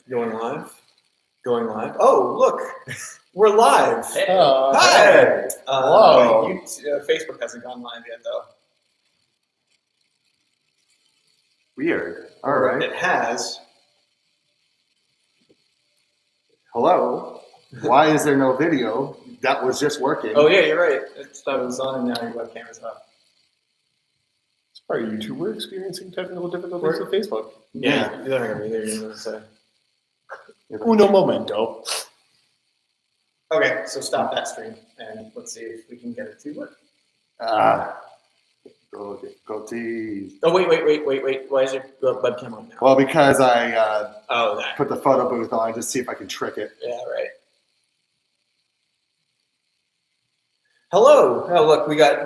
Going live? Going live? Oh, look! We're live! Hey. Hi! Hello. Facebook hasn't gone live yet, though. Weird. All Or right. It has. Hello. Why is there no video? That was just working. Oh, yeah, you're right. That was on, and now your webcam is up. Are YouTube? We're experiencing technical difficulties with Facebook. Yeah, they're not going to be there. You're going to say. Uno momento. Okay, so stop that stream, and let's see if we can get it to work. Difficulties. Oh, wait. Why is your webcam on now? Well, because I That. put the photo booth on just to see if I can trick it. Yeah, right. Hello. Oh, look, we got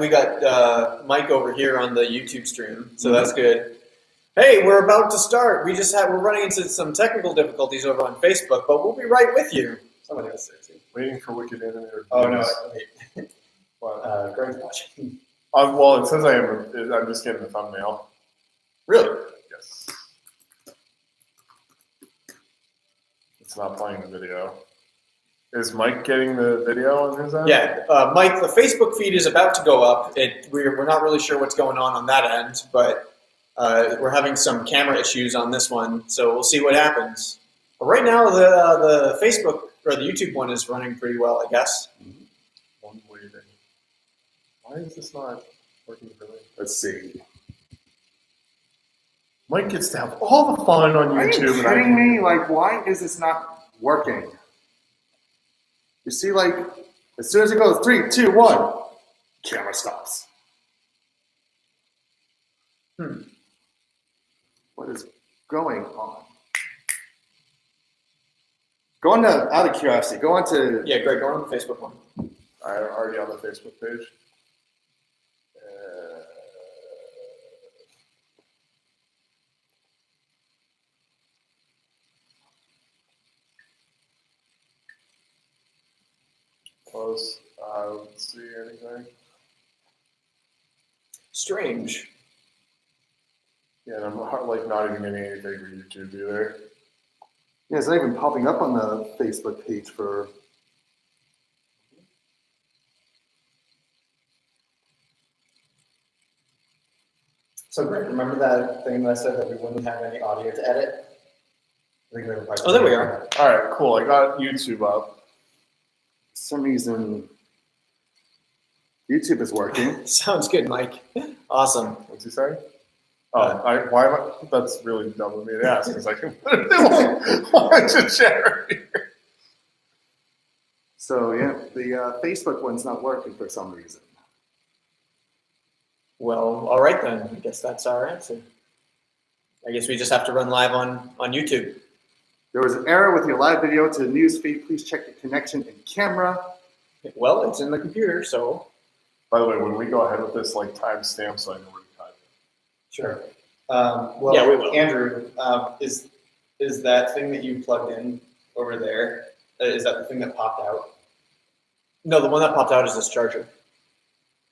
Mike over here on the YouTube stream, so that's good. Hey, we're about to start. We're running into some technical difficulties over on Facebook, but we'll be right with you. Somebody else there too. Waiting for Wicked Anime. Oh no, wait. What? Greg's watching. Well, it says I am. I'm just getting the thumbnail. Really? Yes. It's not playing the video. Is Mike getting the video on his end? Yeah, Mike. The Facebook feed is about to go up. We're not really sure what's going on that end, but we're having some camera issues on this one, so we'll see what happens. But right now, the Facebook or the YouTube one is running pretty well, I guess. One waiting. Why is this not working for me? Let's see. Mike gets to have all the fun on Are YouTube. you kidding me? Like, why is this not working? You see, like, as soon as it goes 3, 2, 1, camera stops. What is going on? Go on to, out of curiosity, go on to... Yeah, Greg, go on the Facebook one. I'm already on the Facebook page. Close. I don't see anything. Strange. Yeah, and I'm like not even getting anything for YouTube either. Yeah, it's not even popping up on the Facebook page for... So Greg, remember that thing that I said that we wouldn't have any audio to edit? I think we have a Oh, there we are. All right, cool. I got YouTube up. For some reason, YouTube is working. Sounds good, Mike. Awesome. What's he saying? Why am I? That's really dumb of me to ask because I can launch a share here. So, yeah, the Facebook one's not working for some reason. Well, all right then. I guess that's our answer. I guess we just have to run live on YouTube. There was an error with your live video to the news feed. Please check your connection and camera. Well, it's in the computer, so By the way, when we go ahead with this, like timestamp, so I know where to type it. Sure. Well, Yeah, we will. Andrew, is that thing that you plugged in over there? Is that the thing that popped out? no, the one that popped out is this charger,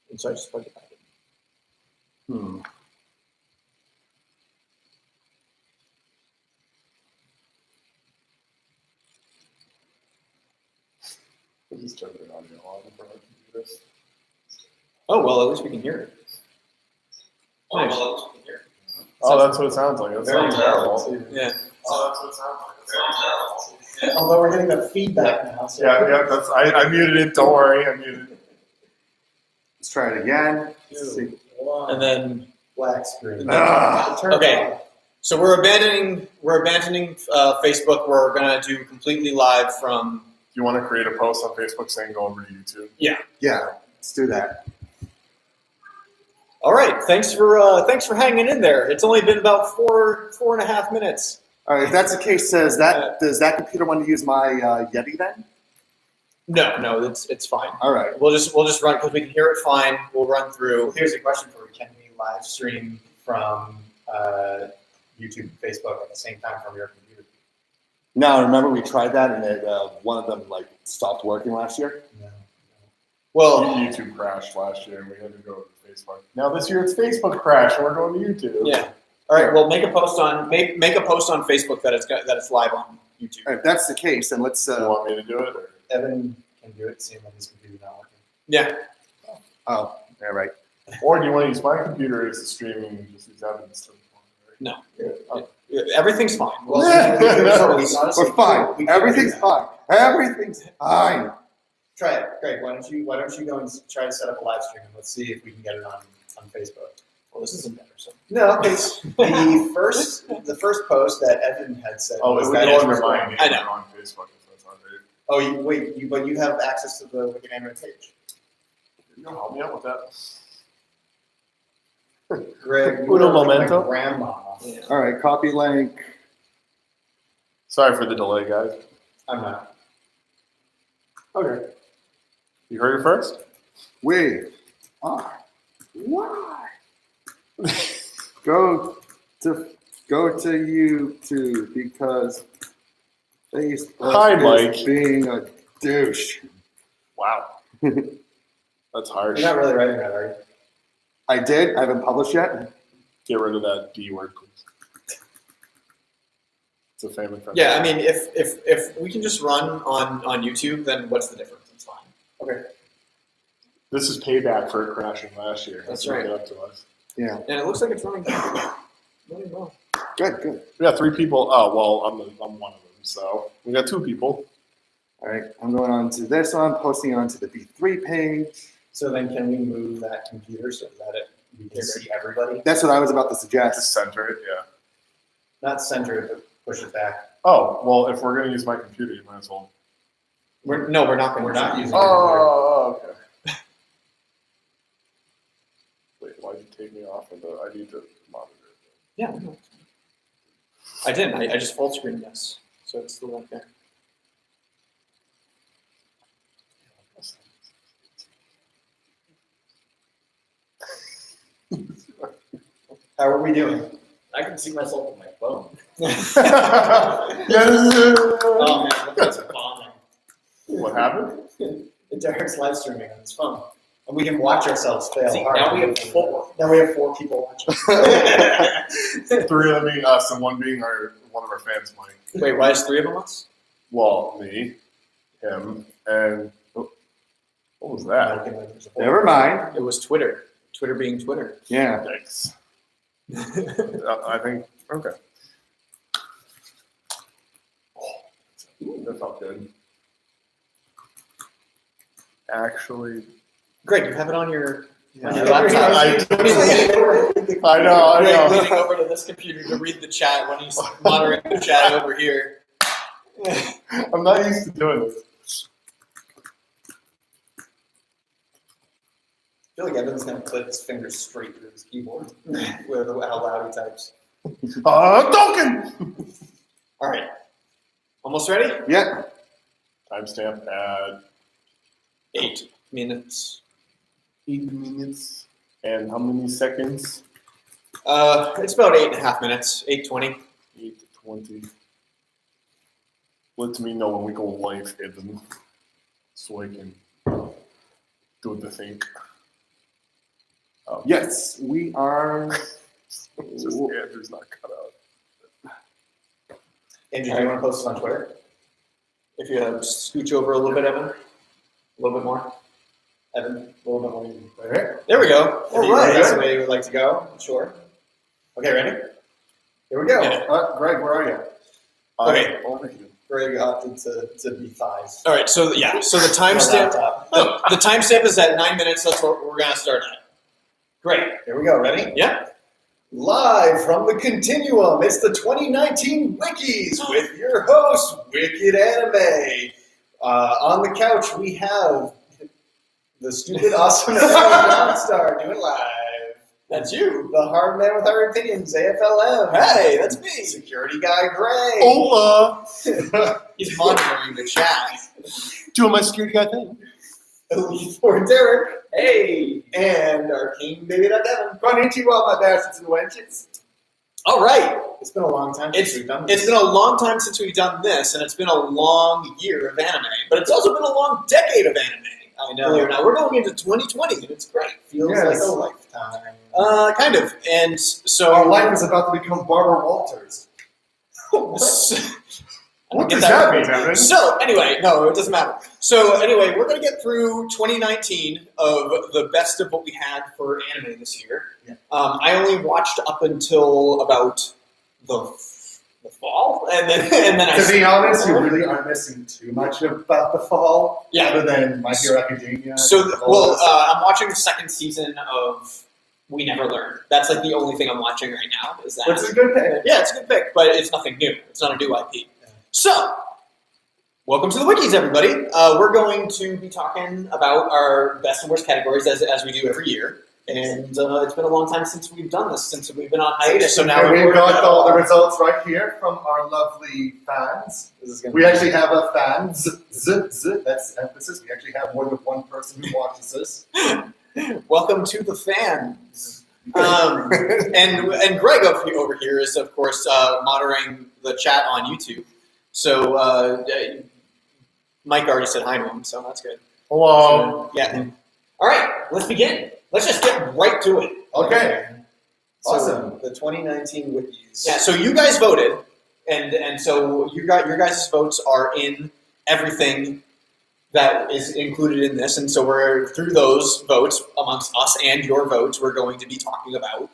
and so I just plugged it back in. I just turned it on for my computer. Oh well, at least we can hear it. Nice. Oh, that's what it sounds like. That sounds terrible. Yeah. Oh, that's what it sounds like. That sounds terrible. Although we're getting the feedback now. So Yeah. That's I muted it. Don't worry, I muted it. Let's try it again. Let's see. And then black screen. Ah, Turn it okay. off. So we're abandoning Facebook. We're gonna do completely live from. Do you want to create a post on Facebook saying go over to YouTube? Yeah, let's do that. All right. Thanks for hanging in there. It's only been about 4.5 minutes. All right, if that's the case, does that computer want to use my Yeti then? No, it's fine. All right. We'll just run because we can hear it fine. We'll run through. Here's a question for you. Can we live stream from YouTube and Facebook at the same time from your computer? No, remember we tried that and it, one of them like stopped working last year? No. Well, YouTube crashed last year and we had to go to Facebook. Now this year it's Facebook crash and we're going to YouTube. yeah. All right. Well, make a post on Facebook that it's live on YouTube. If that's the case, then let's. You want me to do it? Or? Evan can do it, seeing that his computer's not working. Yeah. Oh, yeah, right. Or do you want to use my computer as a streaming and just use Evan's? No. Everything's fine. Well, honestly, We're fine. Everything's fine. Everything's fine. Try it, Greg. Why don't you go and try to set up a live stream and let's see if we can get it on Facebook. Well, this isn't better. So. No, because the first post that Evan had said. Oh, it was would that go it under was my wrong. name I know. on Facebook if that's not right. Oh, but you have access to the Wicked Anime page. You'll help me out with that. Greg, you Uno are like my momento. grandma. Yeah. All right, copy link. Sorry for the delay, guys. I'm not. Okay. You heard it first? We are why. Go to YouTube because Facebook Hi, is Mike. being a douche. Wow. That's harsh. You're not really writing that, are you? I did. I haven't published yet. Get rid of that D word, please. It's a family friend. Yeah. I mean, if we can just run on YouTube, then what's the difference? It's fine. Okay. This is payback for it crashing last year. That's what right. it up to us. Yeah. And it looks like it's running really well. Good. We got 3 people. Oh, well, I'm one of them. So we got 2 people. All right. I'm going on to this one, posting it onto the B3 page. So then, can we move that computer so that we can see everybody? That's what I was about to Just suggest. center it, yeah. Not center it, but push it back. Oh, well, if we're going to use my computer, you might as well. We're not going. We're not using. Oh, okay. Wait, why'd you take me off of the? I need to monitor it. Yeah. No. I didn't. I just full screened this, so it's still right there. How are we doing? I can see myself on my phone. Oh man, look at that bombing. What happened? Derek's live streaming on his phone, and we can watch ourselves fail. See, hard. now we have 4. Now we have 4 people watching. 3 of them being us and 1 being one of our fans, Mike. Wait, why is 3 of them us? Well, me, him, and what was that? Never mind. It was Twitter. Twitter being Twitter. Yeah. Thanks. I think okay. Ooh, that felt good. Actually, Greg, you have it on your Yeah. laptop. I know. Greg leaning over to this computer to read the chat when he's monitoring the chat over here. I'm not used to doing this. I feel like Evan's gonna clip his fingers straight through his keyboard with how loud he types. Token! All right. Almost ready? Yeah. Timestamp at 8 minutes. 8 minutes. And how many seconds? It's about 8.5 minutes. 8:20. 8 to 20. Let me know when we go live, Evan, so I can do the thing. Yes, we are. Just Andrew's not cut out. Andrew, do you want to post it on Twitter? If you scooch over a little bit, Evan. A little bit more. Evan, a little bit more. Right. There we go. All right. That's the way you would like to go. Sure. Okay, ready? Here we go. Yeah. Greg, where are you? Okay. Over here. Greg opted to be thighs. All right. So the timestamp. No, the timestamp is at 9 minutes. That's what we're gonna start at. Great. Here we go. Ready? Yeah. Live from the Continuum, it's the 2019 Wikkies with your host, Wicked Anime. On the couch, we have the stupid, awesome non-star doing live. That's you. The hard man with our opinions, AFLM. Hey, that's me. Security guy, Gray. Hola! He's monitoring the chat. Doing my security guy thing. Elite for Derek. Hey. And our king, baby, Evan. Konnichiwa, my bastards and wenches. All right. It's been a long time since we've done It's this. been a long time since we've done this, and it's been a long year of anime. But it's also been a long decade of anime. I know. Now we're going into 2020, and it's great. Feels Yes. like a lifetime. Kind of. And so Our life is about to become Barbara Walters. I don't What get does that mean, reference. Evan? So anyway, no, it doesn't matter. So anyway, we're going to get through 2019 of the best of what we had for anime this year. Yeah. I only watched up until about the fall, and then I. To be honest, you really aren't missing too much about the fall, Yeah. other than My Hero Academia. So and all this. I'm watching the second season of We Never Learn. That's like the only thing I'm watching right now. Is that? Which is a good pick. Yeah, it's a good pick, but it's nothing new. It's not a new IP. So, welcome to the Wikis, everybody. We're going to be talking about our best and worst categories as we do every year. And it's been a long time since we've done this, since we've been on hiatus. So now And we've we're got all the results right here from our lovely fans. This is gonna We be- actually have a fan. That's emphasis. We actually have more than one person who watches this. Welcome to the fans. And Greg over here is, of course, monitoring the chat on YouTube. So Mike already said hi to him, so that's good. Hello. Yeah. All right, let's begin. Let's just get right to it. Okay. So- Awesome. The 2019 wikis. Yeah. So you guys voted, and so your guys' votes are in everything that is included in this, and so we're through those votes amongst us and your votes. We're going to be talking about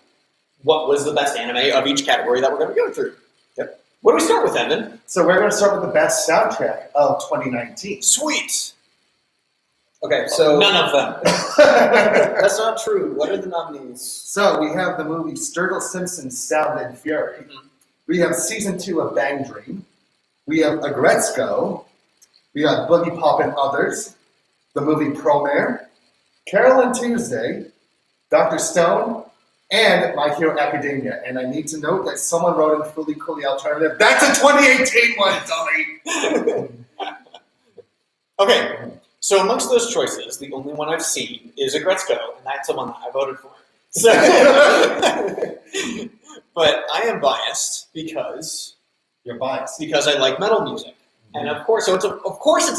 what was the best anime of each category that we're going to go through. Yep. What do we start with, Evan? So we're going to start with the best soundtrack of 2019. Sweet. Okay, so None of them. that's not true. What are the nominees? So we have the movie Sturgill Simpson's Sound and Fury. Mhm. We have season 2 of Bang Dream. We have Agretzko. We got Boogie Pop and Others. The movie Promare. Carol and Tuesday. Dr. Stone. And My Hero Academia. And I need to note that someone wrote in Fully Coolly Alternative. That's a 2018 one, dummy! Okay. So amongst those choices, the only one I've seen is Agretzko, and that's the one that I voted for. So, but I am biased because You're biased. I like metal music, and of course, it's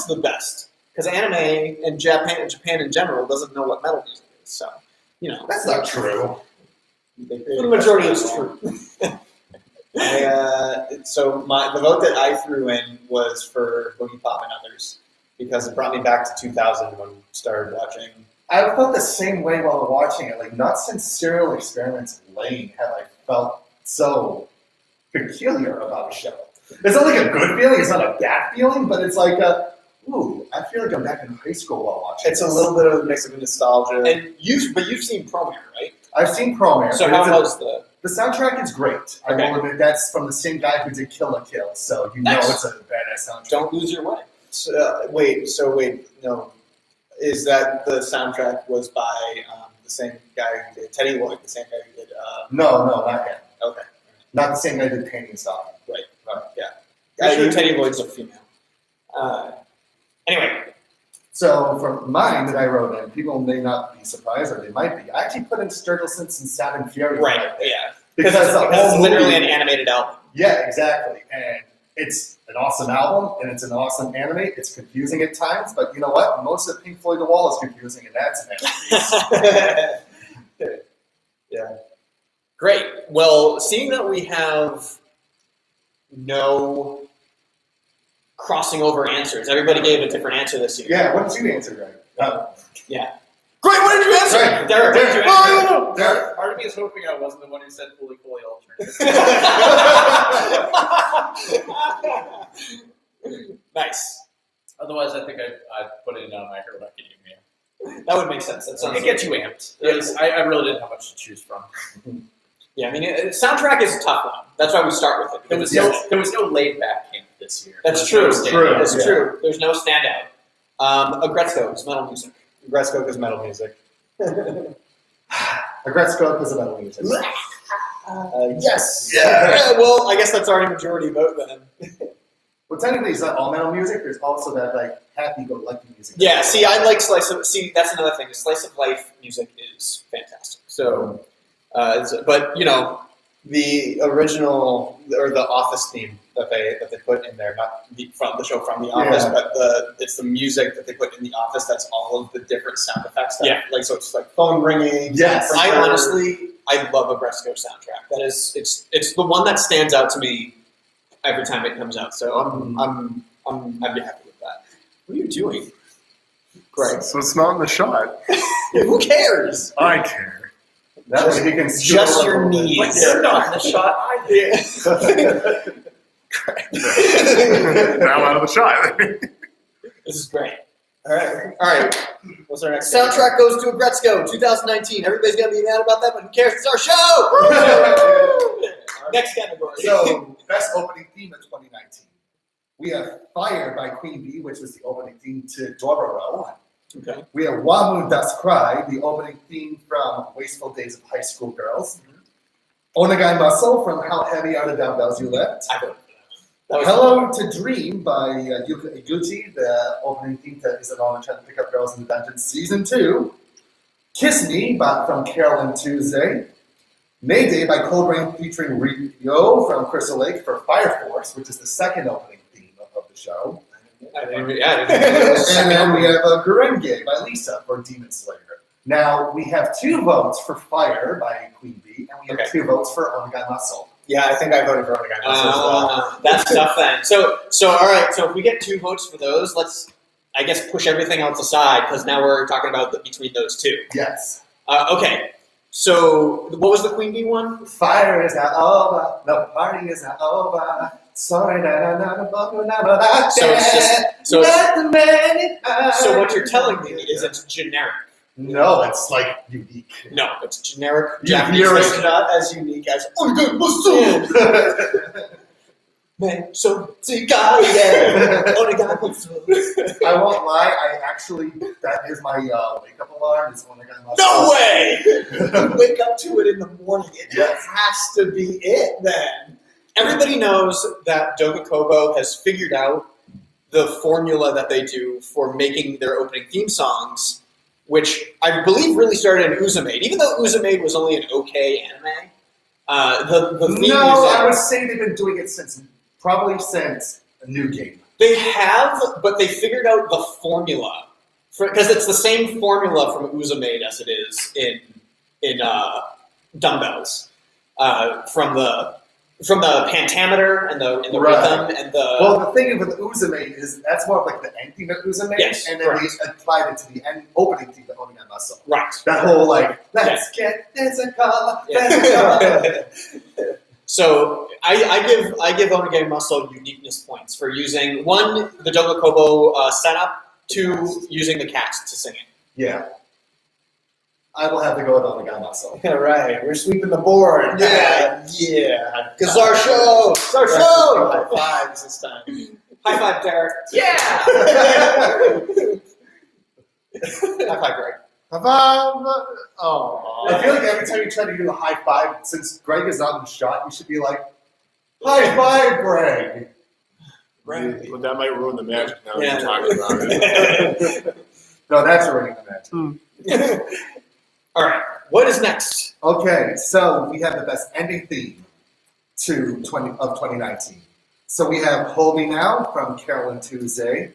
the best because anime and Japan in general doesn't know what metal music is. So That's not true. the majority is true. So the vote that I threw in was for Boogie Pop and Others because it brought me back to 2000 when we started watching. I felt the same way while watching it. Like, not since Serial Experiments Lane have I felt so peculiar about a show. It's not like a good feeling, it's not a bad feeling, but it's like ooh, I feel like I'm back in high school while watching It's a this. little bit of a mix of nostalgia. And you've seen Promare, right? I've seen Promare. So but how it's was the? the soundtrack is great. Okay. I will admit that's from the same guy who did Kill la Kill, so you know Nice. it's a badass soundtrack. Don't lose your way. Wait, no. Is that the soundtrack was by the same guy who did Teddy Lloyd, the same guy who did... No, not him. okay. Not the same guy who did Painting Stop. I'm sure Teddy Lloyd's a female. Anyway, So for mine that I wrote in, people may not be surprised, or they might be. I actually put in Sturgill Simpson's Sound and Fury. right, yeah. Because Because the it's whole literally movie- an animated album. Yeah, exactly. And it's an awesome album, and it's an awesome anime. It's confusing at times, but you know what? Most of Pink Floyd The Wall is confusing, and that's an anime. Great. Well, seeing that we have no crossing over answers, everybody gave a different answer this year. Yeah, what did you answer, Greg? Great, what did you answer? Right. Derek, what did you answer? Derek. Part of me is hoping I wasn't the one who said fully alternative. Nice. Otherwise, I think I'd put it in My Hero Academia. That would make sense. That sounds It gets you amped. I really didn't have much to choose from. Yeah, I mean, soundtrack is a tough one. That's why we start with it. There Because was no laid back camp this year. that's There true. was no True. standout. That's Yeah. true. There's no standout. Agretzko is metal music. Gresco is metal music. Agretzko is a metal music. Yes! Yeah. Well, I guess that's already majority vote then. Well, technically, it's not all metal music. There's also that like happy-go-lucky music. Yeah, see, I like slice of. See, that's another thing. Slice of life music is fantastic. But, the original, or the Office theme, that they put in there, not from the show from The Office, but it's the music that they put in The Office. That's all of the different sound effects. Like so, it's like phone ringing. Yes, I love a Bresco soundtrack. That is, it's the one that stands out to me every time it comes out. So I'd be happy with that. What are you doing, Greg? So it's not in the shot. Who cares? I care. That way he can Just your knees. But you're not in the shot either. Now I'm out of the shot. This is great. All right. All right. What's our next Soundtrack goes to Agretzko, 2019. Everybody's gonna be mad about that, but who cares? It's our show. Next category. So, best opening theme of 2019. We have Fire by Queen Bee, which was the opening theme to Dororo. Okay. We have Wamu Dust Cry, the opening theme from Wasteful Days of High School Girls. Onagai Muscle from How Heavy Are the Dumbbells You Lift. Hello to Dream by Yuka Iguchi, the opening theme that is on Trying to Pick Up Girls in the Dungeon Season 2. Kiss Me from Carol and Tuesday. Mayday by Cold Rain featuring Ryo from Crystal Lake for Fire Force, which is the second opening theme of the show. And then we have Gurenge by Lisa for Demon Slayer. Now, we have 2 votes for Fire by Queen Bee, and we have 2 votes for Onagai Muscle. Yeah, I think I voted for Onagai Muscle as well. That's tough then. So all right. So if we get 2 votes for those, let's, I guess, push everything else aside because now we're talking about between those 2. Yes. Okay. So what was the Queen Bee one? Fire is not over. The party is not over. Sorry, So what you're telling me is it's generic. No, it's like unique. No, it's generic. You Japanese hear music. it. It's not as unique as Onagai Man, so I won't lie, that is my wake-up alarm. It's Onagai Muscle. no way! You wake up to it in the morning. It has to be it then. Everybody knows that Doga Kobo has figured out the formula that they do for making their opening theme songs, which I believe really started in Uzumade. Even though Uzumade was only an okay anime, the theme music, I would say they've been doing it since a new game. they have, but they figured out the formula because it's the same formula from Uzumade as it is in Dumbbells from the pentameter and the rhythm and the. Well, the thing with Uzumade is that's more of like the end theme of Uzumade, Yes, and then correct. they applied it to the opening theme of Onagai Muscle. Right. That whole let's get physical. So I give Onagai Muscle uniqueness points for using 1, the Doga Kobo setup, 2, using the cast to sing it. Yeah. I will have to go with Onagai Muscle. All right, we're sweeping the board. Yeah. Because our show. It's our show. High fives this time. High five, Derek. Yeah. High five, Greg. Oh. I feel like every time you try to do a high five, since Greg is not in the shot, you should be like, high five, Greg. Right. But that might ruin the magic now Yeah. that you're talking about it. No, that's already the match. All right. What is next? Okay, so we have the best ending theme of 2019. So we have Hold Me Now from Carol and Tuesday,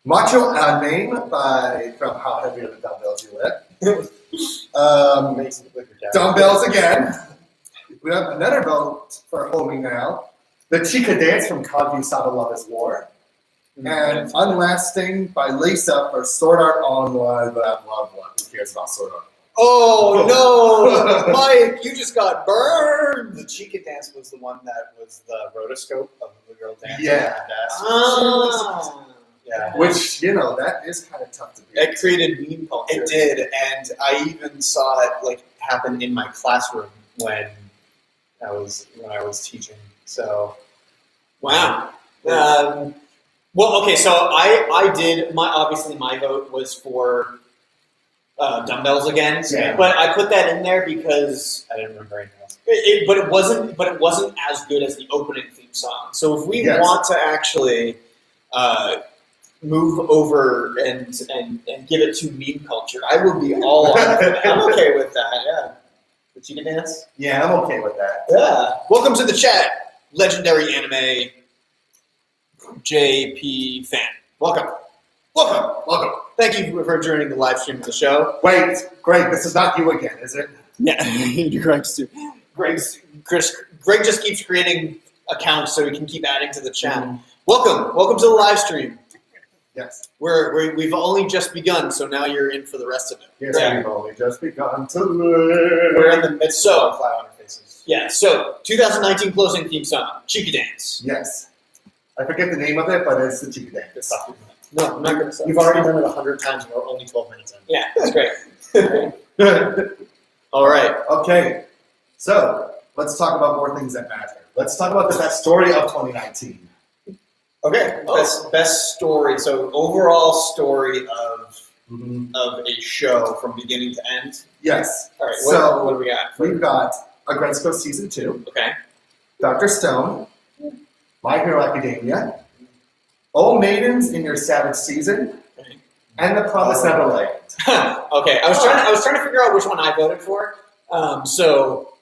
Macho Name from How Heavy Are the Dumbbells You Lift, Dumbbells again. We have another vote for Hold Me Now, The Chica Dance from Kaguya Sama Love is War, and Unlasting by Lisa for Sword Art Online. Blah, blah, blah. Who cares about Sword Art? Oh no, Mike, you just got burned. The Chica Dance was the one that was the rotoscope of the girl dancing. Yeah. Yeah. Which, that is kind of tough to do. It created meme culture. It did, and I even saw it happen in my classroom when I was teaching. So, Wow. Well, okay, so I did obviously my vote was for Dumbbells again, Yeah. but I put that in there because I didn't remember anything else. but it wasn't as good as the opening theme song. So if we Yes. want to actually move over and give it to meme culture, I would be all on for that. I'm okay with that. Yeah, the Chica Dance. Yeah, I'm okay with that. Yeah. Welcome to the chat, legendary anime JP fan. Welcome. Thank you for joining the live stream of the show. Wait, Greg, this is not you again, is it? Yeah, Greg's too. Greg just keeps creating accounts so he can keep adding to the chat. Welcome to the live stream. Yes. We've only just begun, so now you're in for the rest of it. Yes, Yeah. we've only just begun to We're in live. the midst of a cloud on our faces. Yeah, so 2019 closing theme song, Cheeky Dance. Yes. I forget the name of it, but it's the Chica Dance. No, I'm not going to say. You've already done it 100 times and we're only 12 minutes in. Yeah, that's great. All right. Okay, so let's talk about more things that matter. Let's talk about the best story of 2019. Okay. Best story. So overall story of a show from beginning to end. Yes. All right. So what do we got? we've got Agretzko Season 2, Okay. Dr. Stone, My Hero Academia, Old Maidens in Your Savage Season, Okay. and The Promised Neverland. Okay. I was trying to figure out which one I voted for. So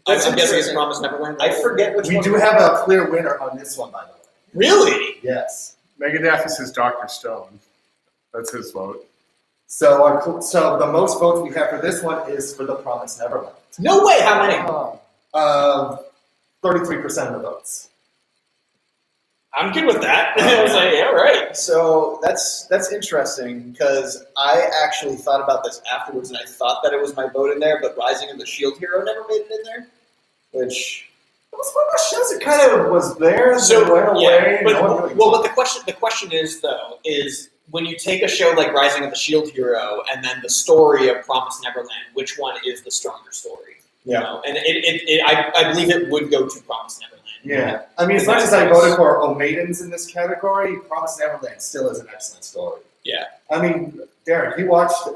That's I'm guessing it's interesting. Promise Neverland. I forget which We one. do have a clear winner on this one, by the way. Really? Yes. Megadeth is Dr. Stone. That's his vote. So so the most votes we have for this one is for The Promised Neverland. No way. How many? 33% of the votes. I'm good with that. I was like, yeah, right. So that's interesting because I actually thought about this afterwards, and I thought that it was my vote in there, but Rising of the Shield Hero never made it in there, which It was one of those shows that kind of was there and So then went away. but, No one really but the question is though is when you take a show like Rising of the Shield Hero and then the story of Promised Neverland, which one is the stronger story? You Yeah. know? And I believe it would go to Promised Neverland. Yeah. I mean, as much as I voted for O Maidens in this category, Promised Neverland still is an excellent story. Yeah. I mean, Derek, you watched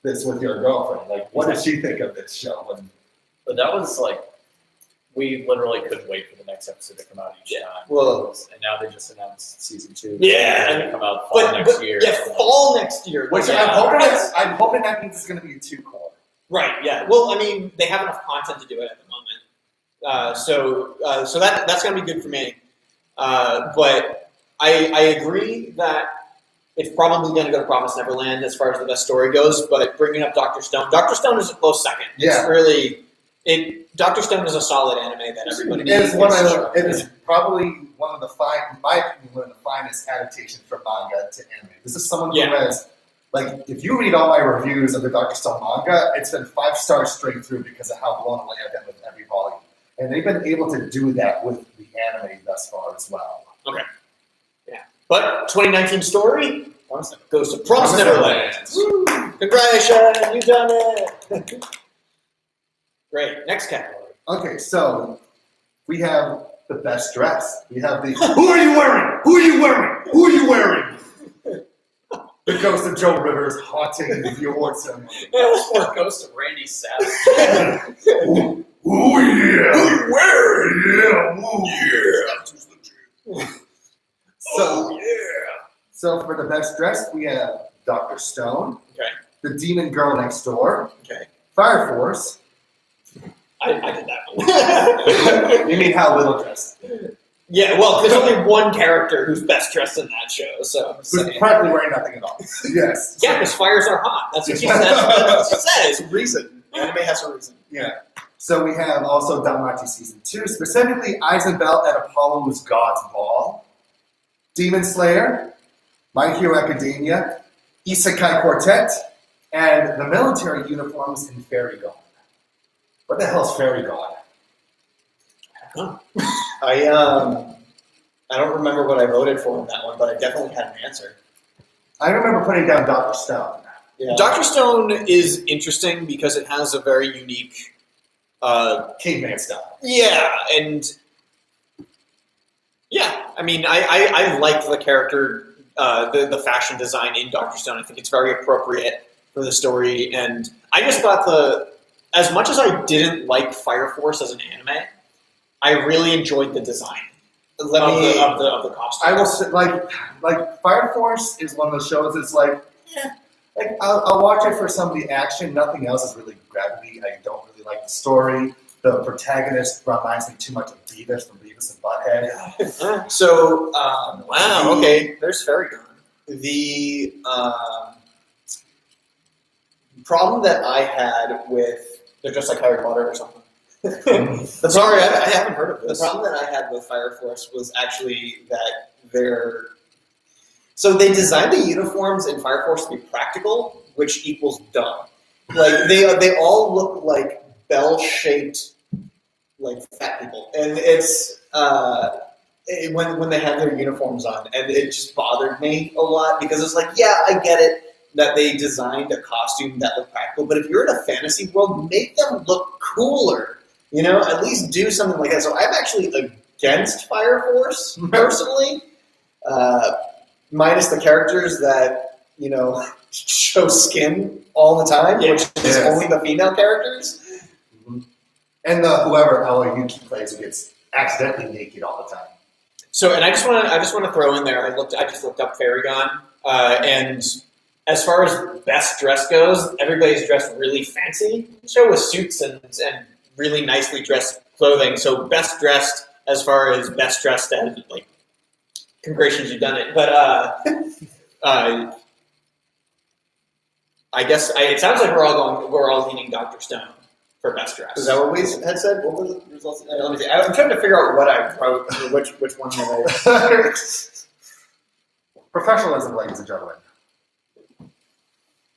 this with your girlfriend. Like, what did she think of this show? And But that was like, we literally couldn't wait for the next episode to come out each time. well, And now they just announced season 2. Yeah. It's going to come out fall next year. Yeah, fall next year. which Yeah. I'm hoping that means it's going to be a 2-part. Right. Yeah. Well, I mean, they have enough content to do it at the moment, so that's going to be good for me. But I agree that it's probably going to go to Promised Neverland as far as the best story goes. But bringing up Dr. Stone is a close second. Yeah. It's really Dr. Stone is a solid anime that everybody It is needs. it is probably one of the in my opinion, one of the finest adaptations from manga to anime. This is someone who has, like, if you read all my reviews of the Dr. Stone manga, it's been 5 stars straight through because of how blown away I've been with every volume. And they've been able to do that with the anime thus far as well. But 2019 story goes to Promised Promised Neverland. Woo! Congratulations, you done it. Great. Next category. Okay, so we have the best dress. We have the Who are you wearing? Who are you wearing? Who are you wearing? The ghost of Joe Rivers haunting the award ceremony. Or Ghost of Randy Savage. Ooh, yeah. Who you wearing? Yeah. So for the best dress, we have Dr. Stone. Okay. The Demon Girl Next Door. Okay. Fire Force. I did that one. You mean how little dressed? Yeah, well, there's only one character who's best dressed in that show, so I'm Who's saying. practically wearing nothing at all. Yes. Yeah, because fires are hot. That's what she says. That's what she it's says. a reason. Anime has a reason. Yeah. So we have also Dalmati Season 2, specifically Eisenbelt at Apollo's God's Ball, Demon Slayer, My Hero Academia, Isekai Quartet, and the military uniforms in Fairy Gone. What the hell is Fairy Gone? I don't remember what I voted for in that one, but I definitely had an answer. I remember putting down Dr. Stone. Yeah. Dr. Stone is interesting because it has a very unique. Caveman style. Yeah, and. Yeah, I mean, I like the character, the fashion design in Dr. Stone. I think it's very appropriate for the story, and I just thought as much as I didn't like Fire Force as an anime, I really enjoyed the design of the costume. I will say, like Fire Force is one of those shows that's like, I'll watch it for some of the action. Nothing else has really grabbed me. I don't really like the story. The protagonist reminds me too much of Beavis from Beavis Beavis and Butthead. So, Wow. Okay. There's Faragon. The problem that I had with They're just like Harry Potter or something. sorry, I haven't heard of the this. problem that I had with Fire Force was actually that so they designed the uniforms in Fire Force to be practical, which equals dumb. Like they all look like bell-shaped, like fat people, and it's when they have their uniforms on, and it just bothered me a lot because it's like, yeah, I get it that they designed a costume that looked practical, but if you're in a fantasy world, make them look cooler. You know, at least do something like that. So I'm actually against Fire Force personally, minus the characters that show skin all the time, which is only the female characters. And whoever Ella Yuki plays who gets accidentally naked all the time. So, and I just want to throw in there. I just looked up Faragon, and as far as best dress goes, everybody's dressed really fancy. The show with suits and really nicely dressed clothing. So, best dressed as far as best dressed, and like, congratulations, you've done it. But I guess it sounds like we're all leaning Dr. Stone for best dress. Is that what we had said? What were the results? Let me see. I'm trying to figure out what I wrote, which one that I. Professionalism, ladies and gentlemen.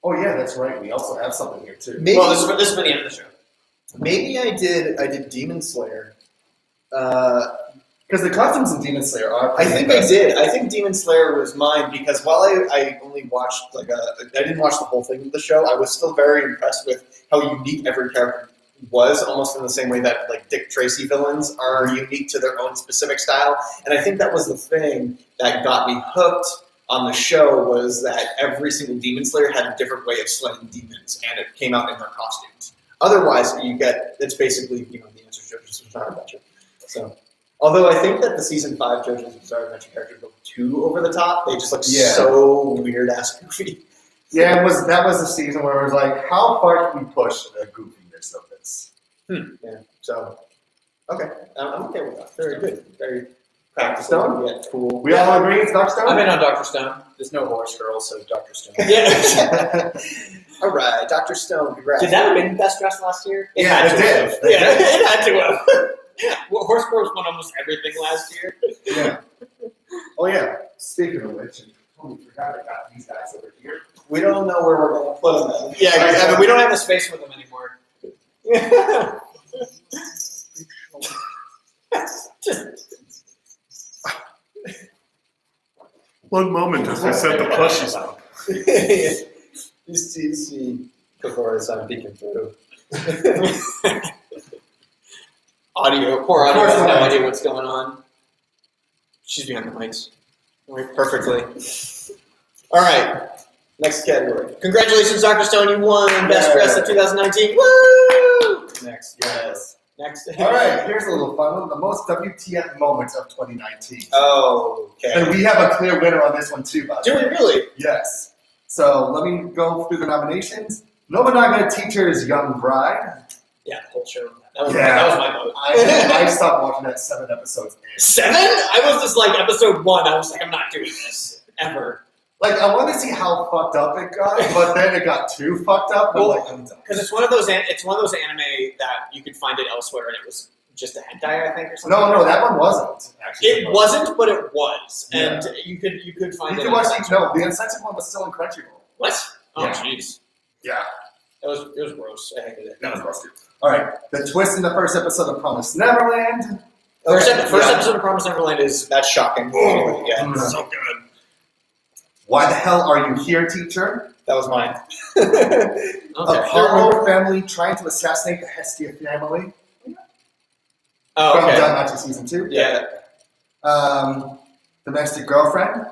Oh yeah, that's right. We also have something here too. Maybe, Well, this is for the end of the show. maybe I did Demon Slayer. Because the costumes in Demon Slayer are. I think I did. I think Demon Slayer was mine because while I only watched I didn't watch the whole thing of the show. I was still very impressed with how unique every character was, almost in the same way that like Dick Tracy villains are unique to their own specific style. And I think that was the thing that got me hooked on the show, was that every single Demon Slayer had a different way of slaying demons, and it came out in their costumes. Otherwise, it's basically the answer to JoJo's Bizarre Adventure. So. Although I think that the season 5 JoJo's Bizarre Adventure characters look too over the top. They just look so weird ass goofy. Yeah, that was the season where it was like, how far can we push the goofiness of this? Yeah. So, okay, I'm okay with that. Very good. Very Dr. Stone? Yeah, cool. We all agree it's Dr. Stone? I'm in on Dr. Stone. There's no horse girl, so Dr. Stone. Yeah. All right, Dr. Stone. Congrats. Did that win best dress last year? Yeah, had it to did. have. Yeah, it had to have. Well, Horse Girls won almost everything last year. Yeah. Oh yeah. Speaking of which, I totally forgot I got these guys over here. We don't know where we're going to put them. Yeah, I mean, we don't have the space for them anymore. One moment as we set the plushies up. You see Kokora's on peeking through. Poor audio has no idea what's going on. She's behind the mics. Perfectly. All right. Next category. Congratulations, Dr. Stone. You won Best Yeah. Dress of 2019. Woo! Next, yes. Next. All right, here's a little fun one. The most WTF moments of 2019. Oh, And okay. we have a clear winner on this one too, by the Do way. we really? Yes. So let me go through the nominations. Nobunaga Teacher's Young Bride. Yeah, the whole show. That was, Yeah. that was my vote. I stopped watching that 7 episodes in. 7? I was just like episode 1. I was like, I'm not doing this ever. Like, I wanted to see how fucked up it got, but then it got too fucked up. And I'm like, I'm done. Because it's one of those anime that you could find it elsewhere, and it was just a hentai, I think, or something. No, that one wasn't. Actually, It wasn't, but it was, and Yeah. you could find You it. can watch the the uncensored one was still in Crunchyroll. What? Oh, Yeah. jeez. Yeah, It was gross. I hated it. that was gross too. All right, the twist in the first episode of Promised Neverland. First Yeah. episode of Promised Neverland is That's shocking. Oh. Yeah, Mm. so good. Why the hell are you here, teacher? that was mine. A Okay. Harlow family trying to assassinate the Hestia family. Oh, From okay. Danmachi season 2. Yeah. Domestic girlfriend.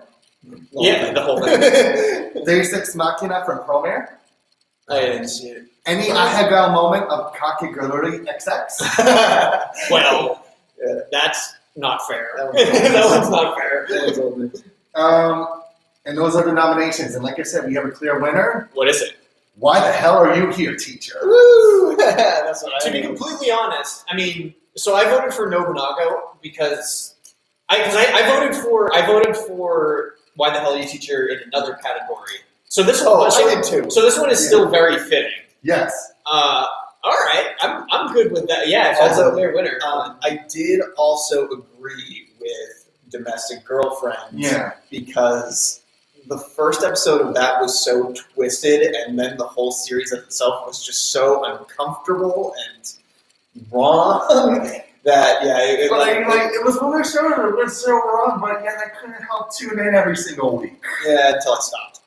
Yeah, the whole thing. Deus Ex Machina from Promare. I didn't see it. Any Ahegao moment of Kakegururi XX. Well, Yeah. that's not fair. That one's- That one's not fair. And those are the nominations. And like I said, we have a clear winner. What is it? Why the hell are you here, teacher? Woo! That's what To I be mean. completely honest, I mean, So I voted for Nobunaga because I voted for Why the Hell Are You Teacher in another category. So this one, I did too. So this one is still very fitting. Yes. All right, I'm good with that. Yeah, if that's a clear winner. I did also agree with Domestic Girlfriend. Yeah. Because the first episode of that was so twisted, and then the whole series of itself was just so uncomfortable and wrong that It was one of those shows that was so wrong, but yet I couldn't help tune in every single week. yeah, until it stopped.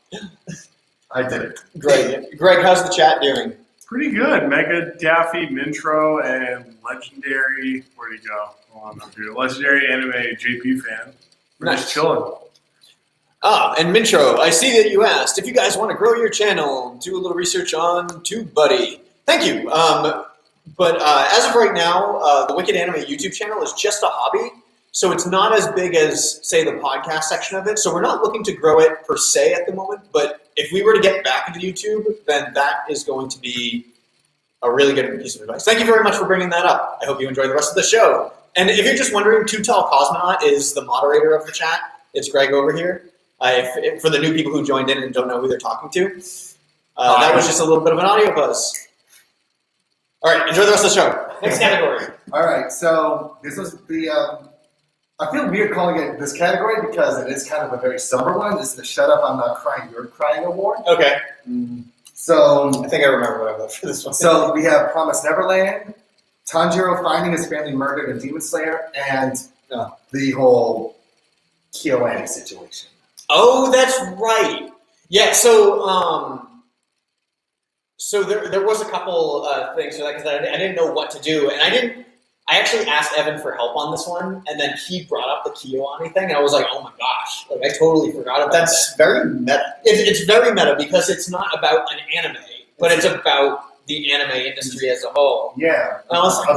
I did it. Greg, how's the chat doing? Pretty good. Mega, Daffy, Mintro, and Legendary. Where'd he go? Hold on, up here. Legendary Anime JP fan. We're Nice. just chilling. And Mintro, I see that you asked if you guys want to grow your channel, do a little research on TubeBuddy. Thank you. But as of right now, the Wicked Anime YouTube channel is just a hobby, so it's not as big as, say, the podcast section of it. So we're not looking to grow it per se at the moment, but if we were to get back into YouTube, then that is going to be a really good piece of advice. Thank you very much for bringing that up. I hope you enjoy the rest of the show. And if you're just wondering, Too Tall Cosmonaut is the moderator of the chat. It's Greg over here. For the new people who joined in and don't know who they're talking to, that was just a little bit of an audio buzz. All right, enjoy the rest of the show. Next category. All right, so this was the. I feel weird calling it this category because it is kind of a very somber one. It's the "Shut Up, I'm Not Crying, You're Crying" award. Okay. So I think I remember what I voted for this one. So we have Promised Neverland, Tanjiro finding his family murdered in Demon Slayer, and the whole KyoAni situation. Oh, that's right. Yeah. So there was a couple things because I didn't know what to do, and I actually asked Evan for help on this one, and then he brought up the KyoAni thing, and I was like, oh my gosh, like I totally forgot about That's very meta. It's very meta because it's not about an anime, but it's about the anime industry as a whole. Yeah, And I was like,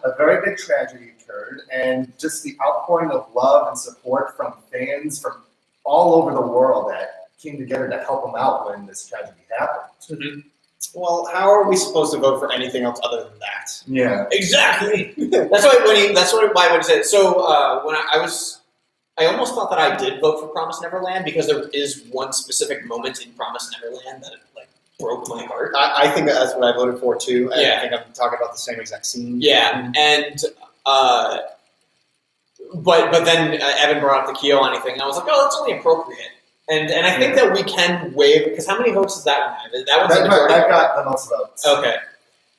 a very big tragedy occurred, and just the outpouring of love and support from fans from all over the world that came together to help them out when this tragedy happened. Mhm. Well, how are we supposed to vote for anything else other than that? Yeah. Exactly. That's why when he said. So when I almost thought that I did vote for Promised Neverland because there is one specific moment in Promised Neverland that like broke my heart. I think that's what I voted for too. And Yeah. I think I'm talking about the same exact scene. Yeah, and but then Evan brought up the KyoAni thing, and I was like, oh, that's only appropriate. And I think that we can waive because how many votes does that one have? That one's in the majority. That got the most votes. Okay,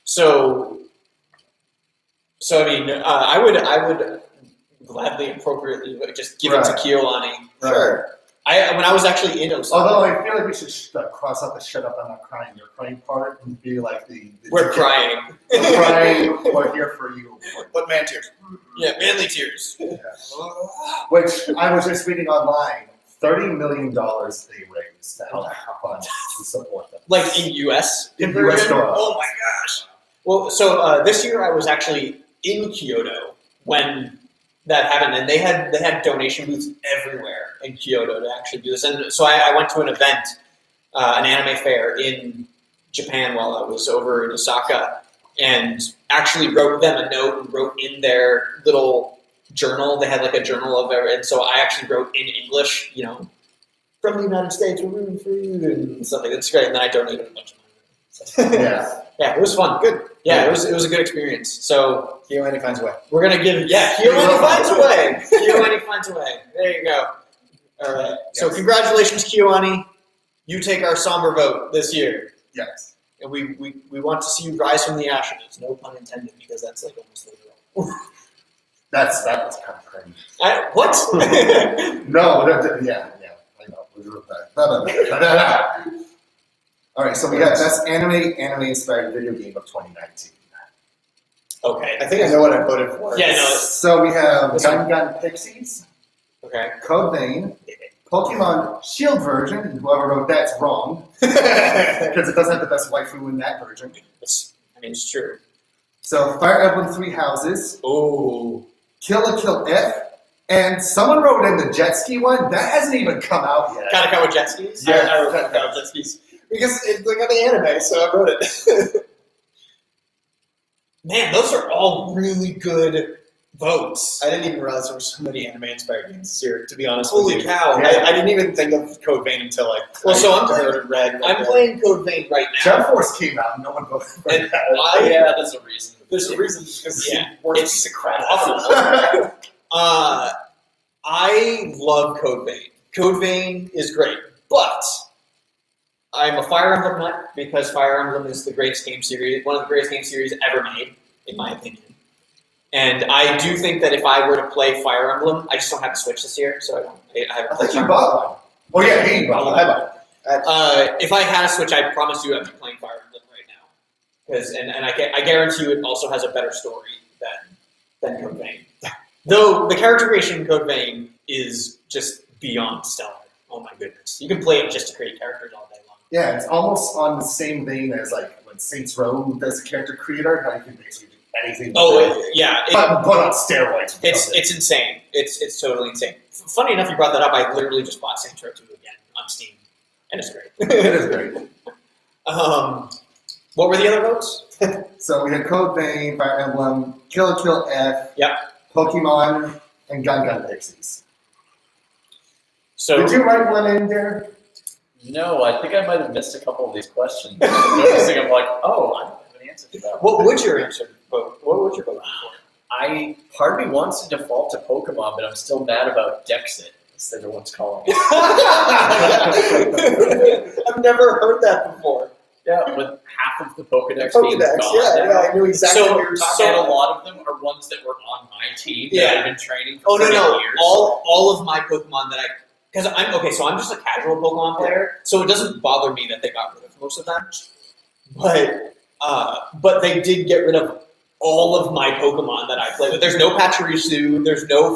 so I mean, I would gladly, appropriately just give it to KyoAni. Sure. When I was actually in Osaka, Although I feel like we should cross out the "Shut Up, I'm Not Crying, You're Crying" part and be like the we're crying. We're crying. We're here for you. But man tears. Yeah, manly tears. Which I was just reading online. $30 million they raised to help funds to support them. Like in US In conversion? US dollars. Oh my gosh. Well, so this year I was actually in Kyoto when that happened, and they had donation booths everywhere in Kyoto to actually do this. And so I went to an event, an anime fair in Japan while I was over in Osaka, and actually wrote them a note and wrote in their little journal. They had like a journal of it, and so I actually wrote in English, from the United States, we're rooting for you, and something. That's great. And then I donated a bunch of money. Yeah. Yeah, it was fun. Good. Yeah, it was a good experience. So KyoAni finds a way. we're gonna give KyoAni finds a way. KyoAni finds a way. There you go. All right. So Yes. congratulations, KyoAni. You take our somber vote this year, Yes. and we want to see you rise from the ashes. No pun intended, because that's like almost literal. That was kind of crazy. What? No, yeah, I know. All right, so we got best anime-inspired video game of 2019. Okay. I think I know what I voted for. Yeah, no. So we have Gun Pixies, Okay. Code Vein, Pokemon Shield version, and whoever wrote that's wrong, because it doesn't have the best waifu in that version. It's true. So Fire Emblem Three Houses, Oh. Kill la Kill F, and someone wrote in the jet ski one. That hasn't even come out yet. Gotta go with jet skis? Yeah. I wrote gotta go with jet skis. Because it's like on the anime, so I wrote it. Man, those are all really good votes. I didn't even realize there were so many anime-inspired games this year, to be honest Holy with you. cow. I didn't even think of Code Vein until Well, so I'm heard and read. I'm playing Code Vein right now. Jump Force came out, and no one voted for And that. Yeah, there's a reason. There's a reason because Yeah, it's it's piece of crap. awful. I love Code Vein. Code Vein is great, but I'm a Fire Emblem nut because Fire Emblem is the greatest game series, one of the greatest game series ever made, in my opinion. And I do think that if I were to play Fire Emblem, I just don't have to Switch this year, so I haven't I played thought you Fire Emblem. bought one. Oh yeah, he bought one. If I had a Switch, I promise you I'd be playing Fire Emblem right now. Because I guarantee you it also has a better story than Code Vein. Though the character creation in Code Vein is just beyond stellar. Oh my goodness. You can play it just to create characters all day long. Yeah, it's almost on the same vein as like when Saints Row does a character creator, how you can basically do anything. Yeah. But on steroids. It's insane. It's totally insane. Funny enough, you brought that up. I literally just bought Saints Row 2 again on Steam, and it's great. It is great. What were the other votes? So we had Code Vein, Fire Emblem, Kill la Kill F, Yep. Pokemon, and Gun Gun Pixies. So Did you write one in there? No, I think I might have missed a couple of these questions. Noticing, I'm like, oh, I don't have an answer to that. what would your answer vote? What would your vote be for? Part of me wants to default to Pokemon, but I'm still mad about Dexit, as everyone's calling it. I've never heard that before. Yeah, with half of the Pokedex being Pokedex, gone now. I knew exactly what you were talking And a about. lot of them are ones that were on my team Yeah. that I've been training for Oh no 30 years. all of my Pokemon that because I'm okay, so I'm just a casual Pokemon player, so it doesn't bother me that they got rid of most of them. But they did get rid of all of my Pokemon that I play with. There's no Pachirisu, there's no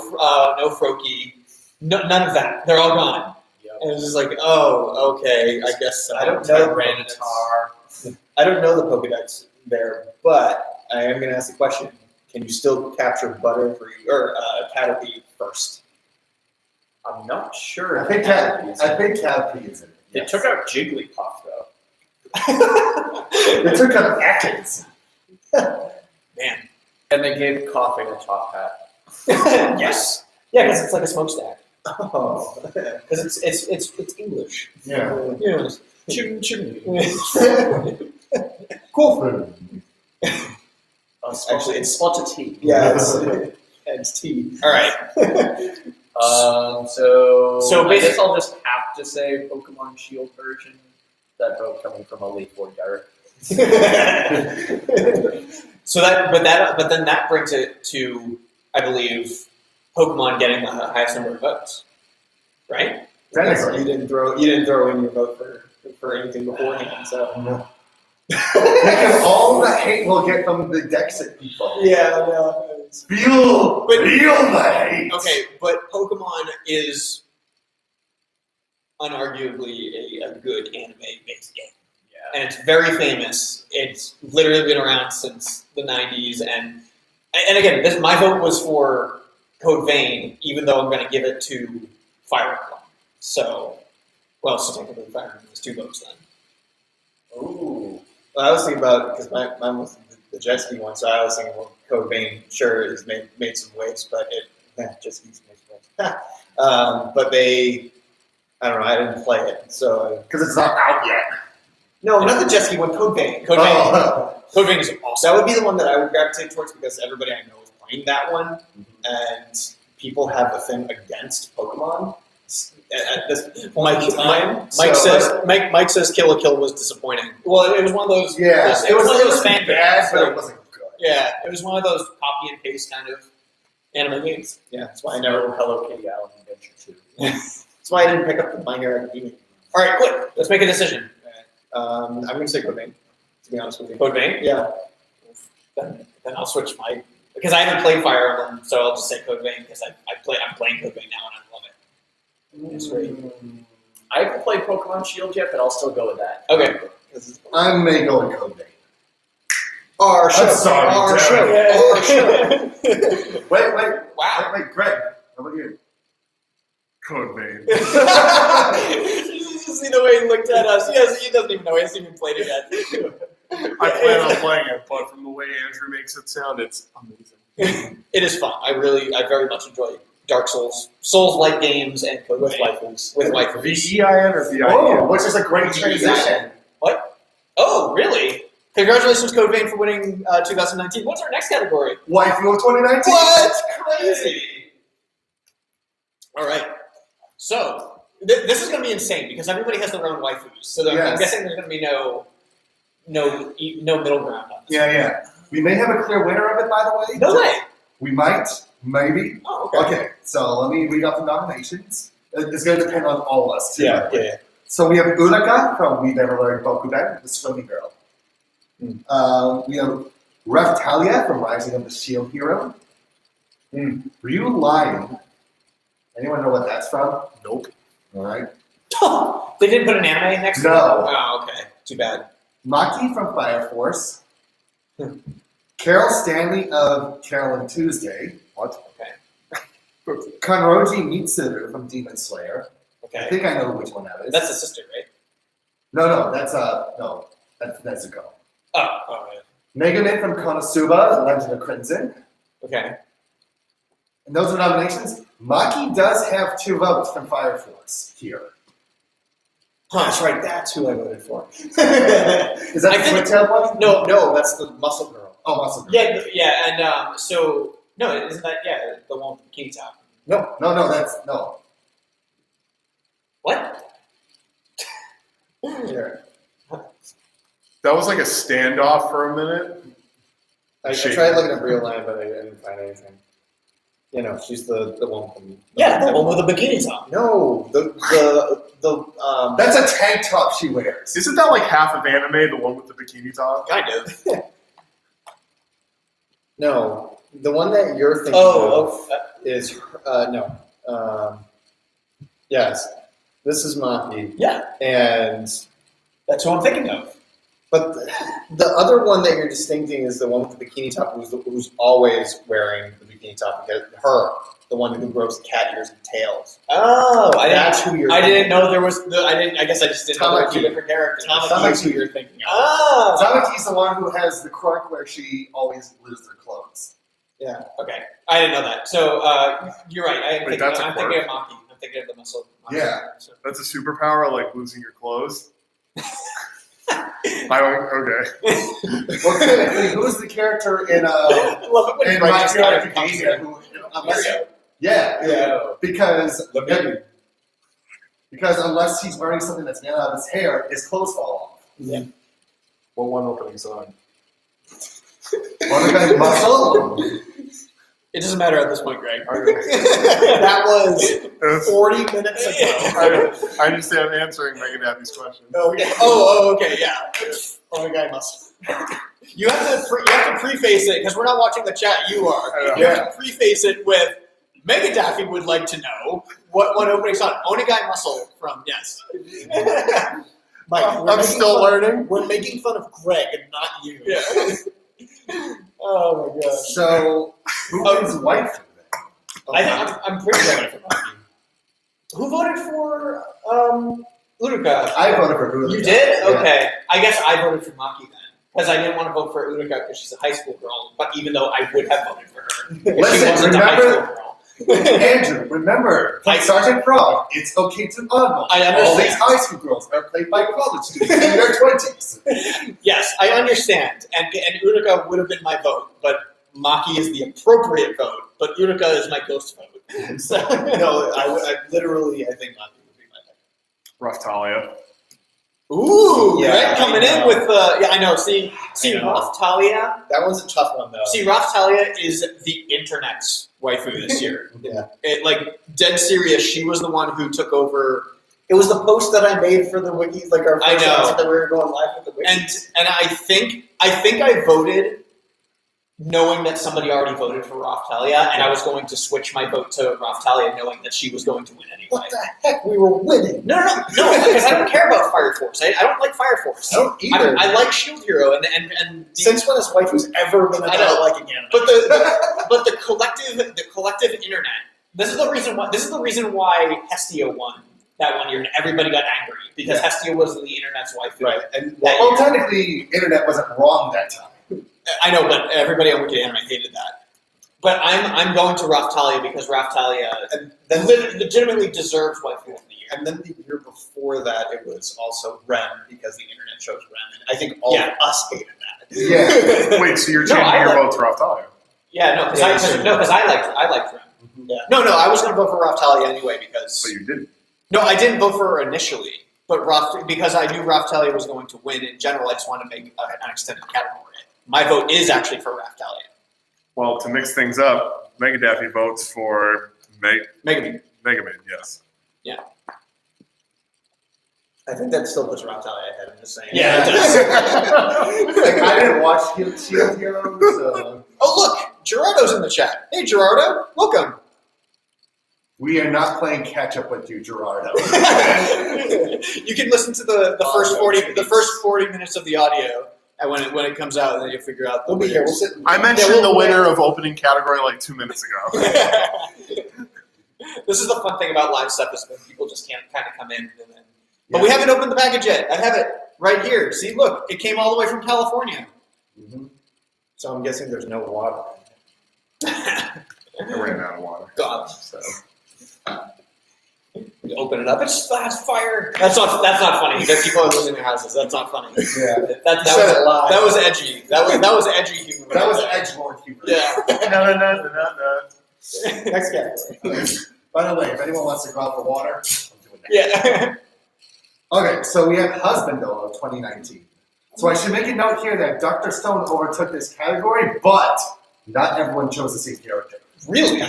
Froakie, none of that. They're all gone. Yep. And it's just like, oh, okay, I guess so. I don't know Rattata. I don't know the Pokedex there, but I am going to ask the question: can you still capture Butterfree or Caterpie first? I'm not sure. I think Caterpie is in it. They Yes. took out Jigglypuff, though. They took out Ekans. Man. And they gave Coughing a top hat. Yes. Yeah, because it's like a smokestack. Oh, Because it's English. Yeah. Yeah. Cool food. Actually, it's spot a T. yeah, it's T. All right. So I basically- guess I'll just have to say Pokemon Shield version. That vote coming from Elite Four Dart. But then that brings it to, I believe, Pokemon getting the highest number of votes, right? Technically. You didn't throw in your vote for anything beforehand, so No. Because all the hate we'll get from the Dexit people. yeah, no. Feel the hate. Okay, but Pokemon is unarguably a good anime-based game. Yeah. And it's very famous. It's literally been around since the 90s. And again, my vote was for Code Vein, even though I'm going to give it to Fire Emblem. So, well, so technically Fire Emblem was 2 votes then. Ooh. Well, I was thinking about because mine was the jet ski one, so I was thinking, well, Code Vein sure has made some waves, but jet skis made some waves. But I don't know, I didn't play it, so Because it's not out yet. no, not the jet ski one, Code Vein. Code Vein. Oh. Code Vein is awesome. That would be the one that I would gravitate towards because everybody I know is playing that one, and people have a thing against Pokemon. At this point in time, Mike says Kill la Kill was disappointing. Well, it was one of those. Yeah. It was one of those fan bad, games. but it wasn't good. Yeah, it was one of those copy and paste kind of anime games. yeah, that's why I never. Hello Kitty Island Adventure 2. That's why I didn't pick up the My Hero Academia. All right, quick. Let's make a decision. I'm going to say Code Vein, to be honest with you. Code Vein. Yeah. Then I'll switch because I haven't played Fire Emblem, so I'll just say Code Vein because I'm playing Code Vein now and I love it. It's great. I haven't played Pokemon Shield yet, but I'll still go with that. Okay. I may go with Code Vein. Our show. I'm sorry, Our Derek. show. Our show. Wait, Wow. wait, Greg. How about you? Code Vein. You see the way he looked at us. He doesn't even know. He hasn't even played it yet. I plan on playing it, but from the way Andrew makes it sound, it's amazing. It is fun. I very much enjoy Dark Souls, Souls-like games, and Code With Vein. waifus. With waifus. V-E-I-N or V-I-N? Oh, which is a great transition. What? Oh, really? Congratulations, Code Vein, for winning 2019. What's our next category? Waifu of 2019. What? Crazy. All right. So this is going to be insane because everybody has their own waifus. So I'm Yes. guessing there's going to be no middle ground on this. Yeah. We may have a clear winner of it, by the way. No way. We might, maybe. Oh, okay. Okay, so let me read off the nominations. It's going to depend on all of us, too. Yeah. So we have Uraka from We Never Learned Bokuben, the swimming girl. We have Raftalia from Rising of the Shield Hero. Ryu Lion. Anyone know what that's from? Nope. All right. They didn't put an anime next to it? No. Oh, okay. Too bad. Maki from Fire Force. Carol Stanley of Carol and Tuesday. What? Okay. Kanroji Mitsuru from Demon Slayer. I Okay. think I know which one that is. That's the sister, right? No, that's Nezuko. Oh, yeah. Megaman from Konosuba, Legend of Crimson. Okay. And those are nominations. Maki does have 2 votes from Fire Force here. That's right. That's who I voted for. Is that I the think- Twin Tail one? No, that's the muscle girl. Oh, Muscle Girl. Yeah, and so no, isn't that the one with the bikini top? No, that's no. What? Here. That was like a standoff for a minute. I tried looking up real line, but I didn't find anything. She's the one from. Yeah, the one with the bikini top. No, the That's a tank top she wears. Isn't that like half of anime, the one with the bikini top? Kind of. no, the one that you're thinking Oh, of is no. Yes, this is Maki, yeah, and that's who I'm thinking of. but the other one that you're distincting is the one with the bikini top, who's always wearing the bikini top. Because the one who grows cat ears and tails. Oh, That's who you're. I thinking didn't know there was. I guess I just didn't know there were two Tamaki. different characters. Tamaki's who you're thinking of. Oh. Tamaki's the one who has the quirk where she always loses her clothes. Yeah. Okay, I didn't know that. So you're right. I'm Wait, thinking that's a of Maki. I'm thinking of the muscle. Yeah. So. That's a superpower, like losing your clothes. I don't. Okay. Well, technically, who's the character in Love it when in you My write this Hero down. Academia who, unless Mario. yeah, because Maybe. unless he's wearing something that's made out of his hair, his clothes fall off. What one opening song? What kind of muscle? It doesn't matter at this point, Greg. That was 40 minutes ago. I understand answering Megan Abby's question. Okay, yeah. Oh, the guy must. You have to preface it because we're not watching the chat. You are. I know. You have to preface it with Mega Daffy would like to know what one opening song. Onigai Muscle from Yes. Mike, I'm still learning. We're making fun of Greg and not you. Yeah. Oh my gosh. So, who wins wife? I'm pretty sure I voted for Maki. Who voted for Uruka? I voted for Hulu. You did? Yeah. Okay. I guess I voted for Maki then. Because I didn't want to vote for Uruka because she's a high school girl, but even though I would have voted for her. If she Listen, wasn't a high remember- school girl. Andrew, remember, I- Sergeant Frog, it's okay to ogle. I All understand. these high school girls are played by college students in their 20s. Yes, I understand. And Uruka would have been my vote, but Maki is the appropriate vote, but Uruka is my ghost vote. So, No, I literally, I think Maki would be my pick. Rough Talia. Ooh, Yeah, Greg coming I know. in with I know. See, I know. Roth Talia. That one's a tough one, though. See, Roth Talia is the internet's waifu this year. Yeah. Like dead serious. She was the one who took over. It was the post that I made for the wikis, like our I first know. episode that we were going live with the wikis. And I think I voted knowing that somebody already voted for Roth Talia, and I was going to switch my vote to Roth Talia knowing that she was going to win anyway. What the heck? We were winning. No, because I don't care about Fire Force. I don't like Fire Force. I don't either. I like Shield Hero and Since when has waifu's ever been I know. about liking anime? but the collective internet. This is the reason why Hestia won that one year, and everybody got angry because Hestia was the internet's that's why I feel Right. like And that Well, year. technically, internet wasn't wrong that time. I know, but everybody on Wicked Anime hated that. But I'm going to Raftalia because Raftalia and then legitimately deserves Waifu of the Year. And then the year before that, it was also Rem because the internet chose Rem. And I think all of us hated that. Yeah. Wait, so you're No, changing I your like- vote to Raftalia? Yeah, no, because Yeah, I liked Rem. Mhm. Yeah. No, I was going to vote for Raftalia anyway because But you didn't. no, I didn't vote for her initially, but because I knew Raftalia was going to win in general. I just wanted to make an extended category. My vote is actually for Raftalia. Well, to mix things up, Mega Daffy votes for Megaman. Megaman, yes. I think that still puts Raptalia ahead. I'm just saying. Yeah, it does. Like, I didn't watch Shield Heroes, so Oh, look, Gerardo's in the chat. Hey, Gerardo, welcome. we are not playing catch up with you, Gerardo. You can listen to the first 40 minutes of the audio, and when it comes out, and then you'll figure out the We'll be here. We'll winners. sit. I mentioned Yeah, we'll the winner of opening category like 2 minutes ago. This is the fun thing about live stuff is when people just can't kind of come in. And then, but we haven't opened the package yet. I have it right here. See, look, it came all the way from California. Mhm. So I'm guessing there's no water. I ran out of water. God, So you open it up. It's fire. That's not funny. That people are losing their houses. That's not funny. Yeah. That it live. was edgy. That was edgy humor. That was edgelord humor. Yeah. No. next category. By the way, if anyone wants to go out for water, I'm doing that. Yeah. Okay, so we have Husbando of 2019. So I should make a note here that Dr. Stone overtook this category, but not everyone chose the same character. Really?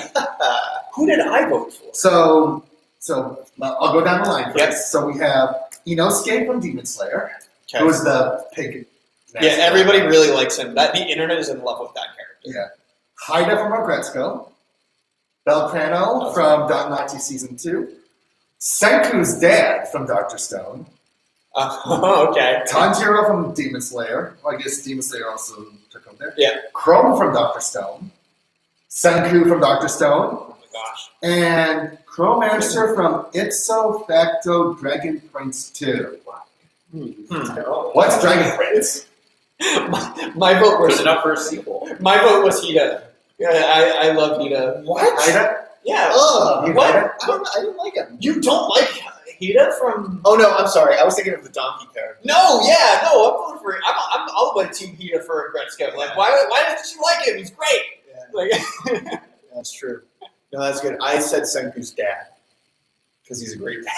Who did I vote for? So I'll go down the line first. Yep. So we have Inosuke from Demon Slayer, Okay. who is the pig. Yeah, everybody really likes him. The internet is in love with that character. Yeah. Haida from Regretsuko, Belcrano from Danmachi Season 2, Senku's dad from Dr. Stone, Okay. Tanjiro from Demon Slayer. Well, I guess Demon Slayer also took him there. Yeah. Chrome from Dr. Stone, Senku from Dr. Stone, Oh my gosh. and Chromancer from Ipso Facto Dragon Prince 2. What's Dragon Prince? My vote Was was enough for a sequel. my vote was Hida. Yeah, I love Hida. What? Haida? Yeah. Ugh. You What? Haida? I didn't like him. You don't like Hida from? Oh no, I'm sorry. I was thinking of the donkey character. No, yeah, no. I'm voting for. I'm all the way Team Hida for Gretzko. Like, why doesn't she like him? He's great. Yeah, Like, that's true. No, that's good. I said Senku's dad because he's a great dad.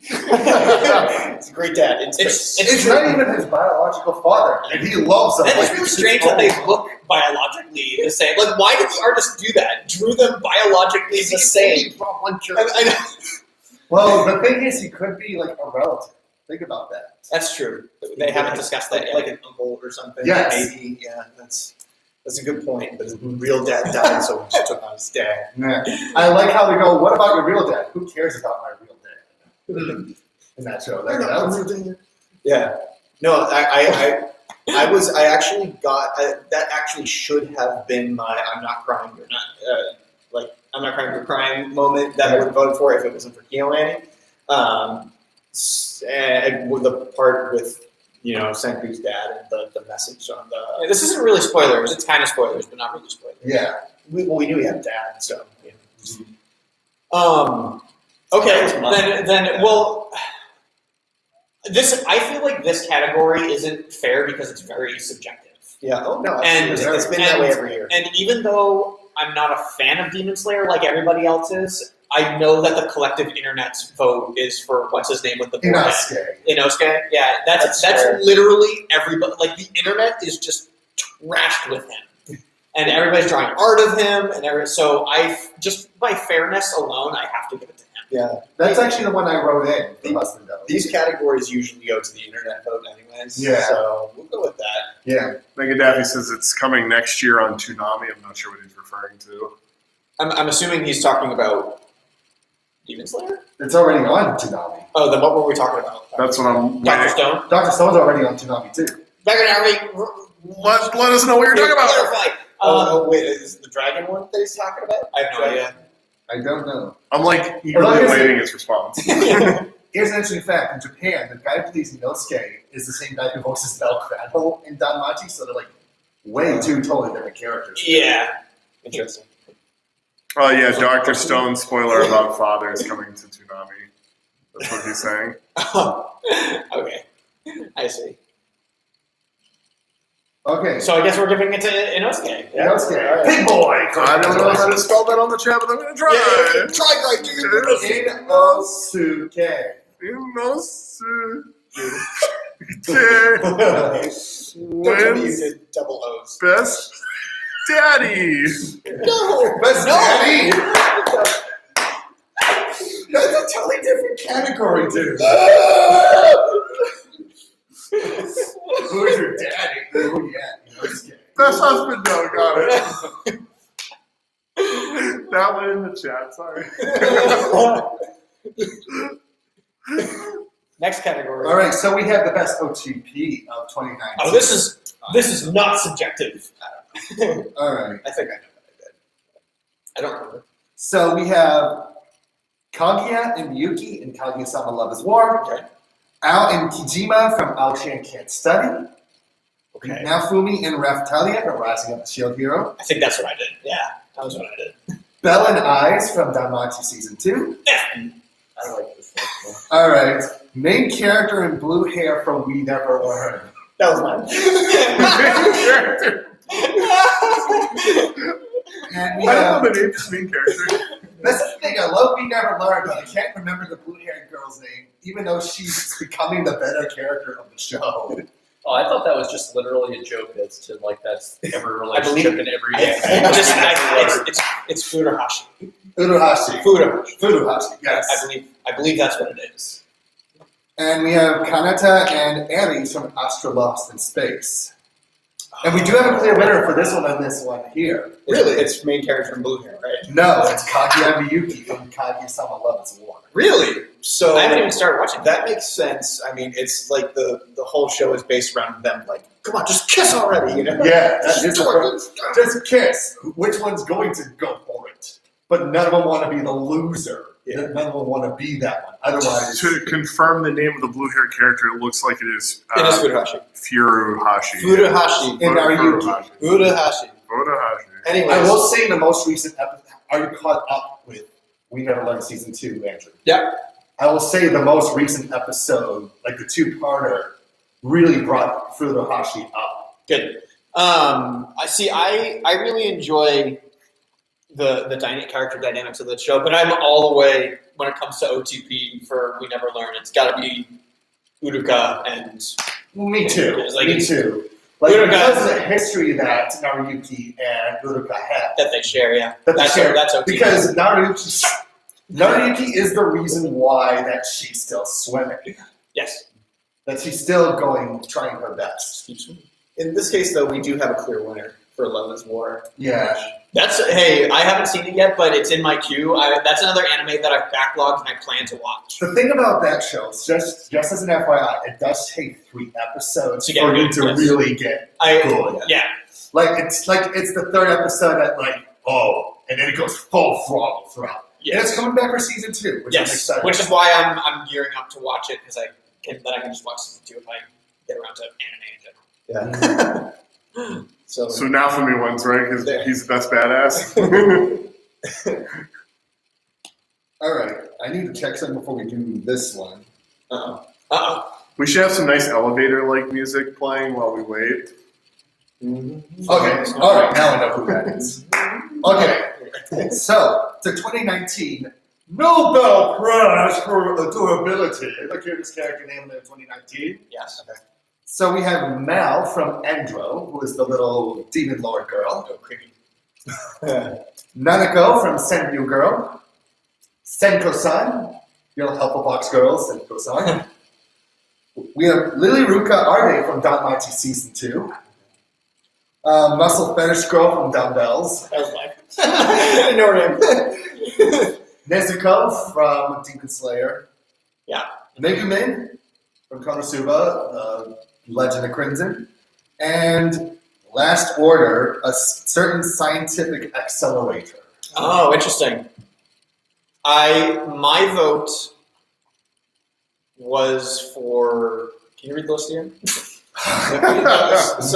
He's a great dad. It's not even his biological father, and he loves him. That is like really it's strange his that they own. look biologically the same. Like, why did the artist do that? Drew them biologically the same. One I know. Well, the thing is, he could be like a relative. Think about that. That's true. They haven't discussed that yet. like an uncle or something. Yes. Maybe. Yeah, that's a good point. But his real dad died, so he just took on his dad. Yeah. I like how they go, what about your real dad? Who cares about my real dad? In that show. That was, Yeah. No, I actually got that. Actually, should have been my "I'm not crying, you're not" I'm not crying, you're crying moment that I would have voted for if it wasn't for Keoani. And with the part with Senku's dad and the message on the. Yeah, this isn't really spoilers. It's kind of spoilers, but not really spoilers. yeah. We knew he had a dad, so. Okay, then well, this I feel like this category isn't fair because it's very subjective. Yeah. Oh no. And- it's been that way every year. And even though I'm not a fan of Demon Slayer like everybody else is, I know that the collective internet's vote is for what's his name with the board. Inosuke. Yeah, that's fair. literally everybody. Like the internet is just trashed with him, and everybody's drawing art of him, and so I just by fairness alone, I have to give it to him. Yeah. That's actually the one I wrote in for Husbando. These categories usually go to the internet vote, anyways. Yeah. So we'll go with that. Yeah. Mega Daffy says it's coming next year on Toonami. I'm not sure what he's referring to. I'm assuming he's talking about Demon Slayer. It's already on Toonami. Oh, then what were we talking about? That's what I'm Dr. waiting. Stone. Dr. Stone's already on Toonami too. Let us know what you're talking about. Clarify. Oh, wait, is it the dragon one that he's talking about? I have no idea. I don't know. I'm like eagerly Well, awaiting his response. here's an interesting fact. In Japan, the guy who plays Inosuke is the same guy who voices Belgrano in Danmachi, so they're like way two totally different characters. Yeah. Interesting. Oh yeah, Dr. Stone spoiler about fathers coming to Toonami. That's what he's saying. Okay. I see. Okay, So I guess we're giving it to Inosuke. Inosuke, All right. big boy. I don't know how to spell that on the chat, but I'm gonna try. Try right, dude. Inosuke. Don't tell me you Wins did double O's. best daddy. No, Best no. daddy. That's a totally different category, dude. Who's your daddy? Oh yeah, Inosuke. Best husband, no, got it. That one in the chat, sorry. Next category. All right, so we have the best OTP of 2019. Oh, this is not subjective. All right. I think I know what I did. I don't remember. So we have Kaguya and Miyuki in Kaguya-sama Love is War. Okay. Ao and Kijima from Ao-chan Can't Study. Okay. Naofumi and Raphtalia from Rising Up the Shield Hero. I think that's what I did. Yeah, that was what I did. Belle and Eyes from Danmachi Season 2. I like this one. All right. Main character in blue hair from We Never Learn. That was mine. And we I don't have, know the name of the main character. that's the thing, I love We Never Learn, but I can't remember the blue haired girl's name, even though she's becoming the better character of the show. Oh, I thought that was just literally a joke as to like that's every believe- relationship in every It's Furuhashi. Furuhashi. Furuhashi, yes. I believe that's what it is. And we have Kanata and Aries from Astra Lost in Space. And we do have a clear winner for this one and this one here. Really? It's main character in blue hair, right? No, it's Kaguya Miyuki from Kaguya-sama Love is War. Really? So I haven't even started watching that makes sense. I mean, it's like the whole show is based around them. Like, come on, just kiss already, you know? Yeah, that is just kiss. Which one's going to go for it? But none of them want to be the loser. Yeah. None of them want to be that one. Otherwise, To confirm the name of the blue hair character, it looks like it is It is Furuhashi. Furuhashi. Furuhashi. and are you? Furuhashi. Furuhashi. Anyways. I will say the most recent episode. Are you caught up with We Never Learned Season 2, Andrew? Yep. I will say the most recent episode, like the two-parter, really brought Furuhashi up. Good. I see. I really enjoy the character dynamics of the show, but I'm all the way when it comes to OTP for We Never Learn. It's got to be Uruka and Me too. It's like- Me too. Like Uruka- because of the history that Naruyuki and Uruka have. that they share. Yeah, That they that's share. that's OTP. Because Naruyuki is the reason why that she's still swimming. Yes. That she's still trying her best. In this case, though, we do have a clear winner for Love is War. Yeah. Hey, I haven't seen it yet, but it's in my queue. That's another anime that I've backlogged and I plan to watch. The thing about that show, just as an FYI, it does take 3 episodes To get for you good, to yes. really get good. Yeah. It's the 3rd episode that and then it goes full throttle throughout. And it's Yes. coming back for season 2, which I'm Yes. excited. Which is why I'm gearing up to watch it because I can just watch season 2 if I get around to anime in general. Yeah. So now for me ones, right? Because There. he's the best badass. All right, I need to check something before we do this one. Uh-oh. We should have some nice elevator-like music playing while we wait. Okay, all right, now I know who that is. Okay, so the 2019 Nobel Prize for Adorability. Look here, this character name in 2019. Yes. So we have Mal from Endro, who is the little demon lord girl. Oh, creepy. Nanako from Senryu Girl. Senko-san, your little helpful box girl, Senko-san. We have Lily Ruka Arde from Danmachi Season 2. Muscle Fetish Girl from Dumbbells. That was mine. I didn't know her name. Nezuko from Demon Slayer. Yeah. Megumin from Konosuba, Legend of Crimson. And Last Order, a certain scientific accelerator. Oh, interesting. My vote was for. Can you read the list again?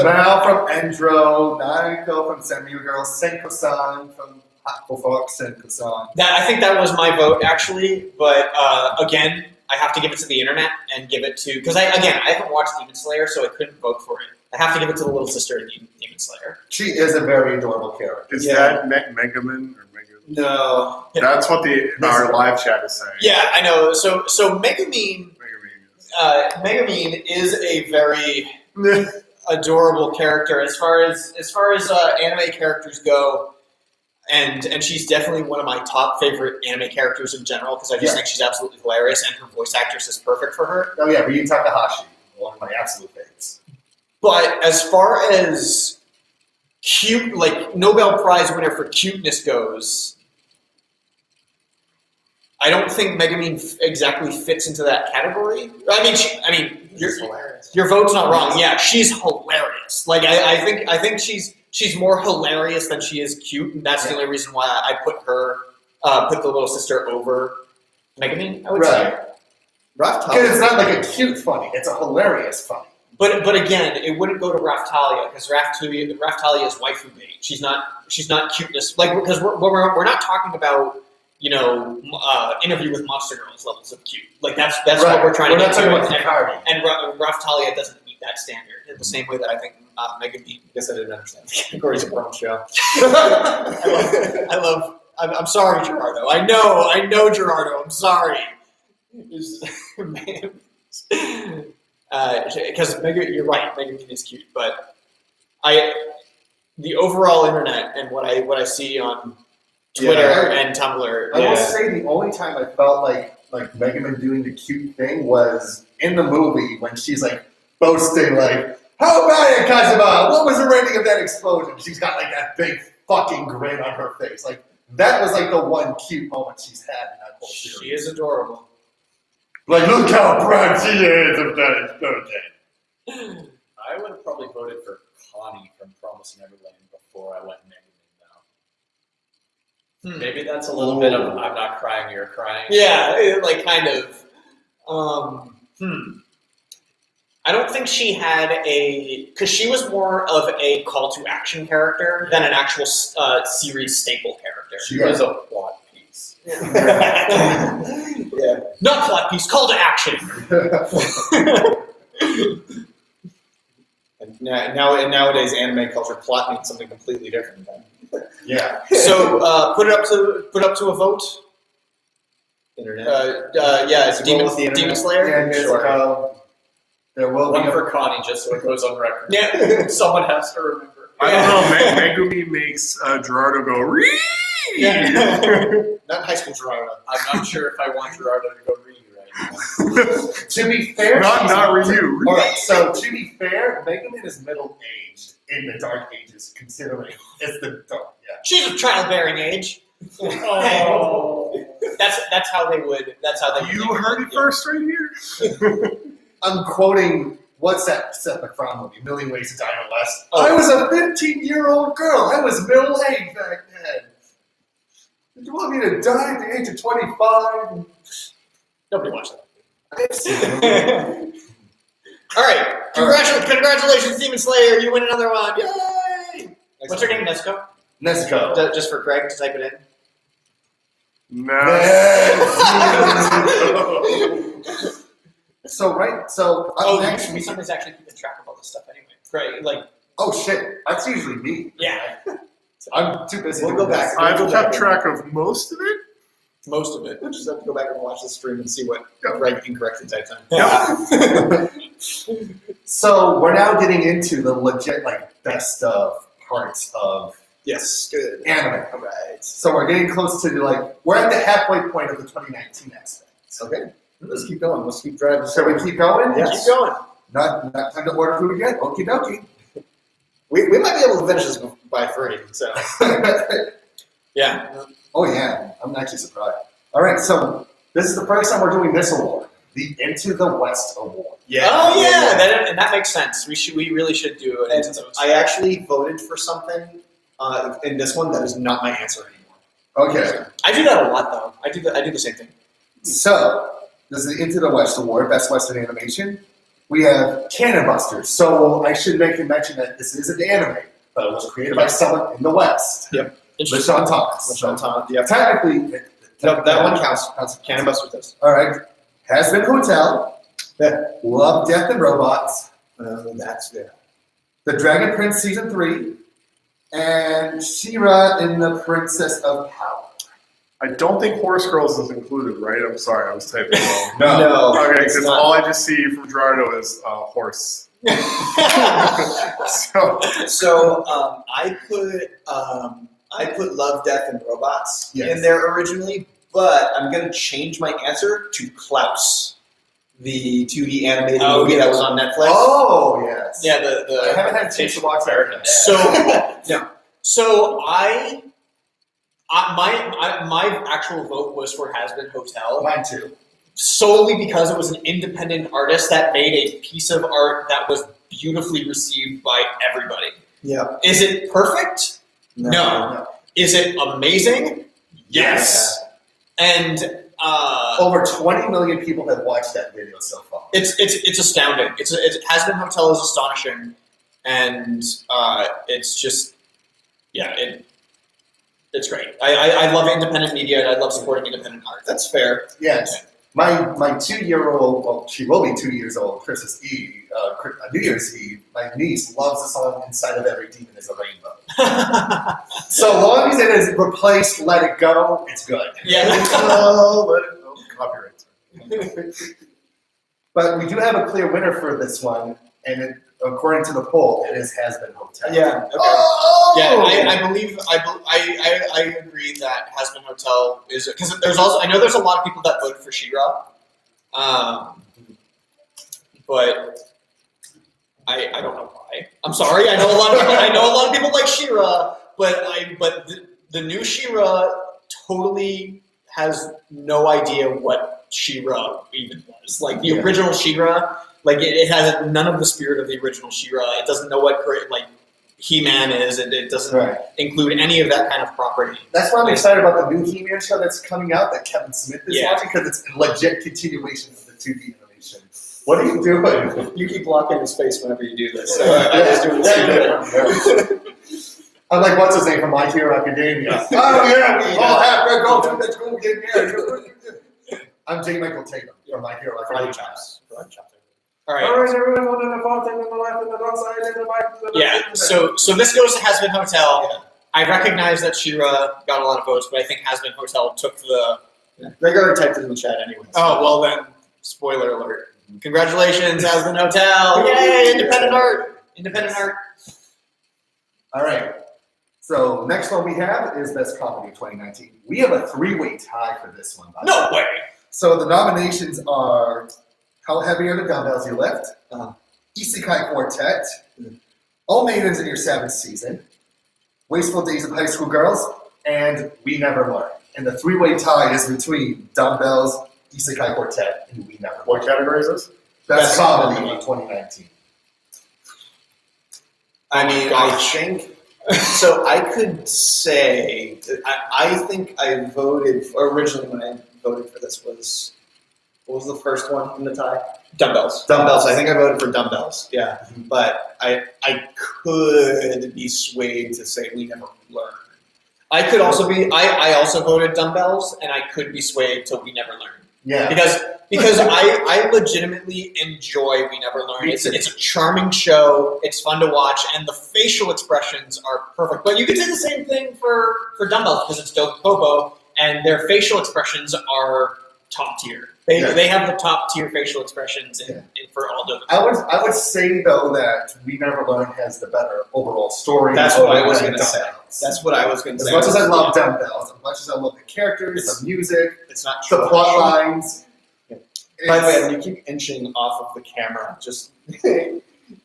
Mal from Endro, Naiko from Senmu Girl, Senko-san from Hatful Fox, Senko-san. I think that was my vote actually, but again, I have to give it to the internet and give it to because I haven't watched Demon Slayer, so I couldn't vote for it. I have to give it to the little sister of Demon Slayer. She is a very adorable character. Is that Megaman or Mega? No, That's what our live chat is saying. yeah, I know. So Megumin. Megumin is a very adorable character as far as anime characters go, and she's definitely one of my top favorite anime characters in general because I just think she's absolutely hilarious and her voice actress is perfect for her. Oh yeah, Ryu Takahashi, one of my absolute favorites. But as far as cute, like Nobel Prize winner for cuteness goes, I don't think Megumin exactly fits into that category. Your vote's not wrong. Yeah, she's hilarious. Like I think she's more hilarious than she is cute, and that's the only reason why I put the little sister over Megumin. I would say. Because it's not like a cute funny; it's a hilarious funny. But again, it wouldn't go to Raftalia because Raftalia is waifu bait. She's not cuteness. Like because we're not talking about Interview with Monster Girls levels of cute. Like that's what we're trying to get to. And Raftalia doesn't meet that standard in the same way that I think Megan beat. I guess I didn't understand the categories of our own show. I'm sorry, Gerardo. I know, Gerardo. I'm sorry. Because you're right, Megan is cute, but the overall internet and what I see on Twitter and Tumblr. I will say the only time I felt like Megaman doing the cute thing was in the movie when she's like boasting like, "How about it, Kazuma? What was the rating of that explosion?" She's got like that big fucking grin on her face. Like that was like the one cute moment she's had in that whole series. She is adorable. Like, look how proud she is of that explosion. I would have probably voted for Connie from Promising Neverland before I went Megaman. Maybe that's a little bit of I'm not crying, you're crying. Yeah, like kind of. I don't think she had because she was more of a call to action character than an actual series staple character. She was a plot piece. Yeah. Not plot piece, call to action. And nowadays, anime culture plot means something completely different. Yeah. So put it up to a vote. Internet. It's Demon Slayer. Yeah, sure. There will One be for Connie, just so it goes on record. Yeah. Someone has to remember. I don't know. Megumi makes Gerardo go Ree. Not high school Gerardo. I'm not sure if I want Gerardo to go Ryu right now. To be fair, not Ryu. All right. So to be fair, Megaman is middle aged in the Dark Ages, considering it's the dark. Yeah. She's of childbearing age. Oh. That's how they would. That's how they. You heard it first right here. I'm quoting, what's that Seth MacFarlane movie, Million Ways to Die in West? Oh. I was a 15-year-old girl. I was middle-aged back then. Did you want me to die at the age of 25? Nobody watched that. I've seen it. All right. Congratulations, Demon Slayer. You win another one. Yay! What's her name? Nesco? Nesco. Just for Greg to type it in. No. So next somebody's actually keeping track of all this stuff anyway. Great, like. Oh shit, that's usually me. Yeah. I'm too busy. We'll go back. I've kept track of most of it. Most of it. We'll just have to go back and watch the stream and see what Greg incorrectly typed in. So we're now getting into the legit, best of parts of Yes, good. anime. All right. So we're getting close to we're at the halfway point of the 2019 aspect. Okay. Let's keep going. Let's keep driving. So we keep going? Yes. Keep going. Not time to order food again. Okie dokie. We might be able to finish this by 3. So. Yeah. Oh yeah, I'm actually surprised. All right, so this is the first time we're doing this award, the Into the West Award. Yeah. Oh yeah, that makes sense. We really should do it. And I actually voted for something in this one that is not my answer anymore. Okay, I do that a lot though. I do the same thing. so This is the Into the West Award, Best Western Animation. We have Cannon Busters. So I should make a mention that this is an anime, but it was created by someone in the West. Yep. LaShawn Thomas. LaShawn Thomas. Yep. Technically, No, that one counts. Cannon Busters does. All right. Has Been Hotel. Yeah. Love, Death, and Robots. That's good. The Dragon Prince Season 3. And She-Ra in the Princess of Power. I don't think Horse Girls is included, right? I'm sorry, I was typing wrong. No. Okay, it's because not. all I just see from Gerardo is horse. So I put Love, Death, and Robots Yes. in there originally, but I'm going to change my answer to Klaus, the 2D animated movie that was on Netflix. Oh, yes. Yeah, I haven't had a chance to watch that. So my actual vote was for Has Been Hotel. Mine too. Solely because it was an independent artist that made a piece of art that was beautifully received by everybody. Yeah. Is it perfect? No. Is it amazing? Yes. And Over 20 million people have watched that video so far. it's astounding. It Has Been Hotel is astonishing, and it's just it's great. I love independent media, and I love supporting independent art. That's fair. Yes. My 2-year-old, well, she will be 2 years old, Christmas Eve, New Year's Eve, my niece loves the song Inside of Every Demon is a Rainbow. So long as it is replaced Let It Go, it's good. Yeah. let it go. Copyright. But we do have a clear winner for this one, and according to the poll, it Has Been Hotel. Yeah. Okay. Oh! Yeah, I believe I agree that Has Been Hotel is because there's also I know there's a lot of people that voted for She-Ra, but I don't know why. I'm sorry. I know a lot of people like She-Ra, but the new She-Ra totally has no idea what She-Ra even was. Like the original She-Ra, like it has none of the spirit of the original She-Ra. It doesn't know what He-Man is, and it doesn't include any of that kind of property. That's why I'm excited about the new He-Man show that's coming out that Kevin Smith is Yeah. watching, because it's a legit continuation of the 2D animation. What are you doing? You keep blocking his face whenever you do this. I'm like, what's his name from My Hero Academia? Oh yeah, we all have to go to the school game here. I'm J. Michael Tatum from My Hero Academia. All right. All right, everyone, one in the front, and the left, and the wrong side, and the back, and the Yeah. So this goes to Has Been Hotel. I recognize that She-Ra got a lot of votes, but I think Has Been Hotel took the. They already typed it in the chat anyway. Oh well, then spoiler alert. Congratulations, Has Been Hotel! Yay, independent art. Independent art. All right. So next one we have is Best Comedy 2019. We have a 3-way tie for this one. No way. So the nominations are How Heavy Are the Dumbbells You Lift, Isekai Quartet, All Maidens in Your 7th Season, Wasteful Days of High School Girls, and We Never Learn. And the 3-way tie is between Dumbbells, Isekai Quartet, and We Never Learn. What category is this? Best Comedy in 2019. I mean, I think so. I could say I think I voted originally when I voted for this was what was the first one in the tie? Dumbbells. Dumbbells. I think I voted for Dumbbells. Yeah, but I could be swayed to say We Never Learn. I could also be. I also voted Dumbbells, and I could be swayed to We Never Learn. Yeah. Because I legitimately enjoy We Never Learn. It's a charming show. It's fun to watch, and the facial expressions are perfect. But you could say the same thing for Dumbbells because it's Dope Popo, and their facial expressions are top tier. They have the top tier facial expressions in for all Dope. I would say though that We Never Learn has the better overall story. That's what I was than going to say. Dumbbells. That's what I was going to As say. much as I love Dumbbells, as much as I love the characters, the music, It's not the true. plot lines. By the way, you keep inching off of the camera. Just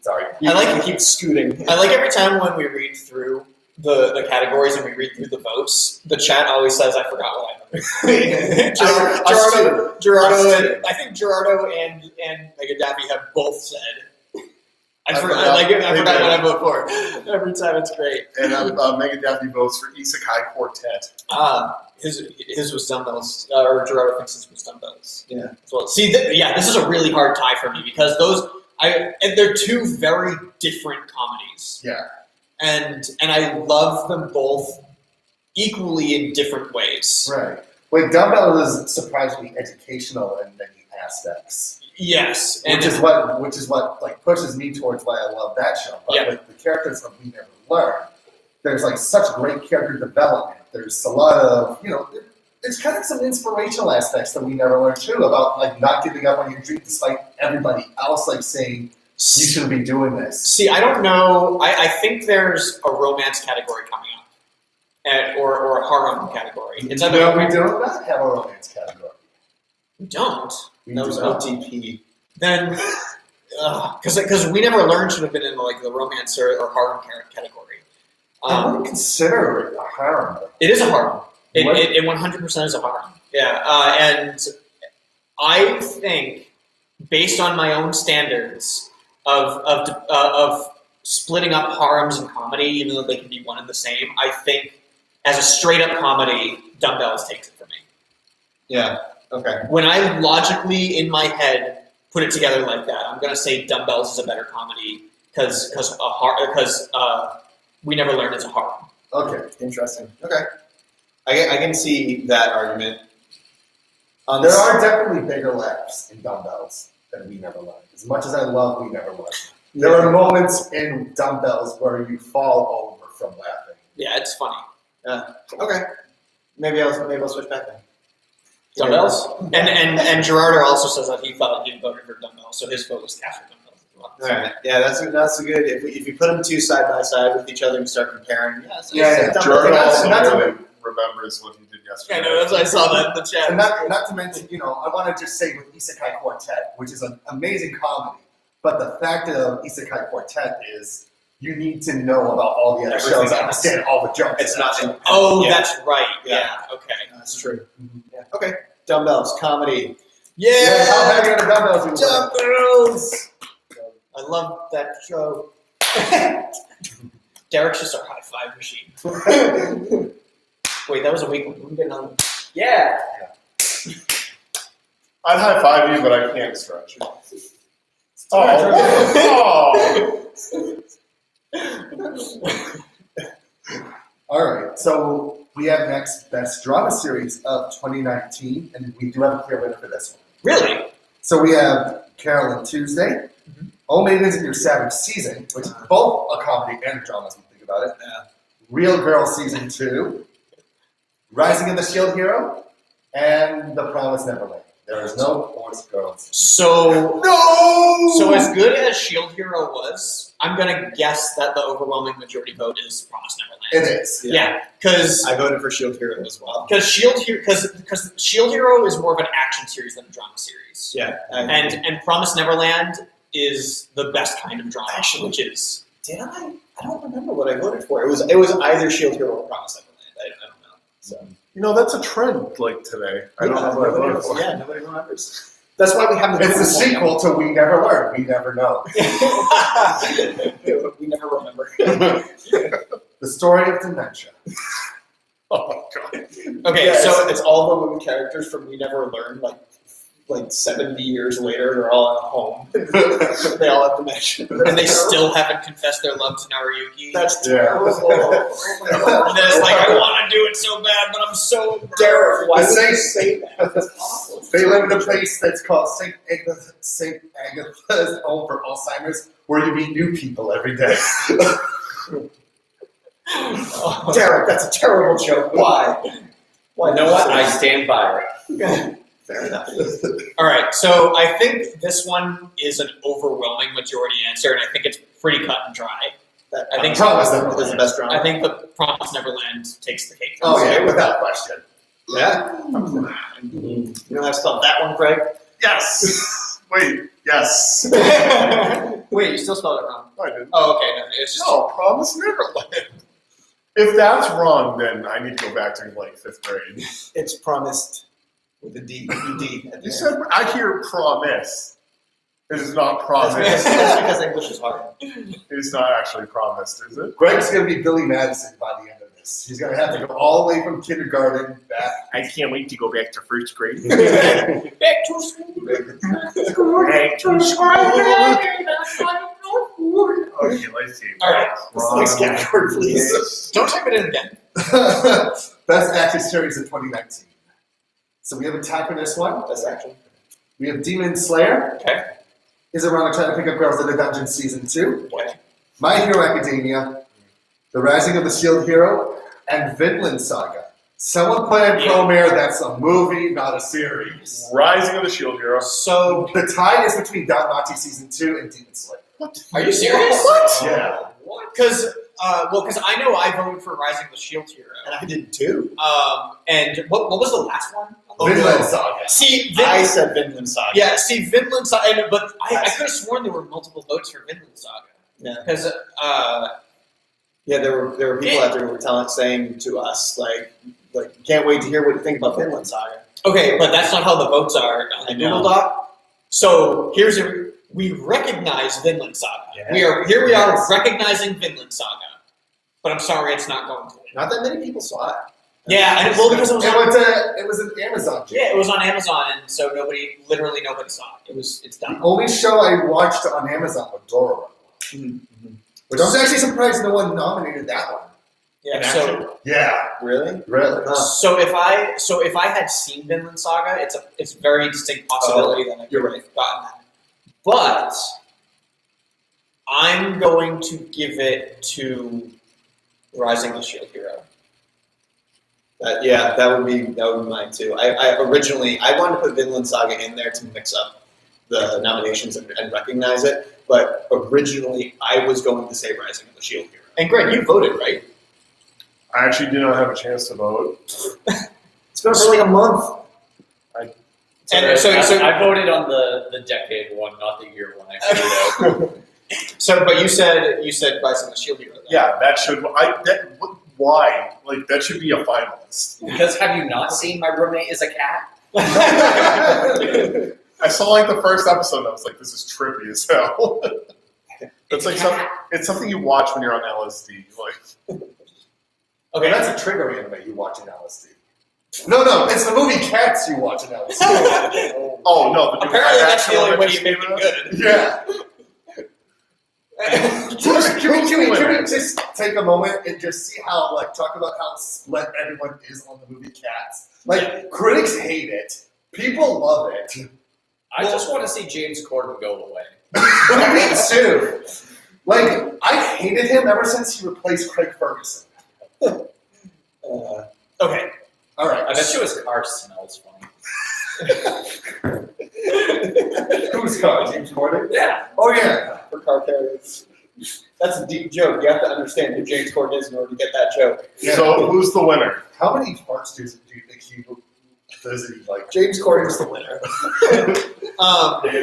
sorry. I like you keep scooting. I like every time when we read through the categories and we read through the votes, the chat always says, I forgot what I voted. Gerardo, and I think Gerardo and Mega Daffy have both said I forgot what I vote for. Every time it's great. And Megan Daphne votes for Isekai Quartet. His was dumbbells, or Gerardo thinks his was dumbbells. Yeah. Well, see, this is a really hard tie for me because and they're two very different comedies. Yeah. And I love them both equally in different ways. Right. Wait, Dumbbell is surprisingly educational in many aspects. Yes, Which is what like pushes me towards why I love that show. But with the characters that we never learn, there's like such great character development. There's a lot of there's kind of some inspirational aspects that we never learn too about like not giving up on your dream despite everybody else like saying you shouldn't be doing this. See, I don't know. I think there's a romance category coming up, or a harem category. We do not have a romance category. We don't. That was OTP. Then, because We Never Learned should have been in like the romance or harem category. I wouldn't consider it a harem. It is a harem. It 100% is a harem. Yeah, and I think, based on my own standards of splitting up harems and comedy, even though they can be one and the same, I think as a straight up comedy, Dumbbells takes it for me. Yeah. Okay. When I logically in my head put it together like that, I'm gonna say Dumbbells is a better comedy because We Never Learned is a harem. Okay. Interesting. Okay. I can see that argument. There are definitely bigger laughs in Dumbbells than We Never Learned. As much as I love We Never Learned, there are moments in Dumbbells where you fall over from laughing. Yeah, it's funny. Yeah. Okay. Maybe I'll switch back then. Dumbbells? And Gerardo also says that he thought he voted for Dumbbells, so his vote was cast for Dumbbells as well. All right. Yeah, that's a good. If you put them two side by side with each other and start comparing, Jordan also Not really remembers what he did yesterday. I know, that's why I saw that in the chat. And not to mention, I want to just say with Isekai Quartet, which is an amazing comedy, but the fact of Isekai Quartet is you need to know about all the other Everything shows to else. understand all the jokes. It's not. That's right. Yeah. Okay. That's true. Yeah. Okay. Dumbbells comedy. Yeah, how heavy are the dumbbells? You were? Dumbbells. I love that show. Derek's just our high five machine. Wait, that was a weak one. Let me get another one. Yeah. I'd high five you, but I can't stretch. All right, so we have next Best Drama Series of 2019, and we do have a clear winner for this one. Really? So we have Carol and Tuesday, Oh Maidens in Your Savage Season, which is both a comedy and a drama, if you think about it. Yeah. Real Girl Season 2, Rising of the Shield Hero, and The Promised Neverland. There is no Force Girls. So No! So as good as Shield Hero was, I'm gonna guess that the overwhelming majority vote is Promised Neverland. It is. Yeah, because I voted for Shield Hero as well. because Shield Hero is more of an action series than a drama series. Yeah. And Promised Neverland is the best kind of drama, which is Did I? I don't remember what I voted for. It was either Shield Hero or Promised Neverland. I don't know. So. That's a trend like today. I don't know what I voted for. Yeah, nobody remembers. That's why we have It's the sequel to We Never Learn, We Never Know. we never remember. The story of dementia. Oh my god. Okay, Yeah, so it's all the movie characters from We Never Learned, like 70 years later, they're all at home. They all have dementia. and they still haven't confessed their love to Naruyuki. That's Yeah. terrible. And then it's like, I want to do it so bad, but I'm so Derek, why The would same- you say that? That's awful. They live in a place that's called St. Agatha's Home for Alzheimer's, where you meet new people every day. Derek, that's a terrible joke. Why? You know what? I stand by it. Fair enough. All right, so I think this one is an overwhelming majority answer, and I think it's pretty cut and dry. I think Promised Neverland is the best drama. I think the Promised Neverland takes the cake. Oh yeah, without question. Yeah? You know how to spell that one, Craig? Yes. Wait. Yes. Wait, you still spelled it wrong. I did. Oh, okay, no, it's just No, Promise Neverland. If that's wrong, then I need to go back to like 5th grade. It's promised with a D. ED. You said I hear promise. It is not That's promised. because English is hard. It's not actually promised, is it? Greg's going to be Billy Madison by the end of this. He's going to have to go all the way from kindergarten back. I can't wait to go back to first grade. Back to school. Back to Okay, let's see. All right. Next category, please. Don't type it in again. Best Action Series of 2019. So we have a tie for this one. That's action. We have Demon Slayer. Okay. Is Around Trying to Pick Up Girls in the Dungeon Season 2. Okay. My Hero Academia. The Rising of the Shield Hero. And Vinland Saga. Someone put in Promare, that's a movie, not a series. Rising of the Shield Hero. So, The tie is between Danmachi Season 2 and Demon Slayer. are you serious? What? Yeah. Because I know I voted for Rising of the Shield Hero. And I did too. And what was the last one? Vinland Saga. See, I said Vinland Saga. yeah, see, Vinland Saga, but I could have sworn there were multiple votes for Vinland Saga. Yeah. Because, Yeah, there were people out there who were saying to us, like, can't wait to hear what you think about Vinland Saga. okay, but that's not how the votes are on the I know. Google Doc. So we recognize Vinland Saga. Yeah. We are Yes. recognizing Vinland Saga. But I'm sorry, it's not going to. Not that many people saw it. Yeah, and because it was on, It was an Amazon channel. yeah, it was on Amazon, and so literally nobody saw it. It's The done. only show I watched on Amazon was Dora. Which I was actually surprised no one nominated that one. Yeah. In So action? Yeah, Really? really. Huh. so if I had seen Vinland Saga, it's a very distinct possibility that I could you're have gotten that. But I'm going to give it to Rising of the Shield Hero. Yeah, that would be mine too. I originally wanted to put Vinland Saga in there to mix up the nominations and recognize it, but originally I was going to say Rising of the Shield Hero. And Greg, you voted, right? I actually did not have a chance to vote. It's been for like a month. And so I voted on the decade one, not the year one. but you said Rising of the Shield Hero. Then. Yeah, that should. Why? Like that should be a finalist. Because have you not seen My Roommate is a Cat? I saw like the first episode and I was like, this is trippy as hell. It's like it's something you watch when you're on LSD. Like, Okay, that's a trigger anime you watch in LSD. No, it's the movie Cats you watch in LSD. oh no! The new Apparently, live that's the action only one way that you make just it good. Yeah. Can we just take a moment and just see how, talk about how split everyone is on the movie Cats? Critics hate it. People love it. I just want to see James Corden go away. Me too. I hated him ever since he replaced Craig Ferguson. Okay. All right. I bet you his car smells funny. Who's car? James Corden? Yeah. Oh, yeah. For car carriers. That's a deep joke. You have to understand who James Corden is in order to get that joke. Yeah. So who's the winner? How many parts do you think he does he like? James Corden's the winner.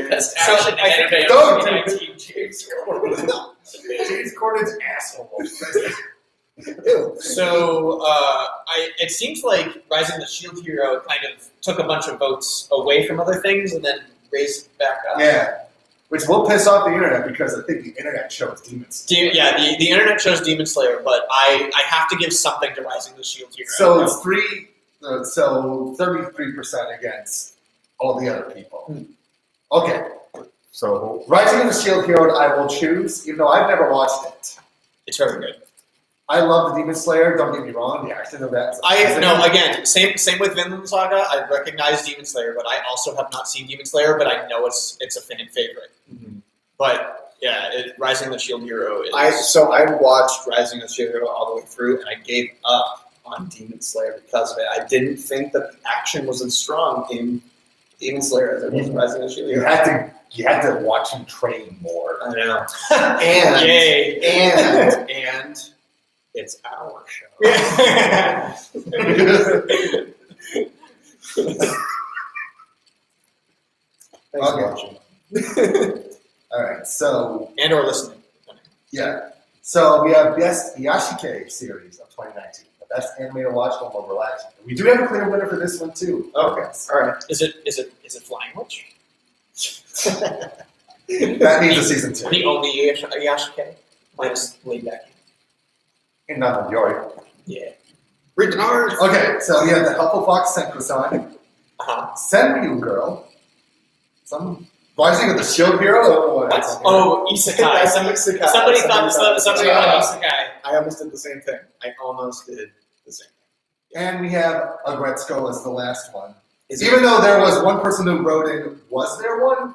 Best So, action I think- anime of Don't 2019, James Corden. James Corden's asshole. So it seems like Rising of the Shield Hero kind of took a bunch of votes away from other things and then raised it back up. Yeah. Which will piss off the internet because I think the internet chose Demons. The internet chose Demon Slayer, but I have to give something to Rising of the Shield Hero. So it's 33% against all the other people. Okay. So Rising of the Shield Hero I will choose, even though I've never watched it. It's very good. I love the Demon Slayer, don't get me wrong, the action of that. Again, same with Vinland Saga. I recognize Demon Slayer, but I also have not seen Demon Slayer, but I know it's a fan favorite. Mm-hmm. But yeah, Rising of the Shield Hero is I watched Rising of the Shield Hero all the way through, and I gave up on Demon Slayer because of it. I didn't think that the action was as strong in Demon Slayer as it was in Rising of the Shield You Hero. had to watch him train more. I know. Yay. And it's our show. Thanks for watching. Alright, so And or listening. yeah. So we have Best Yashike series of 2019. The best anime to watch when we're relaxing. We do have a clear winner for this one too. Okay. All right. Is it Flying Witch? That means a season 2. The only Yashike minus way back. In Yori. Yeah. Read the North. Okay, so we have the Helpful Fox Senko-san, Senryu Girl. Why is he with the shield hero? What? Oh, Isekai. Somebody thought Isekai. I almost did the same thing. And we have Agretzko as the last one. Even though there was one person who wrote in, was there one?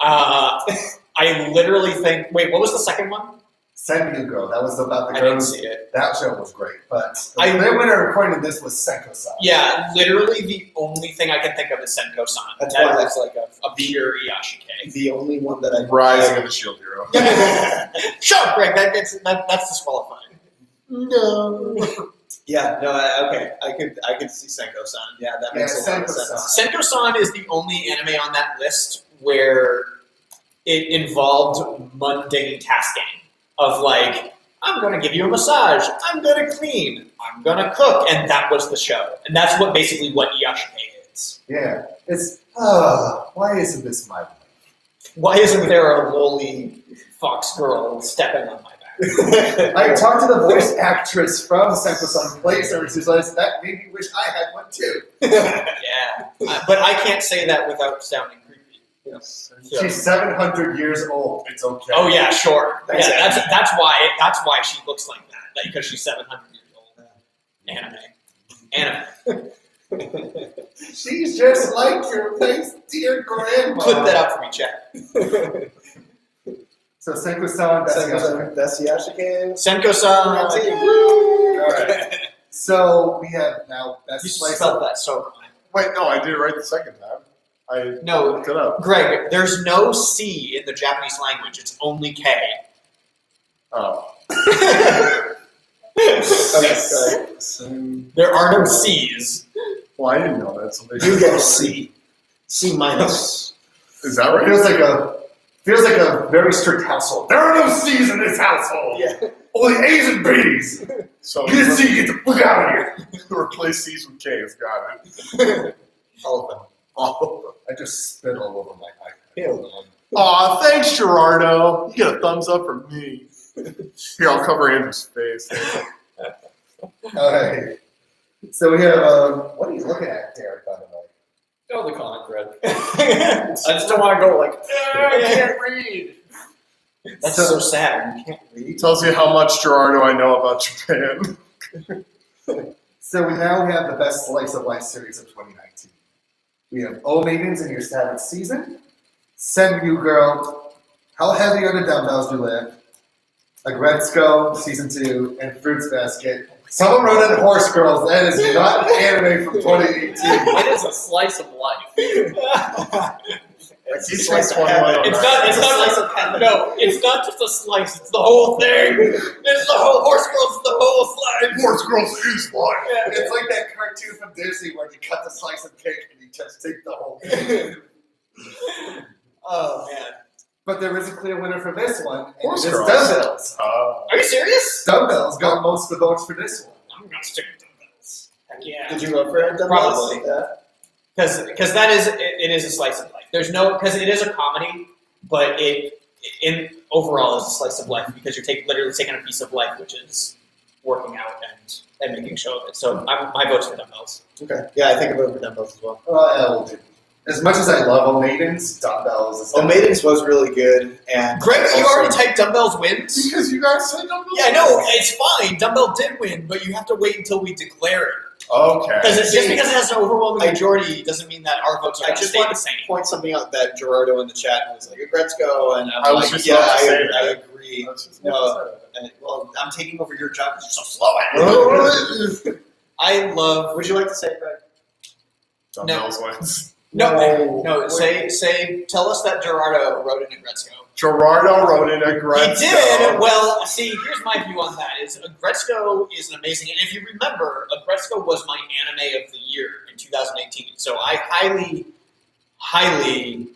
I literally think. Wait, what was the second one? Senryu Girl. That was about the I didn't girls. see it. That show was great. But the winner according to this was Senko-san. Yeah, literally the only thing I can think of is Senko-san. That's That why is like a pure Yashike. The only one that I Rising of the Shield Hero. Shut up, Greg. That's disqualifying. No. Yeah, no, okay. I could see Senko-san. Yeah, that makes a lot of sense. Senko-san is the only anime on that list where it involved mundane tasking of like, I'm going to give you a massage, I'm going to clean, I'm going to cook, and that was the show. And that's what basically what Yashike is. Yeah. It's, why isn't this my life? Why isn't there a lowly fox girl stepping on my back? I talked to the voice actress from Senko-san who plays her, and she's like, that made me wish I had one too. Yeah. But I can't say that without sounding creepy. Yes. She's 700 years old. It's okay. Oh yeah, sure. Yeah, that's why she looks like that. Because she's 700 years old. Anime. She's just like your nice dear grandma. Clip that up for me, Chad. So Senko-san, That's Yashike. Senko-san. All right. So we have now best You slice spelled of that so wrong. Wait, no, I did it right the second time. I No. looked it up. Greg, there's no C in the Japanese language. It's only K. Oh. There are no C's. Well, I didn't know that. Somebody You get a C. C minus. Is that right? Feels like a very strict household. There are no C's in this household. Yeah. Only A's and B's. So Get a C, get the fuck out of here. replace C's with K's. Got it. All of them. Oh. I just spit all over my iPad. Ew. Aw, thanks, Gerardo. You get a thumbs up from me. Here, I'll cover Andrew's face. Alright. So we have, what are you looking at, Derek, by the way? Go the comic thread. I just don't want to go like, I can't read. That's so sad. You can't read. Tells you how much Gerardo I know about Japan. So we now have the best slice of life series of 2019. We have O Maidens in your 7th season, Senryu Girl, How Heavy Are the Dumbbells You Lift, Agretzko, Season 2, and Fruits Basket. Someone wrote in Horse Girls. That is not an anime from 2018. It is a slice of life. He's like 21. It's not just a slice, it's the whole thing. It's the whole horse girls, it's the whole slice. Horse Girls is life. It's like that cartoon from Disney where you cut the slice of cake and you just take the whole thing. Oh man. But there is a clear winner for this one. And Horse it's Girls. Dumbbells. Oh. Are you serious? Dumbbells got most of the votes for this one. I'm gonna stick with dumbbells. Heck yeah. Did you vote for it? Probably. Yeah. Because that is it is a slice of life. There's no because it is a comedy, but it in overall is a slice of life because you're literally taking a piece of life, which is working out and making a show of it. So my vote's for dumbbells. Okay. Yeah, I think I voted for Dumbbells as well. Well, as much as I love O Maidens, Dumbbells is Maidens was really good. And Greg, you also- already typed dumbbells wins. Because you guys said Dumbbells? Yeah, no, it's fine. Dumbbell did win, but you have to wait until we declare it. Okay. Because just because it has an overwhelming majority doesn't mean that our votes are I going to just stay want the same. to point something out that Gerardo in the chat was like, Agretzko, and I'm I was like, just yeah, about to say I that. agree. That's just No. what And, well, I'm taking over your job because you're so slow at it. I love. Would you like to say it, Greg? Dumbbells wins. No. Tell us that Gerardo wrote in Agretzko. Gerardo wrote in Agretzko. He did. Well, see, here's my view on that: is Agretzko is an amazing. And if you remember, Agretzko was my anime of the year in 2018. So I highly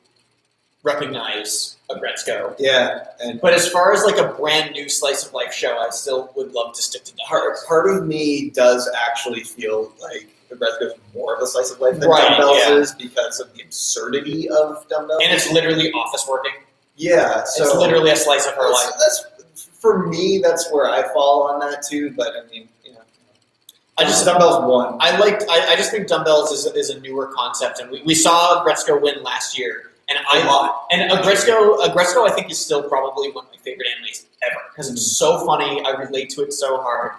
recognize a Gretzko. Yeah, and But as far as like a brand new slice of life show, I still would love to stick to Dumbbells. part of me does actually feel like the Gretzko is more of a slice of life than Right, Dumbbells yeah. is because of the absurdity of Dumbbells. And it's literally office working. yeah, so It's literally a slice of her life. that's for me. That's where I fall on that too. But I mean, I just Dumbbells won. I just think Dumbbells is a newer concept, and we saw Gretzko win last year, and a Gretzko I think is still probably one of my favorite animes ever because it's so funny. I relate to it so hard,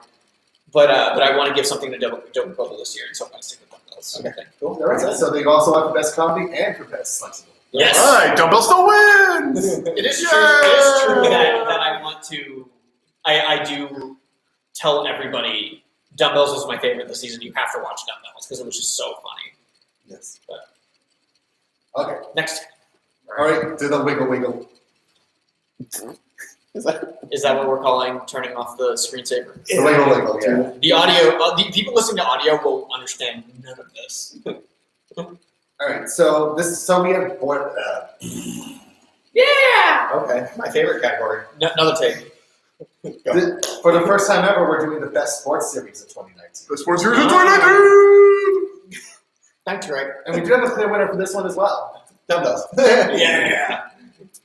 but I want to give something to Double Bubble this year, and so I'm going to stick with Dumbbells. Okay, cool. All right. So they also have for best comedy and for best flexible. Yes, All right, Dumbbell still wins. it is true. It is true that I want to. I do tell everybody Dumbbells was my favorite this season. You have to watch Dumbbells because it was just so funny. Yes. Okay. Next, All right. Do the wiggle wiggle. is that what we're calling turning off the screensaver? The wiggle wiggle. Yeah. The audio, the people listening to audio will understand none of this. All right. So we have board. Yeah. Okay, my favorite category. Another take. For the first time ever, we're doing the best sports series of 2019. The Sports Series of 2019. Thanks, Greg. And we do have a clear winner for this one as well. Dumbbells. Yeah.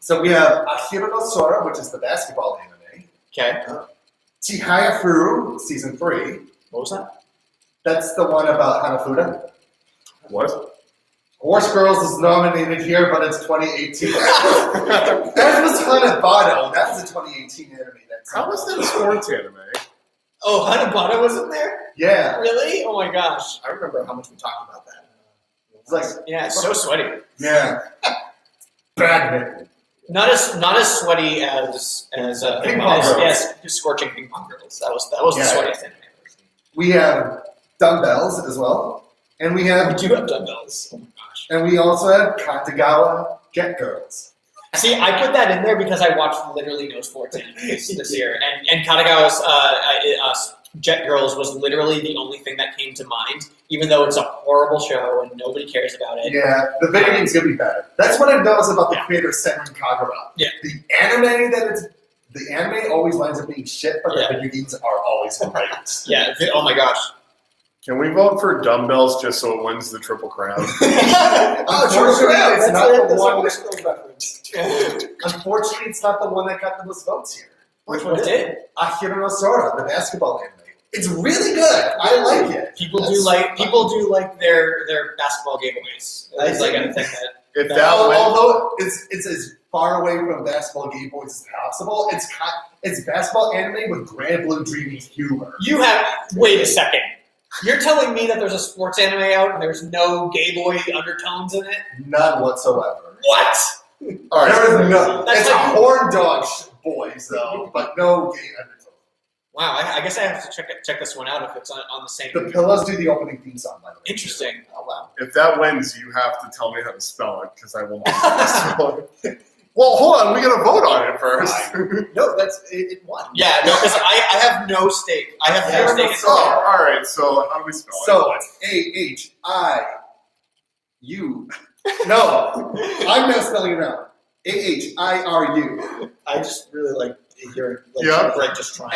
So we have Akira no Sora, which is the basketball anime. Okay. Chihaya Furu, season 3. What was that? That's the one about Hanafuda. What? Horse Girls is nominated here, but it's 2018. That was Hanabata. That was a 2018 anime. How was that a sports anime? Oh, Hanabata was in there? Yeah. Really? Oh my gosh. I remember how much we talked about that. It's like, Yeah, it's so sweaty. yeah. Badminton. Not as sweaty as Ping Pong Girls. Yes, scorching ping pong girls. That was the Yeah. sweatiest anime I've ever seen. We have Dumbbells as well. And we We have, do have Dumbbells. Oh my gosh. and we also have Katagawa Get Girls. See, I put that in there because I watched literally no sports animes this year, and Katagawa's Jet Girls was literally the only thing that came to mind, even though it's a horrible show and nobody cares about it. Yeah, the video game's gonna be better. That's what I noticed about the creator Senran Kagura. Yeah. The anime always winds up being shit, but Yeah. the video games are always great. Yeah. Oh my gosh. Can we vote for Dumbbells just so it wins the Triple Crown? Unfortunately, it's That's not it. the That's one. a Horse Girls reference. Unfortunately, it's not the one that got the most votes here. Which one did? Akira no Sora, the basketball anime. It's really good. I like it. People do like their basketball giveaways. I It's like think- I think that. If that wins, Although it's as far away from basketball Game Boys as possible, it's basketball anime with Grand Blue Dreamy humor. You have wait a second. You're telling me that there's a sports anime out and there's no gay boy undertones in it? None whatsoever. What? all right. There is no. That's It's like- a horn dog boys though, but no gay undertone. Wow, I guess I have to check this one out if it's on the same. The Pillows do the opening theme song, by the way. Interesting. Oh wow. If that wins, you have to tell me how to spell it because I will not spell it. Well, hold on. We got to vote on it first. No, it won. Yeah, no, because I have no stake. I have no stake. Oh, all right. So how do we spell it? So it's AHIU. No, I'm not spelling it out. AHIRU. I just really like hearing Yeah. Greg just trying.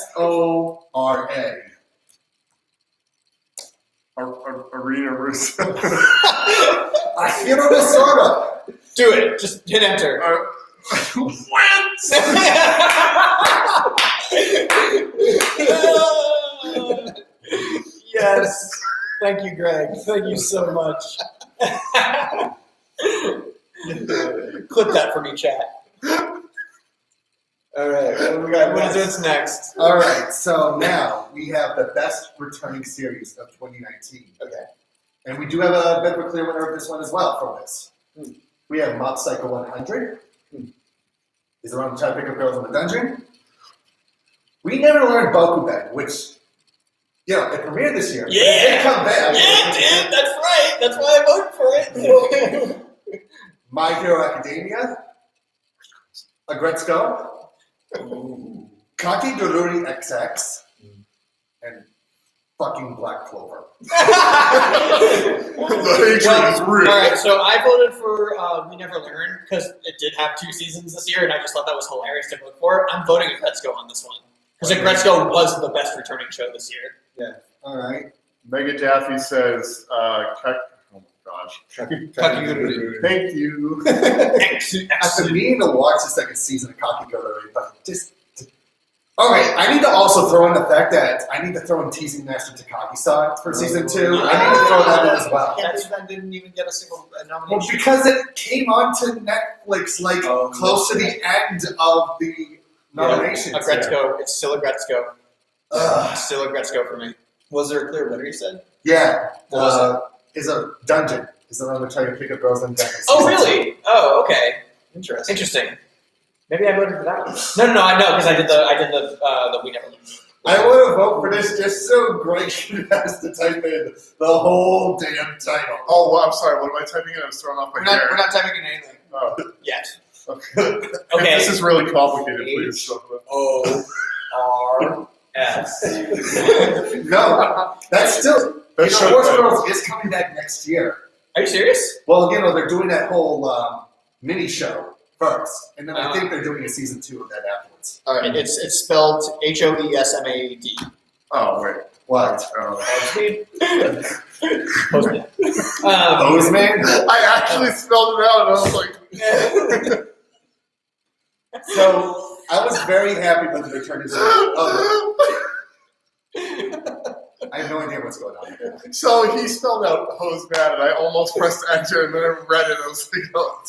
NOSORA. Arena Russo. Akira no Sora. Do it. Just hit enter. Wins. Yes. Thank you, Greg. Thank you so much. Clip that for me, chat. All right, what do we got What is next? what's next? All right, so now we have the best returning series of 2019. Okay. And we do have a bit of a clear winner of this one as well from this. We have Mob Psycho 100. Is around the time pick up girls in the dungeon. We never learned Bokuben, which, it premiered this year. Yeah. It did come back. Yeah, dude, that's right. That's why I voted for it. My Hero Academia. Agretzko. Kaki Doruri XX. And fucking Black Clover. The hatred is real. All right, so I voted for We Never Learn because it did have 2 seasons this year, and I just thought that was hilarious to vote for. I'm voting Agretzko on this one because Agretzko was the best returning show this year. All right. Mega Daffy says, oh my gosh. Thank you. I've been meaning to watch the second season of Kakigurui, but just. Okay, I need to also throw in the fact that I need to throw in Teasing Master Takagi-san for season 2. I need to throw that in as well. I can't believe that didn't even get a single Well, nomination. because it came onto Netflix close to the end of the nominations. Agretzko, it's still Agretzko. Ugh. Still Agretzko for me. Was there a clear winner, you said? Yeah, What was is a dungeon. Is another try to pick up girls in dungeons. Oh, really? Oh, okay. Interesting. Interesting. Maybe I voted for that one. No, I know because I did the We Never Learn. I want to vote for this just so Greg has to type in the whole damn title. Oh, well, I'm sorry. What am I typing in? I was thrown off my We're hair. not typing in anything Oh, yet. okay. Okay. This is really complicated, please. O-R-S. No, that's still. That's Horse so Girls is coming back next year. Are you serious? Well, they're doing that whole mini show first, and then I think they're doing a season 2 of that afterwards. All right. It's spelled Hoesmad. Oh, wait. What? Postman. Postman? I actually spelled it out, and I was like, So I was very happy with the return of I have no idea what's going on here. so he spelled out hose man, and I almost pressed enter, and then I read it, and I was like, oh,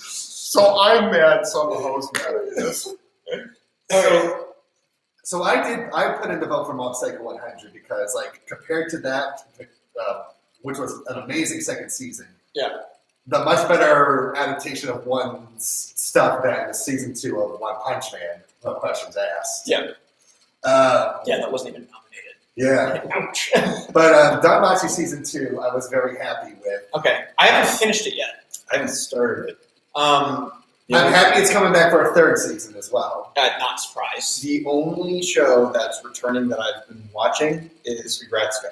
so I'm mad, so I'm a hose man, I guess. So I put in the vote for Mob Psycho 100 because, compared to that, which was an amazing second season, the much better adaptation of one's stuff than season 2 of One Punch Man, no questions asked. Yeah, that wasn't even nominated. Yeah. Ouch. But Danmachi season 2, I was very happy with. Okay, I haven't finished it yet. I haven't started it. I'm happy it's coming back for a 3rd season as well. Not surprised. The only show that's returning that I've been watching is Agretzko.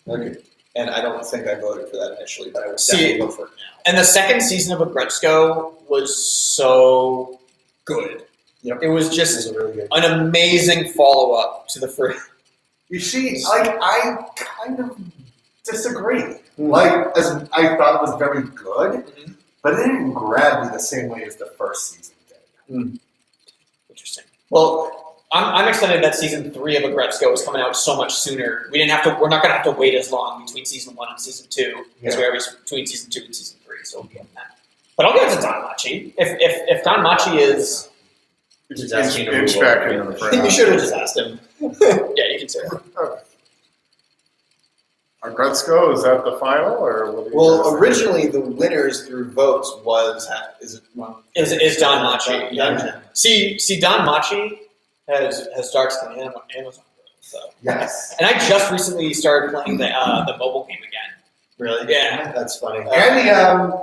Okay. And I don't think I voted for that initially, but I would definitely vote for it now. And the second season of Agretzko was so good. Yep. It was This just is a really good. an amazing follow-up to the first. You see, I kind of disagree. Hmm. As I thought it was very good, Mhm. but it didn't grab me the same way as the first season did. Interesting. Well, I'm excited that season 3 of Agretzko is coming out so much sooner. We're not going to have to wait as long between season 1 and season 2 as we are between season 2 and season 3. So we'll get that. But I'll give it to Don Machi. If Don Machi is, Just asking to Inch move back over. into the frame. you should have just asked him. Yeah, you can say that. Agretzko, is that the final, or what do you Well, guys think? originally the winners through votes was Is Don Machi? Yeah. Dungeon. See, Don Machi has dark skin and Amazon. So. Yes. And I just recently started playing the mobile game again. Really? Yeah. That's funny. And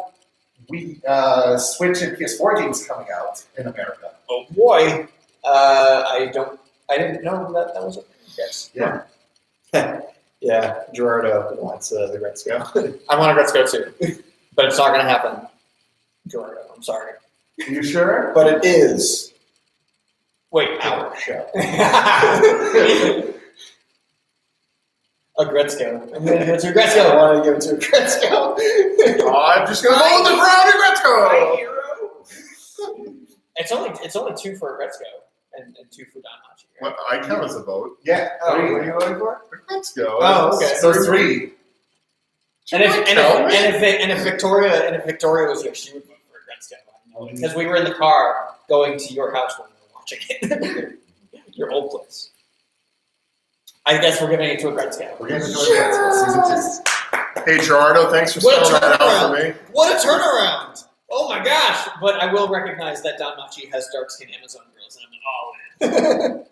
the Switch and PS4 games coming out in America. Oh boy, I didn't know that was a thing. Yes. Yeah. Yeah, Gerardo wants the Agretzko. I want Agretzko too, but it's not going to happen. Gerardo, I'm sorry. Are you sure? But it is Wait, our show. Agretzko. I'm going to give it to I Agretzko. want to give it to Agretzko. I'm just going to go with the ground Agretzko! It's only 2 for Agretzko and 2 for Don Machi. Right? What, I count as a vote. Yeah. Oh. What are you voting for? Agretzko. Oh, okay. So 3. And if Victoria was here, she would vote for Agretzko. Because we were in the car going to your house when we were watching it. Your old place. I guess we're giving it to Agretzko. We're going to do season 2. Hey, Gerardo, thanks for What a spelling that out for me. What a turnaround! Oh my gosh! But I will recognize that Don Machi has dark-skinned Amazon girls, and I'm all in.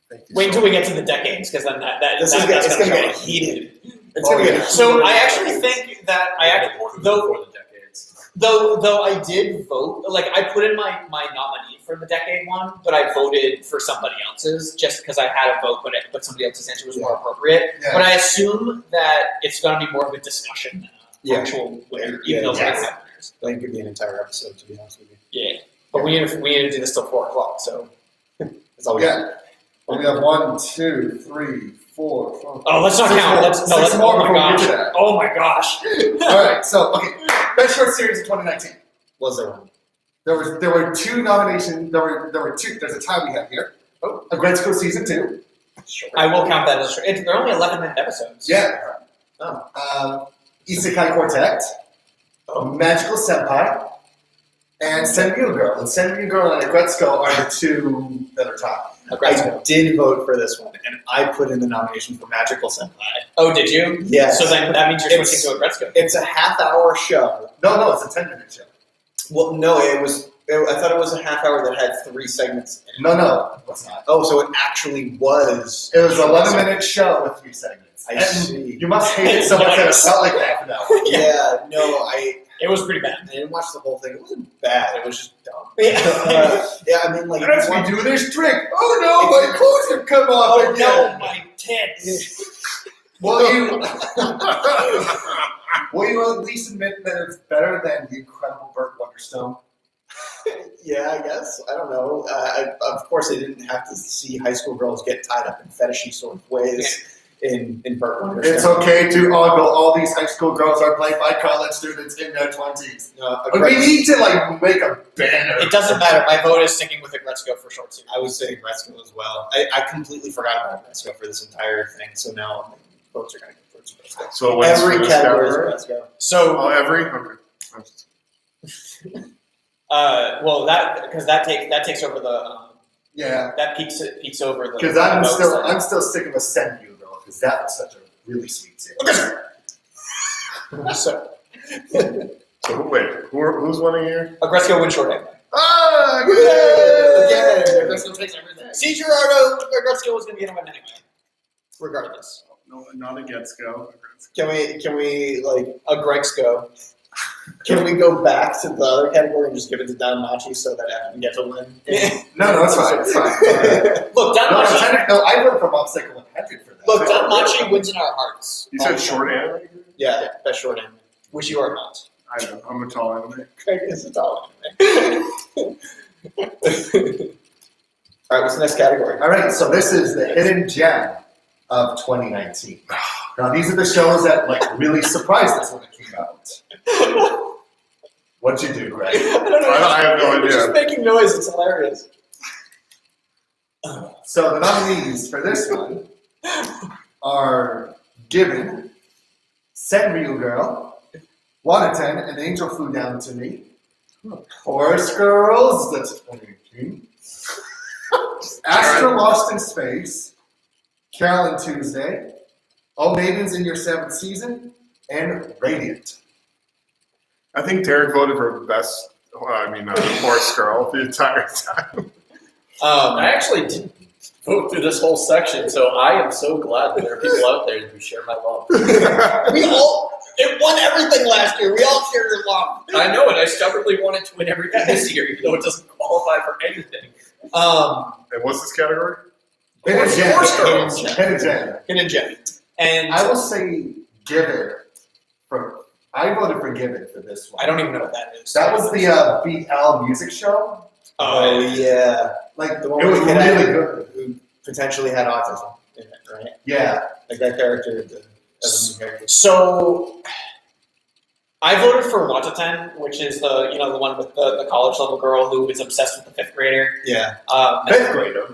Thank you Wait so until we get to the decades, because then It's that's going to gonna get show. heated. It's Oh, going to yeah. get So I actually think that Before the decades. though I did vote, I put in my nominee for the decade one, but I voted for somebody else's just because I had a vote, but somebody else's answer was more appropriate. Yeah. But I assume that it's going to be more of a discussion than an actual winner, even though we're going to have winners. I think it could be an entire episode, to be honest with you. Yeah. But we need to do this till 4 o'clock, so that's all we got. Yeah. We have 1, 2, 3, 4, 5. Oh, let's not Six count. more- Let's six more oh my before we gosh. get to that. Oh my gosh. All right, so okay, best short series of 2019. Was there one? There were 2 nominations. There were 2. There's a tie we have here. Oh, Agretzko season 2. I will count that as a short. They're only 11-minute episodes. Yeah. Oh. Isekai Quartet. Magical Senpai. And Senryu Girl. And Senryu Girl and Agretzko are the 2 that are tied. I did vote for this one, and I put in the nomination for Magical Senpai. Oh, did you? Yes. So then that means you're It's- switching to a Gretzko. It's a half-hour show. No, it's a 10-minute show. Well, no, I thought it was a half hour that had 3 segments in it. No, it's not. Oh, so it actually was. It was an 11-minute show with 3 segments. I And see. You must hate it so much that it felt like half an hour. Yeah, no, I It was pretty bad. didn't watch the whole thing. It wasn't bad. It was just dumb. Yeah. Yeah, I mean, like, As we do this trick. Oh no, my clothes have come off Oh again. no, my tits. Will you at least admit that it's better than the incredible Burt Wonderstone? yeah, I guess. I don't know. Of course, I didn't have to see high school girls get tied up in fetishy sort of ways in Burt Wonderstone. It's okay to ogle. All these high school girls are played by college students in their 20s. But we need to make a banner. It doesn't matter. My vote is sticking with the Gretzko for short series. I would say Gretzko as well. I completely forgot about Gretzko for this entire thing, so now votes are going to go towards Gretzko. So what's Every for this category is category? Gretzko. So, Every? Okay. well, that takes over the Yeah, that peaks over the because votes. I'm still sticking with Senryu Girl because that was such a really sweet series. So So wait, who's winning here? Gretzko wins short anyway. Ah, Again, Gretzko takes everything. See, Gerardo, Gretzko was going to get him anyway, regardless. No, not a Getsko. Can we like a Gretzko? Can we go back to the other category and just give it to Don Machi so that I can get to win? No, it's fine. It's fine. Look, Don Machi. No, I voted for Mobstacle 100 for that. Look, Don Machi wins in our hearts. You said short anime? Yeah, best short anime. Which you are not. I know. I'm a tall anime. Craig is a tall anime. All right, what's the next category? All right, so this is the hidden gem of 2019. Now, these are the shows that really surprised us when it came out. What'd you do, Greg? I don't know. I have no You're idea. just making noise. It's hilarious. So the nominees for this one are Given, Senryu Girl, Wataten, An Angel Flew Down to Me, Horse Girls, that's 2018, Astra Lost in Space, Carol and Tuesday, Oh Maidens in Your 7th Season, and Radiant. I think Derek voted for best. Horse girl the entire time. I actually didn't vote through this whole section, so I am so glad that there are people out there who share my love. It won everything last year. We all share your love. I know it. I stubbornly wanted to win everything this year, even though it doesn't qualify for anything. And what's this category? Hidden Gem. Horse Girls. Hidden Gem. Hidden gem. And I will say Given. I voted for Given for this one. I don't even know what that is. That was the BL music show. Oh yeah, Like, the one it was with the kid really had- good. who potentially had autism in it, right? Yeah. Like that character, as a new character. So I voted for Wataten, which is the one with the college level girl who is obsessed with the 5th grader. Yeah, Fifth grader.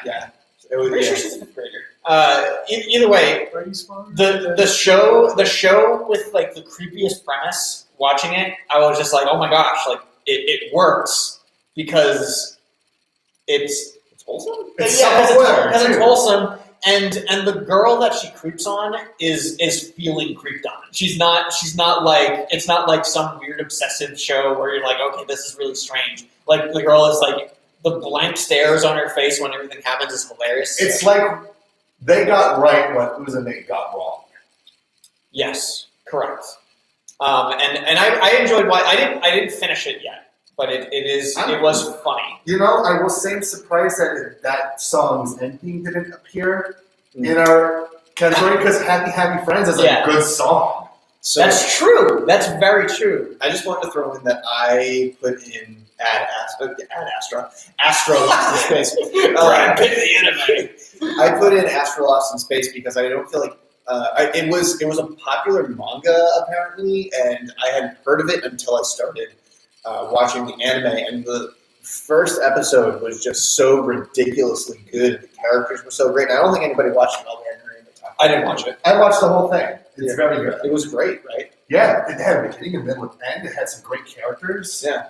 yeah. It was, Pretty yeah. sure she's a 5th grader. Either way, Are you smart? the show with like the creepiest premise. Watching it, I was just like, oh my gosh, like it works because it's wholesome. It's yeah, self-aware, because it's too. wholesome, and the girl that she creeps on is feeling creeped on. She's not like, it's not like some weird obsessive show where you're like, okay, this is really strange. Like the girl is like, the blank stares on her face when everything happens is hilarious. It's like they got right what Uzune got wrong. Yes, correct. And I enjoyed why I didn't finish it yet, but it was funny. You know, I will say I'm surprised that song's ending didn't appear in our category because Happy Happy Friends is a good song. So That's true. That's very true. I just wanted to throw in that I put in Astra Lost in Space. Brad Pitt, the anime. I put in Astra Lost in Space because I don't feel like it was a popular manga apparently, and I hadn't heard of it until I started watching the anime, and the first episode was just so ridiculously good. The characters were so great. And I don't think anybody watched it all the way. I didn't watch it. I watched the whole thing. It's very good. It was great, right? Yeah, it had a beginning, a middle, and end. It had some great characters. Yeah.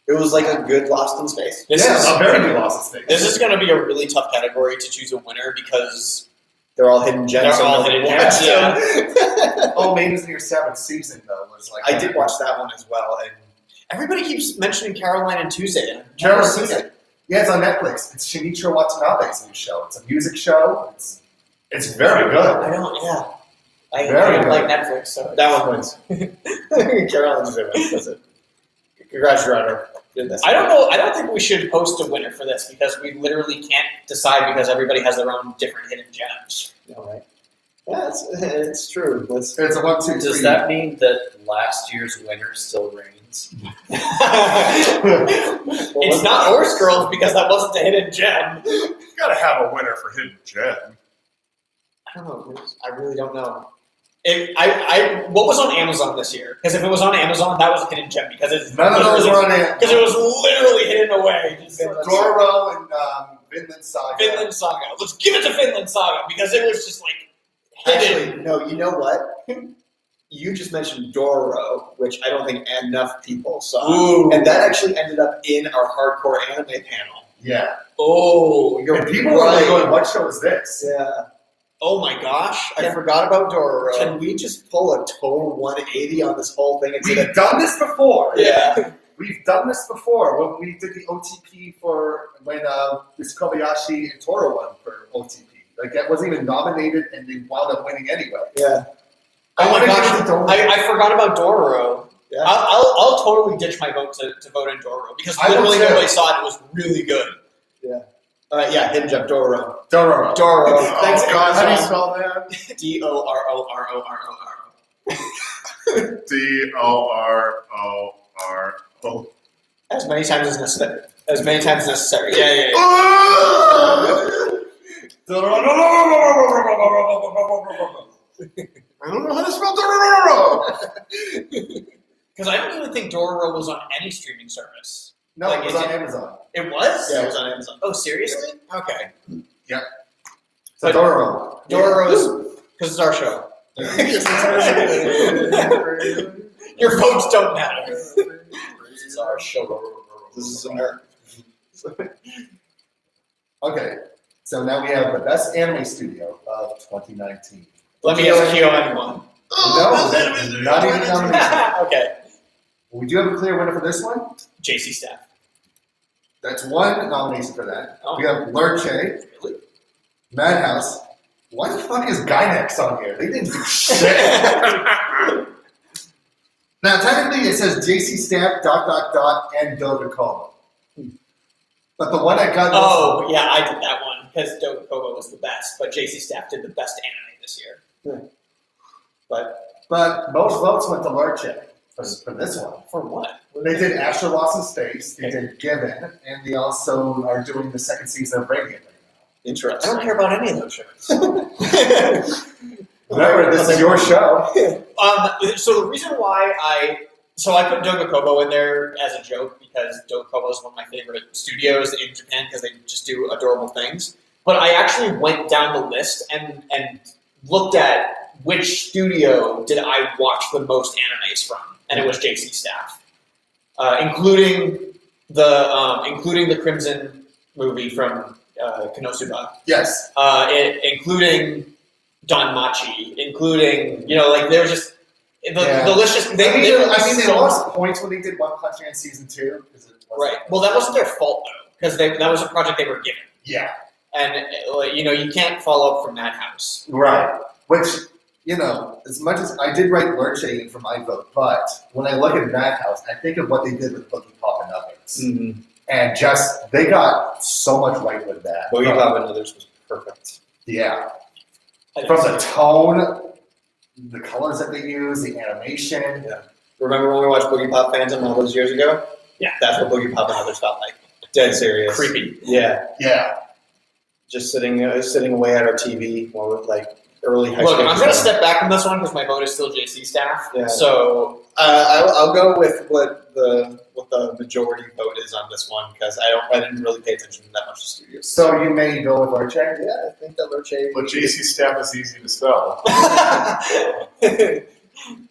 It was like a good Lost in Space. This is a very good Lost in Space. This is going to be a really tough category to choose a winner because they're all hidden gems. They're all hidden gems, yeah. Oh, Maidens in Your Seventh Season, though, was like... I did watch that one as well, and everybody keeps mentioning Caroline and Tuesday. Caroline Tuesday. Yeah, it's on Netflix. It's Shinichiro Watanabe's new show. It's a music show. It's very good. I don't, yeah. I don't like Netflix, so that one wins. Caroline Tuesday wins. That's it. Congrats, your honor. I don't know. I don't think we should post a winner for this because we literally can't decide because everybody has their own different hidden gems. All right. Yeah, it's true. It's a 1, 2, 3. Does that mean that last year's winner still reigns? It's not Horse Girls because that wasn't a hidden gem. You gotta have a winner for hidden gem. I don't know. I really don't know. What was on Amazon this year? Because if it was on Amazon, that was a hidden gem because it's none of those were on Amazon. Because it was literally hidden away. Dororo and Vinland Saga. Vinland Saga. Let's give it to Vinland Saga because it was just like hidden. Actually, no. You know what? You just mentioned Dororo, which I don't think enough people saw, Ooh. and that actually ended up in our hardcore anime panel. Yeah. Oh, you're And people were like going, "What show is this?" Yeah. Oh my gosh! I forgot about Dororo. Can Can we just pull a total 180 on this whole thing instead We've of done this before. Yeah. We've done this before when we did the OTP for when this Kobayashi and Toro won for OTP. Like that wasn't even nominated, and they wound up winning anyway. Yeah. Oh my I gosh! I forgot about Dororo. Yeah. I'll totally ditch my vote to vote in Dororo because I will literally too. nobody saw it. It was really good. Yeah, hidden gem Dororo. Dororo. Dororo. Thanks, Oh, God. How do you God. spell that? DORORORORO. DORRO. As many times as necessary. As many times as necessary. Yeah. I don't know how to spell Dororo. Because I don't even think Dororo was on any streaming service. No, Like, it was is on it- Amazon. It was? Yeah, it was on Amazon. Oh, seriously? Okay. So Dororo. Dororo is because it's our show. Your votes don't matter. This is our show. This is America. Okay, so now we have the best anime studio of 2019. Let me guess, KyoAni won. No, not even nomination. Okay. We do have a clear winner for this one. JC Staff. That's one nomination for that. Oh. We have Lurche, Really? Madhouse. Why the fuck is Gynex on here? They didn't do shit. Now, technically, it says JC Staff, ... and Dogakobo. But the one I got Oh, yeah, I did that one because Dogakobo was the best, but JC Staff did the best anime this year. but most votes went to Lurche for this one. For what? They did Astro Lost in Space, they did Given, and they also are doing the second season of Radiant right I Interesting. don't care about any of those shows. now. Remember, this is your show. So the reason why I put Dogakobo in there as a joke because Dogakobo is one of my favorite studios in Japan because they just do adorable things. But I actually went down the list and looked at which studio did I watch the most animes from, and it was JC Staff, including the Crimson movie from Konosuba, Yes. including Don Machi, including they're just the list just They so- lost points when they did One Punch Man season 2. right. Well, that wasn't their fault though, because that was a project they were given, Yeah. and you can't follow up from Madhouse. Right. Which, you know, as much as I did write Lurche in for my vote, but when I look at Madhouse, I think of what they did with Boogie Pop and others. Mm-hmm. And just, they got so much right with that. Boogie Pop and Others was perfect. Yeah. I From think the tone, the colors that they use, the animation. Yeah. Remember when we watched Boogie Pop Phantom all those years ago? Yeah. That's what Boogie Pop and Others felt like. Dead serious. creepy. Yeah. Yeah. Just sitting away at our TV while we're like early high Look, school. I'm going to step back on this one because my vote is still JC staff. Yeah. So I'll go with what the majority vote is on this one because I didn't really pay attention that much to studios. So you may go with Lurche? Yeah, I think that Lurche. But JC staff is easy to spell.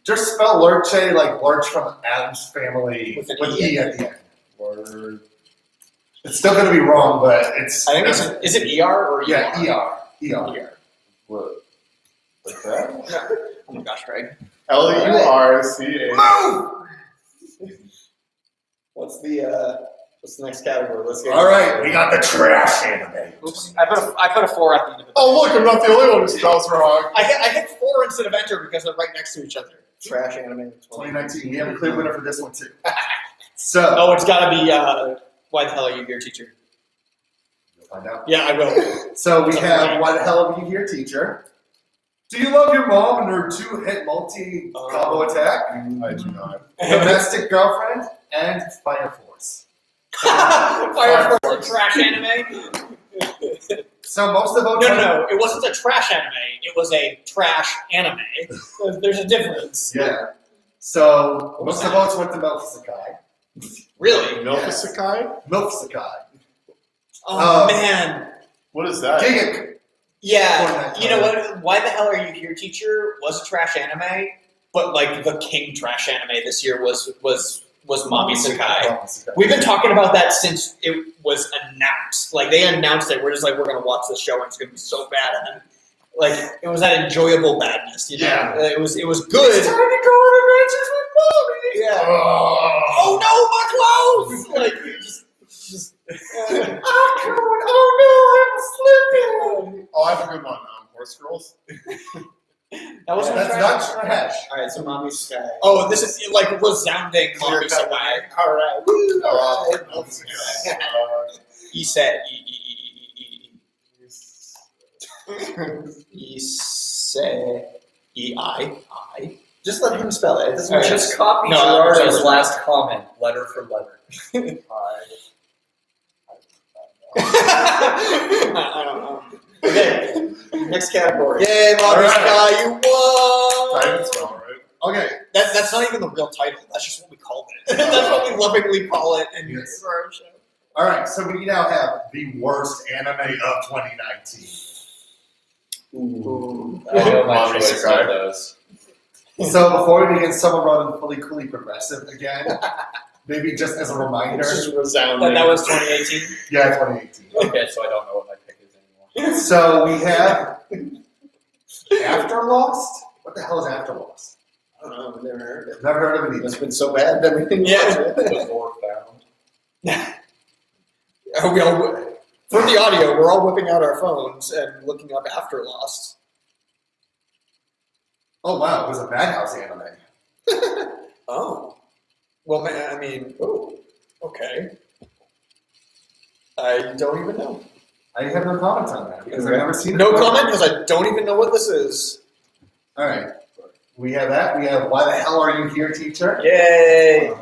Just spell Lurche like Lurch from Adam's Family With an with E E at the end. Or it's still going to be wrong, but it's. I think is it ER or Yeah, ER? ER. What? Like that? Oh my gosh, Greg. LURCA. What's the next category? Let's get. All right, we got the trash anime. Oops, I put a 4 at the end of it. Oh, look, I'm not the only one who spells wrong. I hit 4 instead of enter because they're right next to each other. Trash anime. 2019. We have a clear winner for this one too. So Oh, it's got to be why the hell are you here, teacher? you'll find out. Yeah, I will. So we have Why the Hell Are You Here, Teacher? Do You Love Your Mom and Her 2-Hit Multi-Combo Attack? I do not. Domestic Girlfriend and Fire Force. Fire Force trash anime. So most of the votes. No, it wasn't a trash anime. It was a trash anime. There's a difference. Yeah. So most of the votes went to Milf Sakai. Really? Milfisakai? Milf Sakai. Oh man. What is that? Gigik. Yeah. You know what? Why the hell are you here, teacher? Was a trash anime, but like the king trash anime this year was Mami Sakai. We've been talking about that since it was announced. Like they announced it, we're just like we're gonna watch this show and it's gonna be so bad, and then like it was that enjoyable badness. You know? Yeah. It was good. It's time to go on adventures with Mommy. Yeah. Oh, Oh no, my clothes! Like you just. Oh no, I'm slipping. Oh, I have a good one. Horse Girls? That wasn't That's trash. not trash. All right, so Mommy Sky. Oh, this is like resounding Clear Mami cut. Sakai. All right. Woo, all right. Milfisakai. He said. He said. I. Just let him spell it. It doesn't All right, matter. just copy Gerardo's last comment, letter for letter. I don't know. Okay, next category. Yay, Mommy All right. Sky, you won! I even spell right. Okay. That's not even the real title. That's just what we called it. That's what we lovingly call it. And Yes. for our show. All right. So we now have the worst anime of 2019. Ooh. I know my Mommy choice Sakai. of those. So before we begin, someone wrote in fully coolly progressive again. Maybe just as a reminder. It's just resounding. That was 2018. Yeah, 2018. Okay, so I don't know what my pick is anymore. So we have After Lost. What the hell is After Lost? I don't know. I've never heard of it. Never heard of it It's either. been so bad that we didn't Yeah. watch it. Before found. Are we all, for the audio, we're all whipping out our phones and looking up After Lost. Oh wow, it was a Madhouse anime. Oh. Well, man, I mean, oh, okay. I don't even know. I have no comments on that because I've never seen it. No before. comment because I don't even know what this is. All right. We have that. We have Why the Hell Are You Here, Teacher? Yay!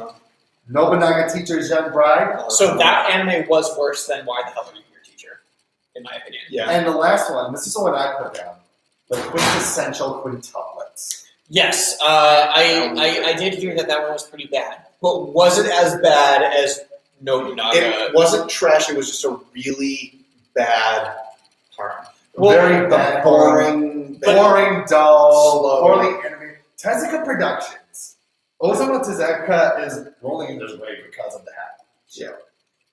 Nobunaga Teacher's Young Bride. So that anime was worse than Why the Hell Are You Here, Teacher? In my opinion. Yeah. And the last one, this is the one I put down. The quintessential quintuplets. Yes, I did hear that one was pretty bad. But was it as bad as Nobunaga? It wasn't trash. It was just a really bad harm. Well, Very bad, Boring. boring, dull, Slow. poorly animated. Tezuka Productions. Osamu Tezuka is rolling in his grave because of that. Yeah.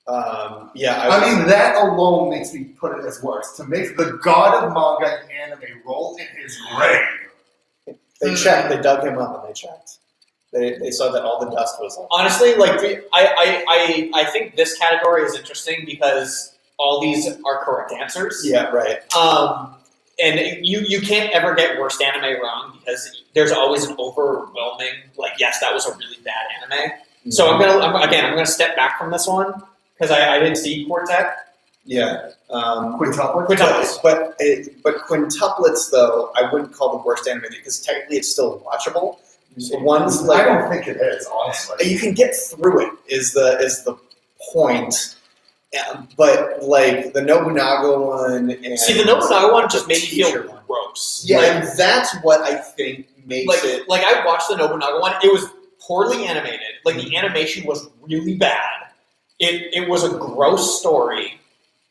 I mean, that alone makes me put it as worse. To make the god of manga and anime roll in his grave. They checked. They dug him up and they checked. They saw that all the dust was on. Honestly, like I think this category is interesting because all these are correct answers. Yeah, right. and you can't ever get worst anime wrong because there's always an overwhelming yes, that was a really bad anime. So I'm gonna step back from this one because I didn't see Quartet. Yeah. Quintuplets. But quintuplets, though, I wouldn't call the worst anime because technically it's still watchable. One's I like don't think it is, honestly. you can get through it. Is the point? But like the Nobunaga one, and See, the Nobunaga one just made me feel teacher one. gross. Yeah, and that's what I think makes it. Like I watched the Nobunaga one. It was poorly animated. Like the animation was really bad. It was a gross story,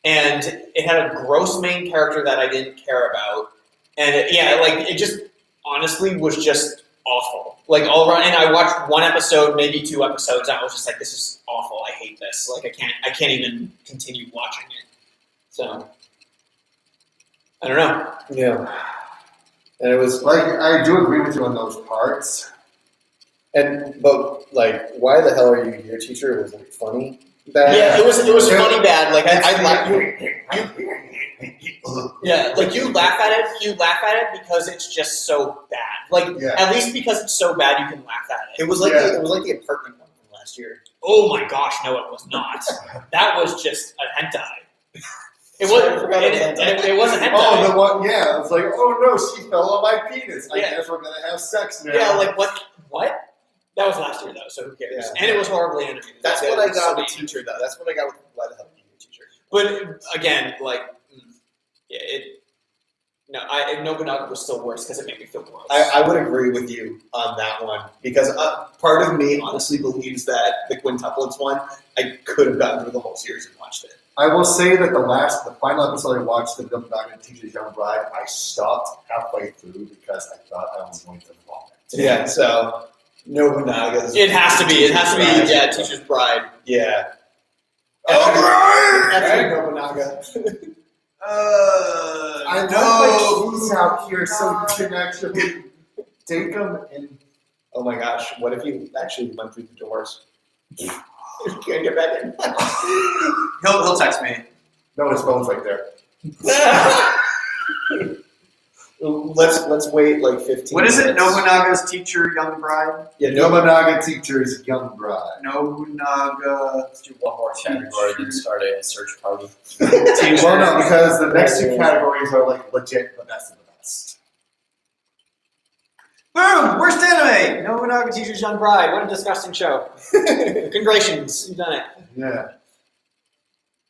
and it had a gross main character that I didn't care about. And it just honestly was just awful. Like all around, and I watched one episode, maybe 2 episodes, and I was just like, "This is awful. I hate this. Like I can't even continue watching it." So I don't know. Yeah, and it was Like, I do agree with you on those parts. but like, why the hell are you here, teacher? Was it funny? Bad? Yeah, it was funny bad. Like I laugh. Yeah, like you laugh at it. You laugh at it because it's just so bad. Like at least because it's so bad, you can laugh at it. It was like Yeah. it was like the apartment one from last year. Oh my gosh, no, it was not. That was just a hentai. It Sorry, I was. forgot about It wasn't hentai. Oh, the one, yeah. It's like, oh no, she fell on my penis. I Yeah. guess we're gonna have sex now. Yeah, like what? What? That was last year though, so who cares? Yeah. And it was horribly animated. That's Like, what I it was got so with bad. teacher though. That's what I got with why the hell are you here, teacher? But again, Nobunaga was still worse because it made me feel gross. I would agree with you on that one because part of me honestly believes that the quintuplets one I could have gotten through the whole series and watched it. I will say that the final episode I watched of Nobunaga Teacher's Young Bride, I stopped halfway through because I thought I was going to vomit. Yeah, so Nobunaga's. It has to be. It has to be. Bride. Yeah, Teacher's Bride. Yeah. Alright! Nobunaga. I know who's out here so you can actually take them and. Oh my gosh! What if you actually went through the doors? You can't get back in. He'll text me. No, his phone's right there. Let's wait like 15. What is it? minutes. Nobunaga's teacher, young bride. Yeah, Nobunaga Teacher's Young Bride. Nobunaga. Let's do one more category and start a search party. Teacher. Well, no, because the next two categories are like legit the best of the best. Boom! Worst anime! Nobunaga Teacher's Young Bride. What a disgusting show. Congratulations, you've done it. Yeah.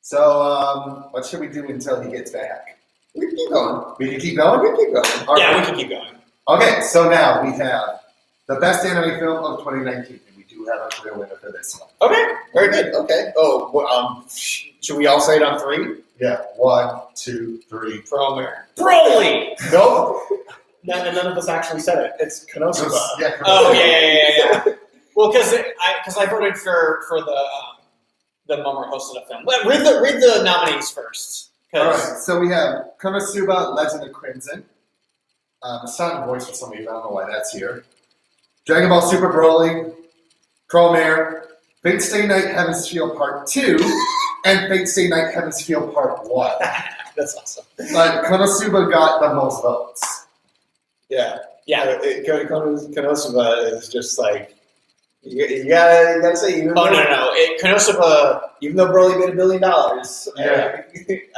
So, what should we do until he gets back? We can keep going. We can keep going? We can keep going. All Yeah, right. we can keep going. Okay, so now we have the best anime film of 2019, and we do have a clear winner for this one. Okay, very good. Okay. Oh, well, should we all say it on 3? Yeah, 1, 2, 3. Promare. Broly! Nope. None of us actually said it. It's Konosuba. Yeah. Oh yeah. Well, because I voted for the Mummer hosted a film. Read the nominees first. All right, so we have Konosuba, Legend of Crimson. Silent voice for some reason, I don't know why that's here. Dragon Ball Super Broly, Chromare, Fate Stay Night Heaven's Feel Part 2, and Fate Stay Night Heaven's Feel Part 1. That's awesome. But Konosuba got the most votes. Yeah. Yeah. Konosuba is just like you gotta say. Even Oh though, no. Konosuba. Even though Broly made $1 billion, Yeah.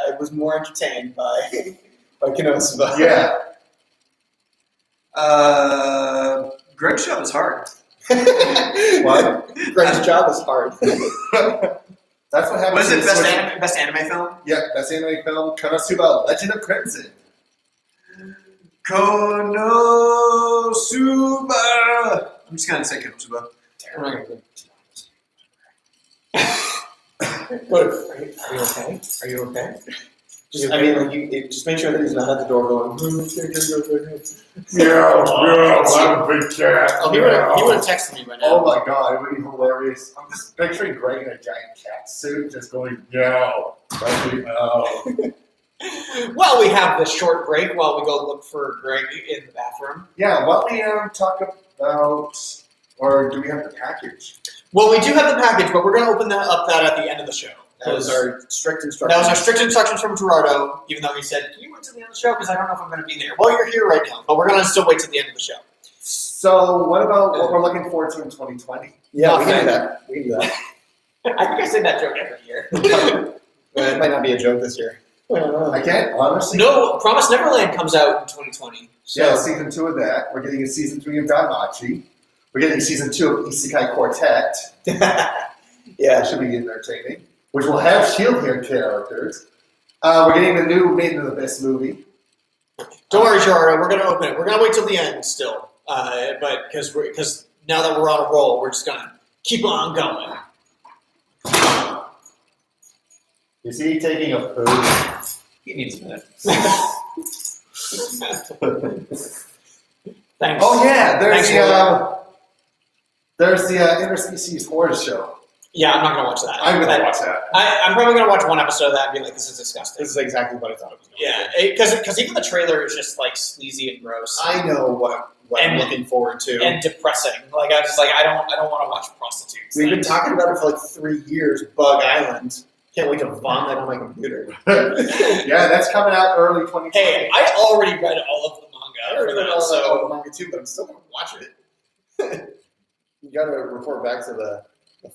I was more entertained by Konosuba. Yeah. Greg's job is hard. What? Greg's job is hard. That's what happens. What is it? when you Best switch- best anime film? Yeah, best anime film, Konosuba, Legend of Crimson. Konosuba. I'm just gonna say Konosuba. Good. Are you okay? Are you okay? Just, I mean, like just make sure that he's not at the door going. I'm a big cat. Oh, he would have texted me right now. Oh my god, it would be hilarious. I'm just picturing Greg in a giant cat suit just going, no. No. Well, we have this short break while we go look for Greg in the bathroom. Yeah, what we talk about, or do we have the package? Well, we do have the package, but we're going to open that up at the end of the show. That was our strict That instructions. was our strict instructions from Gerardo, even though he said, "Can you wait till the end of the show? Because I don't know if I'm going to be there." Well, you're here right now, but we're going to still wait till the end of the show. So what about what we're looking forward to in 2020? Yeah, we can Okay. do that. We can do that. I think I say that joke every year. It might not be a joke this year. I can't honestly. No, Promise Neverland comes out in 2020. So Yeah, season 2 of that. We're getting a season 3 of Danmachi. We're getting season 2 of Isekai Quartet. Yeah. That should be entertaining. Which will have Shield Hero characters. We're getting the new Maiden of the Abyss movie. don't worry, Gerardo. We're going to open it. We're going to wait till the end still, but because now that we're on a roll, we're just going to keep on going. Is he taking a poo? He needs a minute. Thanks. Oh yeah, there's Thanks, the interspecies horror show. Yeah, I'm not going to watch that. I'm gonna watch that. I'm probably going to watch one episode of that and be like, "This is disgusting." This is exactly what I thought it was going Yeah, to be. because even the trailer is just like sleazy and gross I know what I'm And- looking forward to. and depressing. Like I just like I don't want to watch prostitutes. We've been Like, talking about it for like 3 years. Bug Island. Can't wait to vomit on my computer. Yeah, that's coming out early 2020. Hey, I already read all of the manga. I already for read that, all so the manga too, but I'm still gonna watch it. You gotta report back to the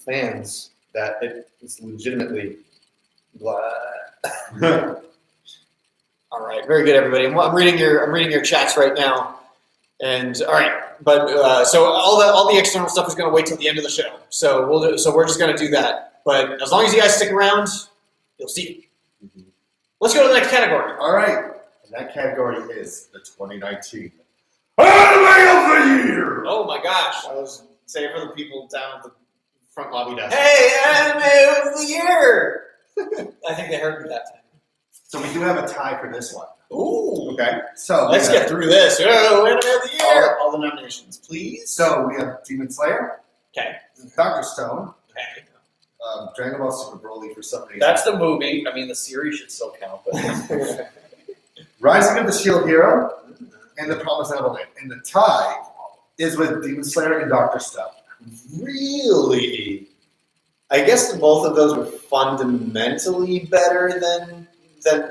fans that it is legitimately blah. all right, very good, everybody. I'm reading your chats right now, and all right, but so all the external stuff is going to wait till the end of the show. So we're just going to do that. But as long as you guys stick around, you'll see. Let's go to the next category. All right, and that category is the 2019 Anime of the Year. Oh my gosh! I was saying for the people down at the front lobby desk. Hey, Anime of the Year! I think they heard me that time. So we do have a tie for this one. Ooh. Okay. So Let's we have, get through this. Oh, Anime of the Year! All the nominations, please. So we have Demon Slayer, Okay. Dr. Stone, Okay. Dragon Ball Super Broly for some reason. That's the movie. I mean, the series should still count, but Rising of the Shield Hero, and The Promised Neverland. And the tie is with Demon Slayer and Dr. Stone. Really? I guess both of those were fundamentally better than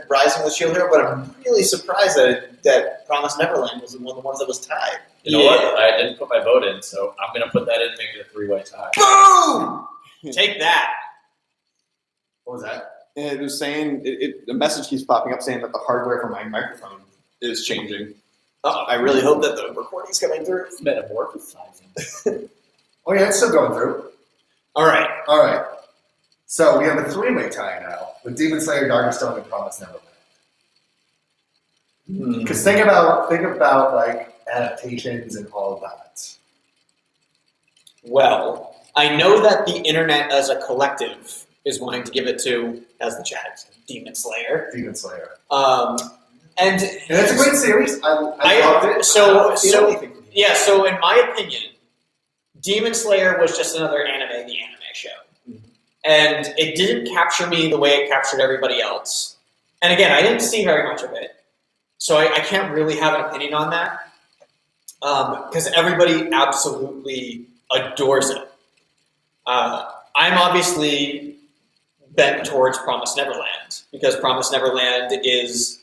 Rising of the Shield Hero, but I'm really surprised that Promised Neverland was one of the ones that was tied. you know what? I didn't put my vote in, so I'm going to put that in and make it a three-way tie. Boom! Take that. What was that? And it was saying, the message keeps popping up saying that the hardware for my microphone is changing. I really hope that the recording's coming through. Metamorphosizing. Oh yeah, it's still going through. All right. All right. So we have a three-way tie now with Demon Slayer, Dr. Stone, and Promised Neverland. Because think about like adaptations and all of that. Well, I know that the internet as a collective is wanting to give it to, as the chat, Demon Slayer. Demon Slayer. And it's a great series. I loved it. So Yeah. so in my opinion, Demon Slayer was just another anime, the anime show. And it didn't capture me the way it captured everybody else. And again, I didn't see very much of it. So I can't really have an opinion on that. Because everybody absolutely adores it. I'm obviously bent towards Promised Neverland. Because Promised Neverland is,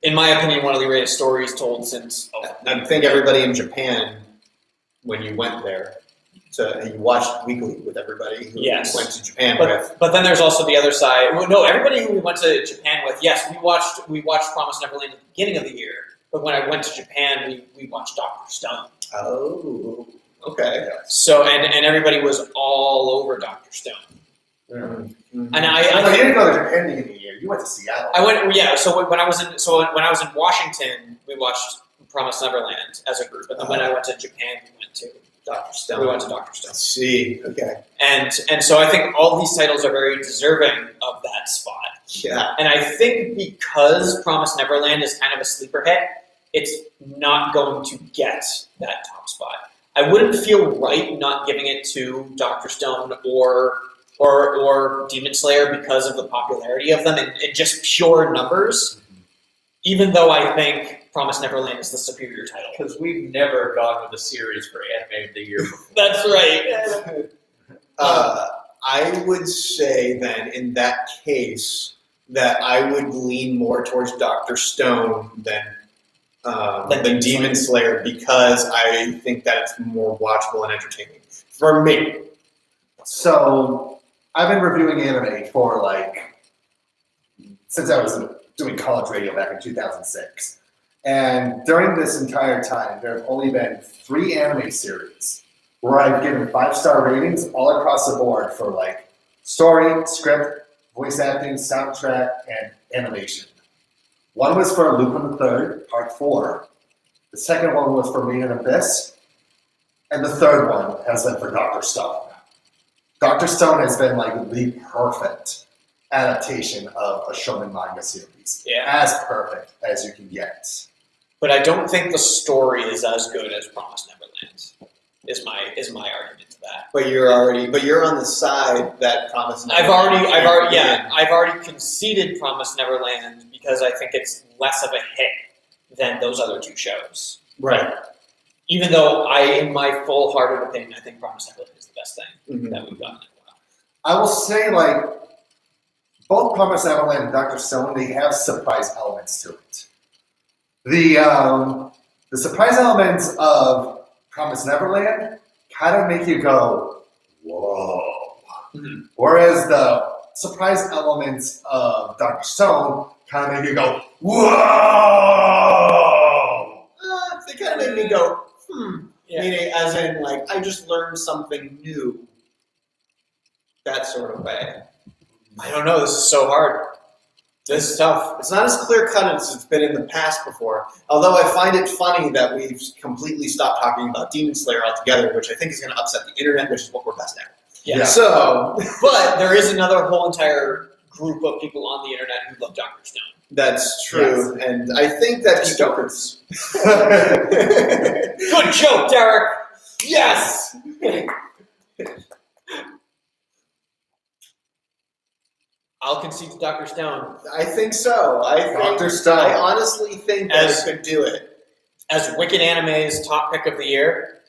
in my opinion, one of the greatest stories told since... I think everybody in Japan, when you went there, you watched Weekly with everybody who Yes. went to Japan with. But then there's also the other side. Well, no, everybody who we went to Japan with, yes, we watched Promised Neverland at the beginning of the year. But when I went to Japan, we watched Dr. Stone. Oh, okay. So and everybody was all over Dr. Stone. Mm-hmm. And I I didn't go to Japan the beginning of the year. You went to Seattle. went, yeah. So when I was in Washington, we watched Promised Neverland as a group, and then when I went to Japan, we went to Dr. Stone. We went to Dr. Stone. I see. Okay. And so I think all these titles are very deserving of that spot. Yeah. And I think because Promised Neverland is kind of a sleeper hit, it's not going to get that top spot. I wouldn't feel right not giving it to Dr. Stone or Demon Slayer because of the popularity of them and just pure numbers, even though I think Promised Neverland is the superior title. Because we've never gone with a series for anime of the year before. That's right. I would say then, in that case, that I would lean more towards Dr. Stone than Demon Slayer because I think that it's more watchable and entertaining for me. So I've been reviewing anime for since I was doing college radio back in 2006. And during this entire time, there have only been 3 anime series where I've given 5-star ratings all across the board for story, script, voice acting, soundtrack, and animation. One was for Lupin III, Part 4. The second one was for Made in Abyss. And the third one has been for Dr. Stone. Dr. Stone has been the perfect adaptation of a shonen manga series. Yeah. As perfect as you can get. But I don't think the story is as good as Promised Neverland. Is my argument to that. But you're on the side that Promise I've Neverland. already conceded Promised Neverland because I think it's less of a hit than those other 2 shows. Right. Even though in my full-hearted opinion, I think Promised Neverland is the best thing that we've gotten in a while. I will say, both Promised Neverland and Dr. Stone, they have surprise elements to it. The surprise elements of Promised Neverland kind of make you go, whoa. Mm-hmm. Whereas the surprise elements of Dr. Stone kind of make you go, whoa. They kind of made me go, Yeah. Meaning, as in, I just learned something new. That sort of way. I don't know. This is so hard. This is tough. It's not as clear cut as it's been in the past before. Although I find it funny that we've completely stopped talking about Demon Slayer altogether, which I think is going to upset the internet, which is what we're best at. Yeah. So, But there is another whole entire group of people on the internet who love Dr. Stone. that's true, and I think that Jokers. Good joke, Derek. Yes. I'll concede to Dr. Stone. I think so. Dr. Stone. I honestly think that it could do it. As Wicked Anime's top pick of the year.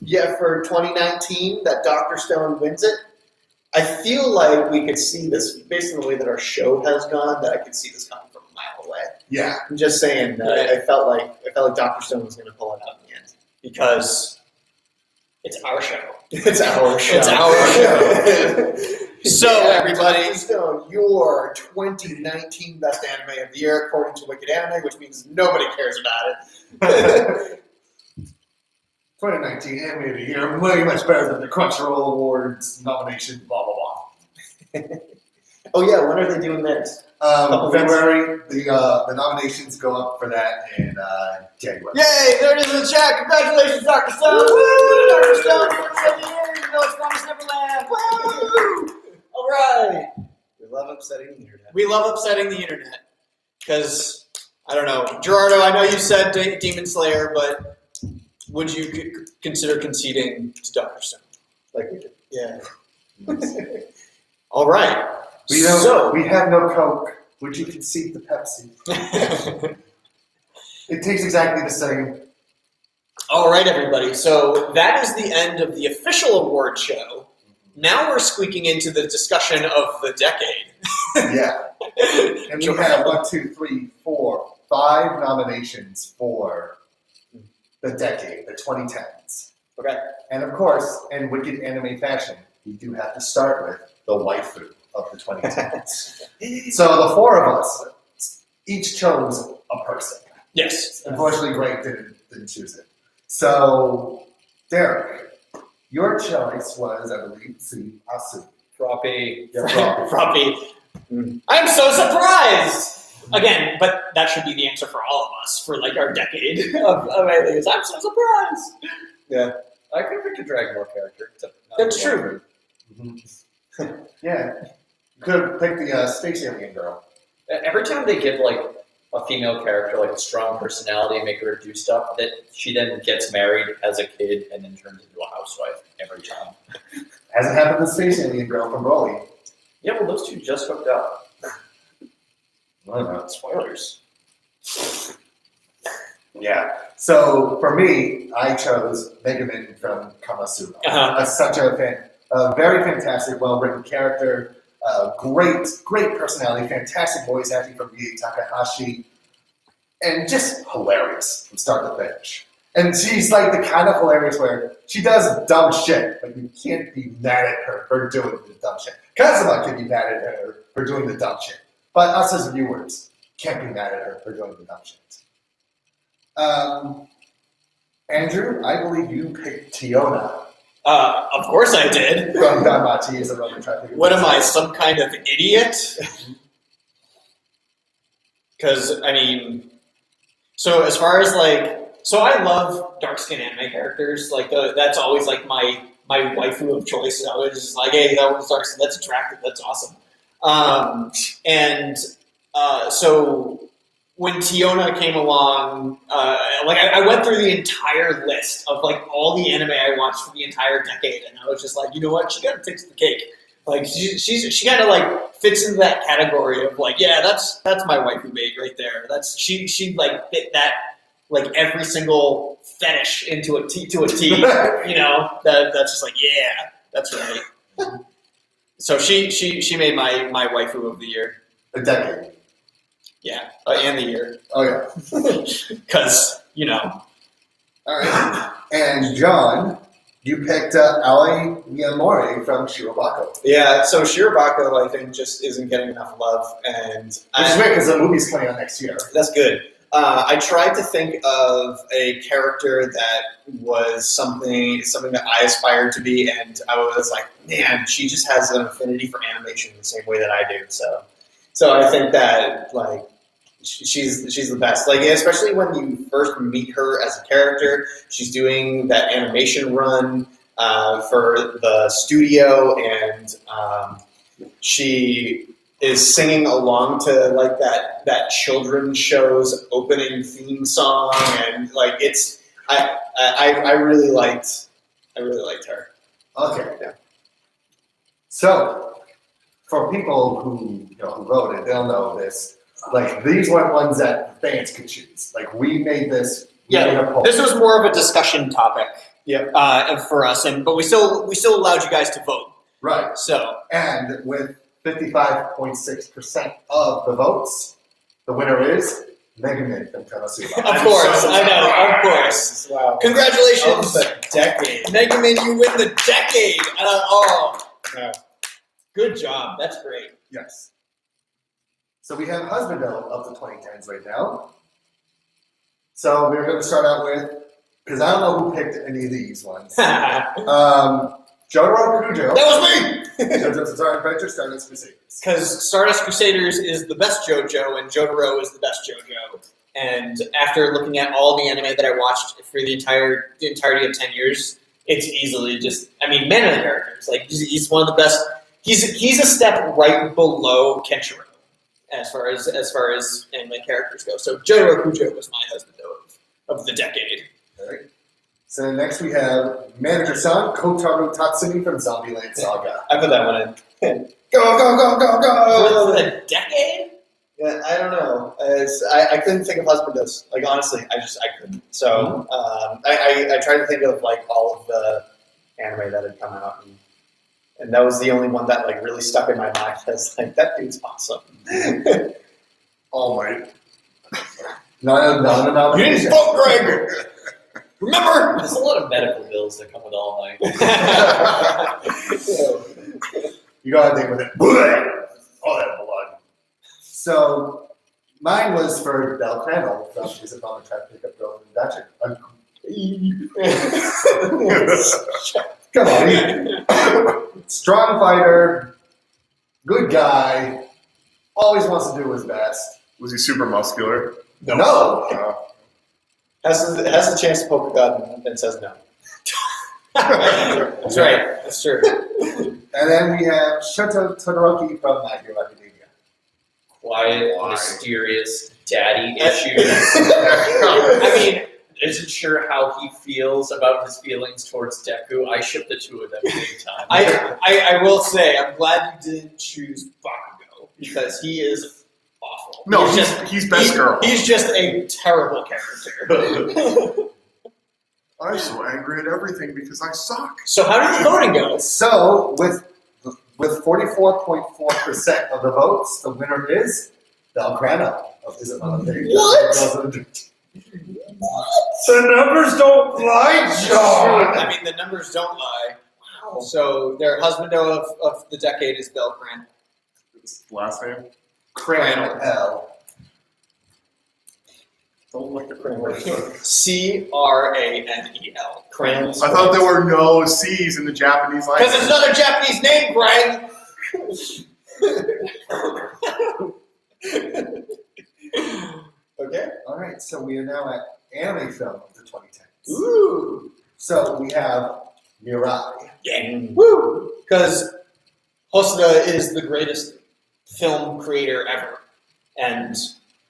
Yeah, for 2019, that Dr. Stone wins it. I feel like we could see this, based on the way that our show has gone, that I could see this coming from a mile away. Yeah. I'm just saying that I felt like Dr. Stone was going to pull it out in the end. Because it's our show. It's our show. It's our show. So, everybody. Dr. Stone, your 2019 Best Anime of the Year, according to Wicked Anime, which means nobody cares about it. 2019 Anime of the Year, way much better than the Crunchyroll Awards nomination, blah, blah, blah. Oh, yeah, when are they doing theirs? February, the nominations go up for that in January. Yay, there it is in the chat. Congratulations, Dr. Stone. Woo! Dr. Stone, you're the year. You know it's Promised Neverland. Woo! All right. We love upsetting the internet. We love upsetting the internet. Because, I don't know. Gerardo, I know you said Demon Slayer, but would you consider conceding to Dr. Stone? Like we did. Yeah. All right. We have no Coke. Would you concede to Pepsi? It tastes exactly the same. All right, everybody. So that is the end of the official award show. Now we're squeaking into the discussion of the decade. Yeah. And we have 5 nominations for the decade, the 2010s. Okay. And of course, in Wicked Anime fashion, we do have to start with the waifu of the 2010s. So the 4 of us each chose a person. Yes. Unfortunately, Greg didn't choose it. So, Derek, your choice was, I believe, Asu. Floppy. Frumpy. I'm so surprised! Again, but that should be the answer for all of us for our decade of aliens. I'm so surprised! Yeah. I could pick a Dragon Ball character. That's true. Yeah. You could have picked the space alien girl. Every time they give a female character a strong personality and make her do stuff, that she then gets married as a kid and then turns into a housewife every time. Hasn't happened to space alien girl from Broly. Yeah, well, those two just hooked up. I don't know. Spoilers. Yeah. So for me, I chose Megaman from Kamasutra. Uh-huh. I'm such a fan. Very fantastic, well-written character. Great personality. Fantastic voice acting from Rie Takahashi. And just hilarious from start to finish. And she's like the kind of hilarious where she does dumb shit, but you can't be mad at her for doing the dumb shit. Kazuma can be mad at her for doing the dumb shit. But us as viewers can't be mad at her for doing the dumb shit. Andrew, I believe you picked Tiona Of course I did. from Danmachi as a Roman trafficker. What am I, some kind of idiot? Because, I mean, so as far as so I love dark skinned anime characters. That's always like my waifu of choice. I was just like, hey, that one's dark skin. That's attractive. That's awesome. So when Tiona came along, I went through the entire list of all the anime I watched for the entire decade, and I was just like, you know what? She kind of takes the cake. She kind of fits into that category of yeah, that's my waifu babe right there. She fit that every single fetish into a T. You know, that's just yeah, that's right. So she made my waifu of the year. A decade. Yeah, and the year. Oh, yeah. Because, All right. And John, you picked Ali Miyamori from Shirobako. Yeah, so Shirobako, I think, just isn't getting enough love, and Which is weird because the movie's coming out next year. that's good. I tried to think of a character that was something that I aspired to be, and I was like, man, she just has an affinity for animation the same way that I do. So I think that she's the best. Especially when you first meet her as a character, she's doing that animation run for the studio, and she is singing along to that children's show's opening theme song, and I really liked her. Okay. Yeah. So, for people who who wrote it, they'll know this. These weren't ones that fans could choose. We made this. We made a poll. this was more of a discussion topic. Yep. For us, but we still allowed you guys to vote. Right. So And with 55.6% of the votes, the winner is Megaman from Konosuba. of course, I know, of course. Wow. Congratulations, The decade. Mega Man! You win the decade. Yeah. Good job. That's great. Yes. So we have Husbando of the 2010s right now. So we're going to start out with, because I don't know who picked any of these ones. That Jotaro Kujo. was me. JoJo's Bizarre Adventure, Stardust Crusaders. Because Stardust Crusaders is the best JoJo, and Jotaro is the best JoJo. And after looking at all the anime that I watched for the entirety of 10 years, it's easily man of the characters. He's one of the best. He's a step right below Kenshiro as far as anime characters go. So Jotaro Kujo was my husband of the decade. All right. So next we have Manager-san Kotaro Tatsumi from Zombieland Saga. I put that one in. Go. For the decade? Yeah, I don't know. I couldn't think of Husbandos. Honestly, I couldn't. So I tried to think of all of the anime that had come out, and that was the only one that really stuck in my mind as that dude's awesome. All Might. No. You didn't vote, Greg! Remember? There's a lot of medical bills that come with All Might. You gotta think with it. All that blood. So mine was for Belle Crandall from Isabella Trying to Pick Up Girl from Dutcher. Come on. Strong fighter, good guy, always wants to do his best. Was he super muscular? No. Has the chance to poke a gun and says no. That's right. That's true. And then we have Shoto Todoroki from My Hero Academia. Quiet, mysterious daddy issues. Isn't sure how he feels about his feelings towards Deku. I ship the two of them big time. I will say, I'm glad you didn't choose Bakugo, because he is awful. No, he's best girl. He's just a terrible character. I'm so angry at everything because I suck. So how did the voting go? So with 44.4% of the votes, the winner is Belgrano of Is It Mother Pig? What? The numbers don't lie, John. I mean, the numbers don't lie. Wow. So their husbando of the decade is Bel Cran. Last name? Crandall L. Don't look at Cranwell. Cranel. Cran. I thought there were no C's in the Japanese Because language. it's another Japanese name, Greg. Okay. All right, so we are now at anime film of the 2010s. Ooh. So we have Mirai. Yeah. Woo. Because Hosoda is the greatest film creator ever. And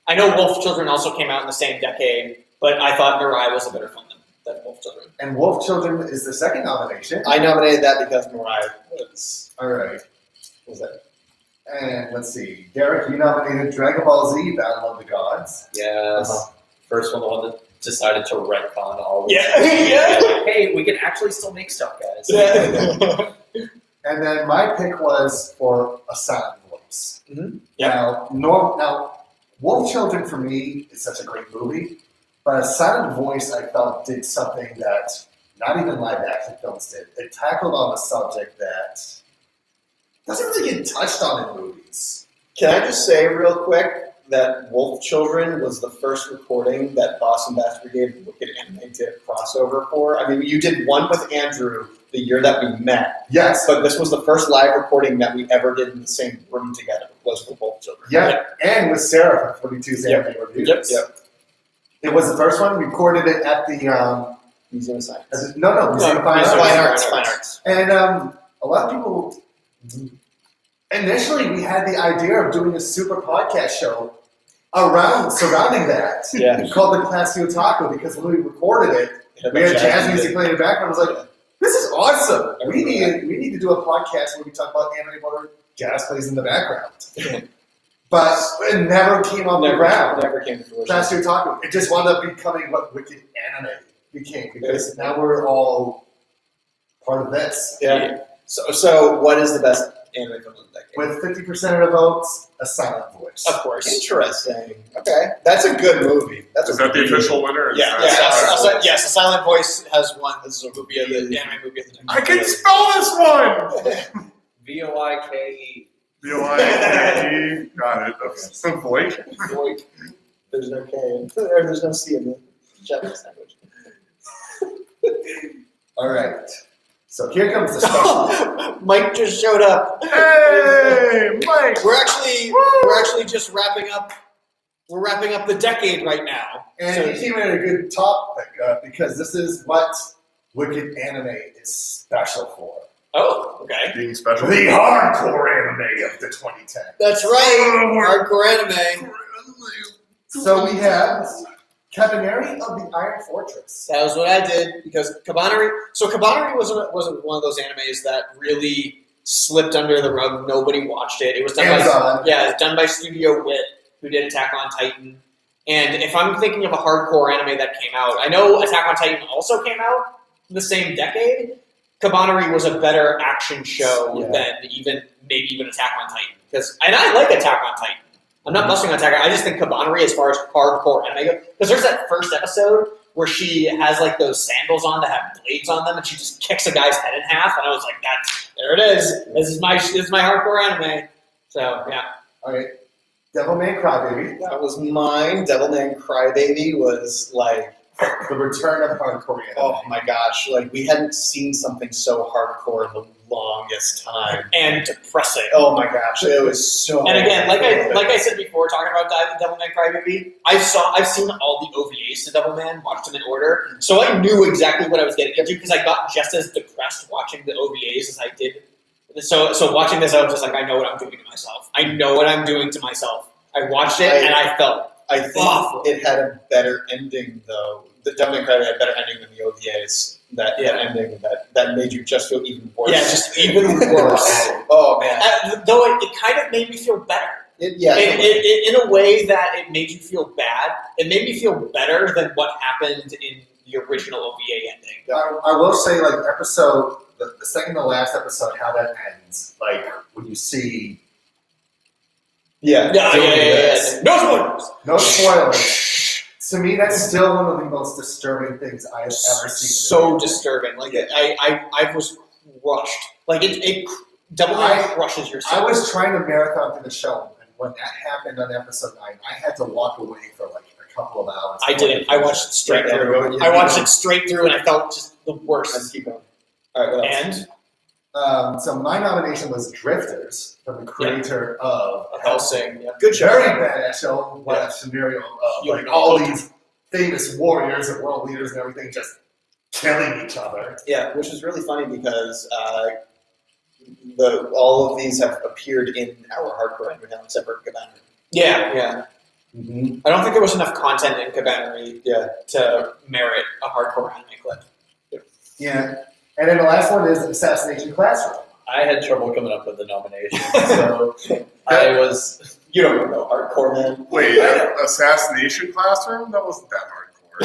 I know Wolf Children also came out in the same decade, but I thought Mirai was a better film than Wolf Children. And Wolf Children is the second nomination. I nominated that because Mariah was. All right. What was that? And let's see. Derek, you nominated Dragon Ball Z, Battle of the Gods. Yes. First one, the one that decided to retcon all. Yeah. Yeah. Hey, we can actually still make stuff, guys. Yeah. And then my pick was for a silent voice. Mhm. Yeah. Now, Wolf Children for me is such a great movie, but a silent voice I felt did something that not even live action films did. It tackled on a subject that doesn't really get touched on in movies. Can I just say real quick that Wolf Children was the first recording that Boston Bass Brigade Wicked Anime did a crossover for? I mean, you did one with Andrew the year that we met, Yes. but this was the first live recording that we ever did in the same room together, was with Wolf Children. Yeah, and with Sarah from 42's Anime Reviews. Yep. It was the first one. We recorded it at the Museum of Science. Museum of Fine Fine Arts. Arts. And a lot of people, initially we had the idea of doing a super podcast show surrounding that. Yeah. Called the Classy Otaku, because when we recorded it, we had jazz music playing in the background. I was like, this is awesome. We need to do a podcast where we talk about anime while jazz plays in the background. But it never came off the ground. Never came to fruition. Classy Otaku. It just wound up becoming what Wicked Anime became, because now we're all part of this. Yeah. So what is the best anime film of the decade? With 50% of the votes, a silent voice. Of course. Interesting. Okay, that's a good movie. That's Is a that the official winner? or is Yeah, that- Yes, A Silent Voice has won. This is a movie of the anime movie of the decade. I can spell this one! VOIKE. V-O-I-K-E. Got it. That's the voice. Voik. There's no K, or there's no C in the Japanese language. All right. So here comes the special. Mike just showed up. Hey, Mike! We're actually just wrapping up. We're wrapping up the decade right now. And he came in at a good topic, because this is what Wicked Anime is special for. Oh, okay. Being special. The hardcore anime of the 2010. That's right. Hardcore anime. So we have Kabaneri of the Iron Fortress. That was what I did because Kabaneri. So Kabaneri wasn't one of those animes that really slipped under the rug. Nobody watched it. It was done Amazon. it's done by Studio Wit, who did Attack on Titan. And if I'm thinking of a hardcore anime that came out, I know Attack on Titan also came out the same decade. Kabaneri was a better action show than maybe even Attack on Titan. And I like Attack on Titan. I'm not busting on Attack on Titan. I just think Kabaneri, as far as hardcore anime goes, because there's that first episode where she has like those sandals on that have blades on them, and she just kicks a guy's head in half, and I was like, there it is. This is my hardcore anime. So yeah. All right. Devilman Crybaby. That was mine. Devilman Crybaby was like, The return of hardcore anime. oh my gosh, like we hadn't seen something so hardcore in the longest time. And depressing. Oh my gosh, it was so. And again, like I said before, talking about Devilman Crybaby, I've seen all the OVAs to Devilman, watched them in order, so I knew exactly what I was getting into because I got just as depressed watching the OVAs as I did. So watching this, I was just like, I know what I'm doing to myself. I know what I'm doing to myself. I watched it and I felt I think awful. it had a better ending though. The Devilman Crybaby had a better ending than the OVAs. That ending that made you just feel even worse. Yeah, just even worse. Oh man. Though it kind of made me feel better. In a way that it made you feel bad. It made me feel better than what happened in the original OVA ending. I will say, like, the second to last episode, how that ends. Like, when you see. Yeah. No spoilers. No spoilers. To me, that's still one of the most disturbing things I have ever seen. So disturbing. Like I was crushed. Like it Double Man crushes your soul. I was trying to marathon through the show, and when that happened on episode 9, I had to walk away for like a couple of hours. I didn't. I watched it straight through. I watched it straight through, and I felt just the worst. Let's keep going. All right, what else? And So my nomination was Drifters, from the creator of Hellsing. Yeah. Good show. Very bad show. What a scenario of like all these famous warriors and world leaders and everything just killing each other. Yeah, which is really funny because all of these have appeared in our hardcore anime now, except for Cabannery. yeah. Mm-hmm. I don't think there was enough content in Cabannery to merit a hardcore anime clip. Yeah. And then the last one is Assassination Classroom. I had trouble coming up with the nomination, so I was. You don't know hardcore, man. Wait, Assassination Classroom? That wasn't that hardcore.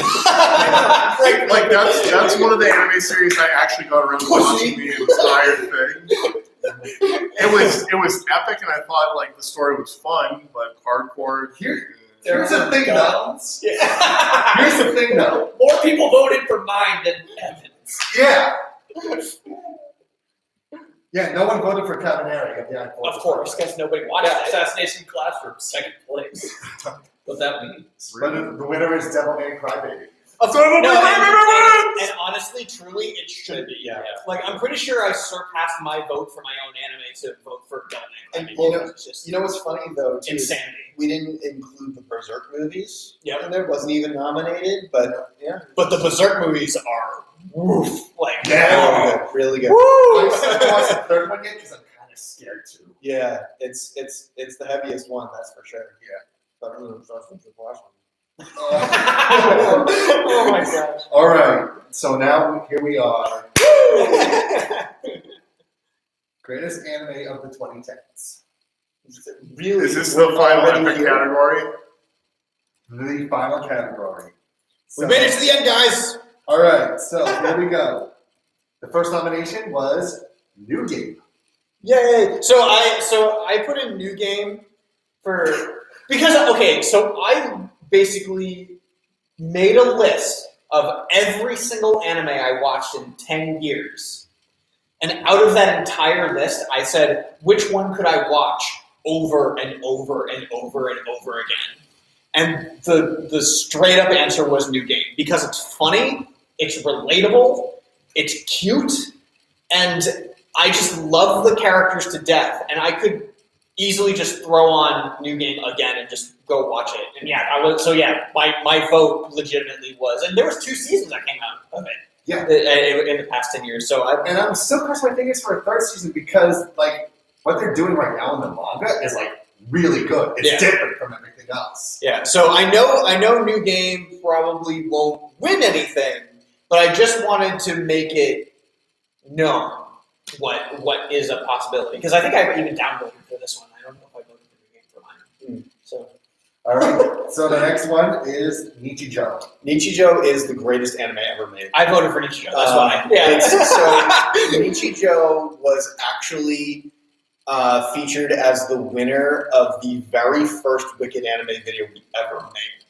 Like that's one of the anime series I actually got around to watching the entire thing. It was epic, and I thought like the story was fun, but hardcore. Here's the thing, though. Yeah. Here's the thing, though. More people voted for mine than Evan's. Yeah. Yeah, no one voted for Cabannery. Yeah, Of course, because nobody watched it. Assassination Classroom, second place. What that means? But the winner is Devilman Crybaby. And honestly, truly, it should be. Yeah. Like, I'm pretty sure I surpassed my vote for my own anime to vote for Devilman. And It's just you know what's funny though? Too, insanity. we didn't include the Berserk movies. Yep. And there wasn't even nominated, but yeah, But the Berserk movies are woof. Like, really good. I haven't watched the third one yet because I'm kind of scared too. Yeah, it's the heaviest one, that's for sure. Yeah, but the last one. oh my gosh. All right, so now here we are. Greatest anime of the 2010s. Really? Is this the final epic category? The final category. We made it to the end, guys. All right, so here we go. The first nomination was New Game. Yay! So I put in New Game because so I basically made a list of every single anime I watched in 10 years. And out of that entire list, I said, which one could I watch over and over and over and over again? And the straight up answer was New Game because it's funny, it's relatable, it's cute, and I just love the characters to death. And I could easily just throw on New Game again and just go watch it. And my vote legitimately was, and there was 2 seasons that came out of it. Yeah. In the past 10 years. So I'm still crossing my fingers for a third season because like what they're doing right now in the manga is like really good. It's different from everything else. Yeah. So I know New Game probably won't win anything, but I just wanted to make it known what is a possibility because I think I even downvoted for this one. I don't know if I voted for New Game for mine. So. All right. So the next one is Nichijou. Nichijou is the greatest anime ever made. I voted for Nichijou. That's why. Yeah. So Nichijou was actually featured as the winner of the very first Wicked anime video we ever made,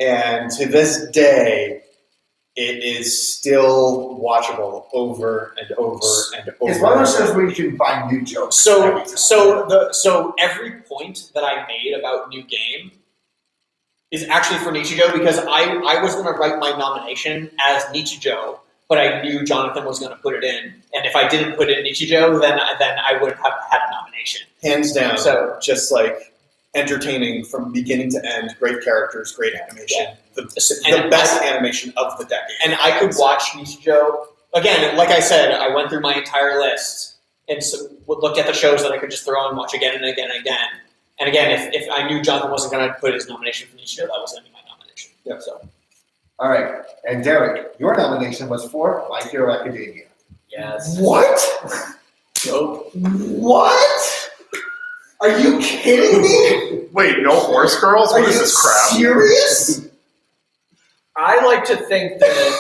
and to this day, it is still watchable over and over and over. It's one of those shows where you can find new jokes. So every point that I made about New Game is actually for Nichijou because I was going to write my nomination as Nichijou, but I knew Jonathan was going to put it in, and if I didn't put in Nichijou, then I would have had a nomination. Hands down. So just like entertaining from beginning to end, great characters, great animation, the best animation of the decade. And I could watch Nichijou again. Like I said, I went through my entire list and would look at the shows that I could just throw and watch again and again and again. And again, if I knew Jonathan wasn't going to put his nomination for Nichijou, that was going to be my nomination. Yep. So. All right. And Derek, your nomination was for My Hero Academia. Yes. What? Dope. What? Are you kidding me? Wait, no horse girls? What is this crap? Serious? I like to think that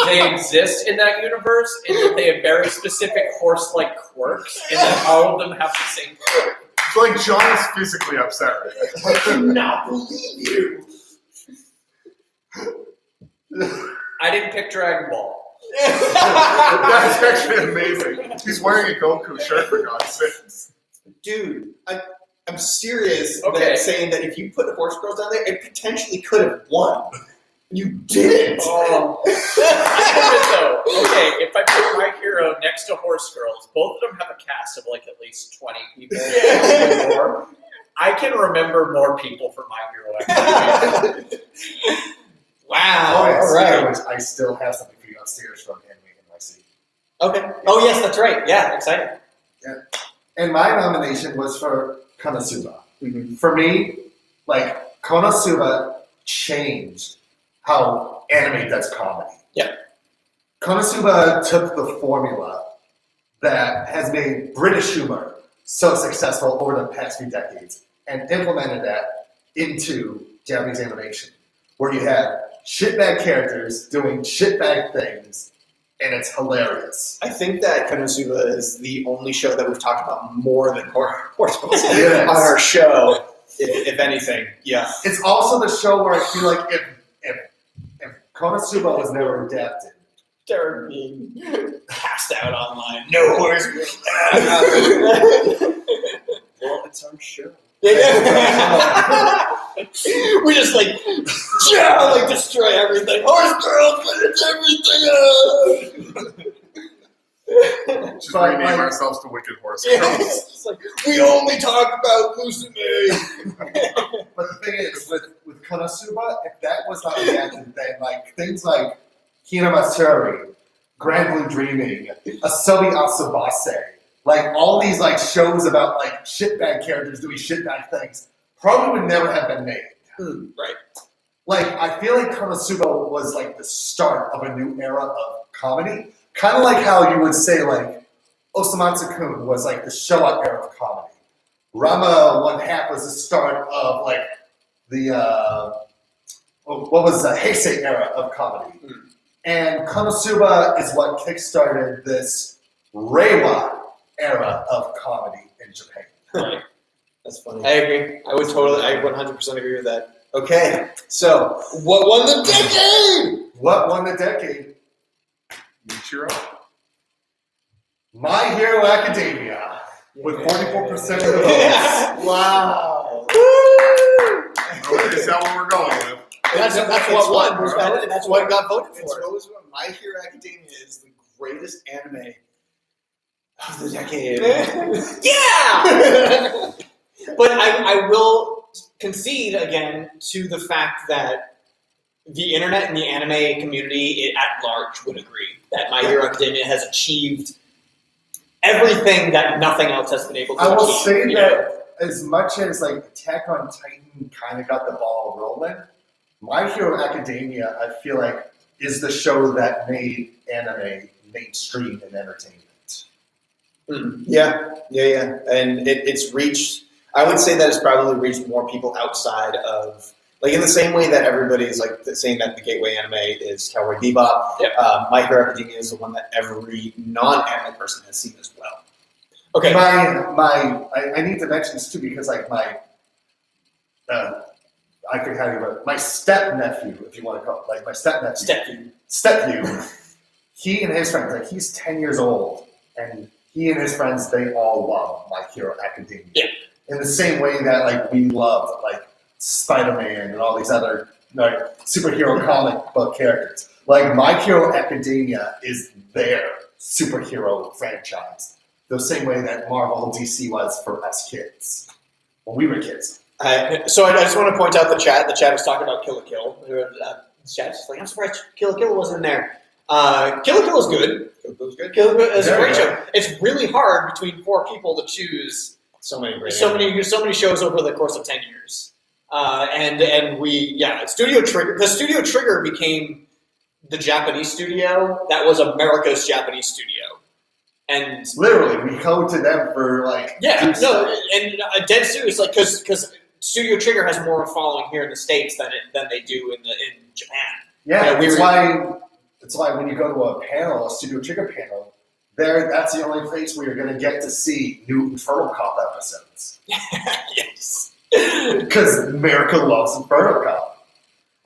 they exist in that universe and that they have very specific horse-like quirks and that all of them have the same quirk. It's like John is physically upset right now. I cannot believe you. I didn't pick Dragon Ball. That's actually amazing. He's wearing a Goku shirt for God's sakes. Dude, I'm serious Okay. that saying that if you put the horse girls down there, it potentially could have won. You didn't. Oh. I get it though. Okay, if I put My Hero next to Horse Girls, both of them have a cast of like at least 20 people or more. I can remember more people from My Hero Academia. Wow. Oh, yes. All right. Which I still have something for you upstairs from Anime NYC. Okay. Oh yes, that's right. Yeah, exciting. And my nomination was for Konosuba. Mhm. For me, like, Konosuba changed how anime does comedy. Yeah. Konosuba took the formula that has made British humor so successful over the past few decades and implemented that into Japanese animation, where you have shitbag characters doing shitbag things, and it's hilarious. I think that Konosuba is the only show that we've talked about more than horse girls Yes. on our show, if anything. Yeah. It's also the show where I feel like if Konosuba was never adapted, They're being passed out online. No horse. Well, it's our show. We just like destroy everything. Horse girls, finish everything up. Just But, rename like- ourselves to Wicked Horse Yeah. Girls. It's like we only talk about Musume. but the thing is, with Konosuba, if that was not adapted, then like things like Hinamatsuri, Grand Blue Dreaming, Asobi Asubase, like all these like shows about like shitbag characters doing shitbag things, probably would never have been made. Right. Like, I feel like Konosuba was like the start of a new era of comedy. Kind of like how you would say like Osamatsu-kun was like the Showa era of comedy. Rama 1/2 was the start of like the what was the Heisei era of comedy. And Konosuba is what kickstarted this Reiwa era of comedy in Japan. Right. That's funny. I agree. I 100% agree with that. Okay, so What won the decade? What won the decade? Michiro? My Hero Academia, with 44% of the votes. wow. Oh, is that what we're going with? That's It's what won. what- That's what got voted It's for. Rose One. My Hero Academia is the greatest anime of the decade. Yeah. But I will concede again to the fact that the internet and the anime community at large would agree that My Hero Academia has achieved everything that nothing else has been able to I will achieve. say you that know? as much as like Attack on Titan kind of got the ball rolling, My Hero Academia, I feel like, is the show that made anime mainstream in entertainment. Yeah, and it's reached. I would say that it's probably reached more people outside of, like, in the same way that everybody's like saying that the gateway anime is Cowboy Bebop. Yep. My Hero Academia is the one that every non-anime person has seen as well. Okay. I need to mention this too because like my I could have you, but my step nephew, if you want to call it, like my step nephew, he and his friends, like he's 10 years old, and he and his friends, they all love My Hero Academia. Yeah. In the same way that like we loved like Spider-Man and all these other like superhero comic book characters. Like My Hero Academia is their superhero franchise. The same way that Marvel DC was for us kids when we were kids. So I just want to point out the chat. The chat is talking about Kill la Kill. The chat's just like, I'm surprised Kill la Kill wasn't in there. Kill la Kill is good. Kill la Kill is a great show. It's really hard between 4 people to choose So many great. so many shows over the course of 10 years. Studio Trigger, because Studio Trigger became the Japanese studio that was America's Japanese studio. And Literally, we go to them for like dead serious, like because Studio Trigger has more of a following here in the States than they do in Japan. Yeah, Yeah, it's why when you go to a panel, a Studio Trigger panel, that's the only place where you're going to get to see new Infernal Cop episodes. Yes. Because America loves Infernal Cop.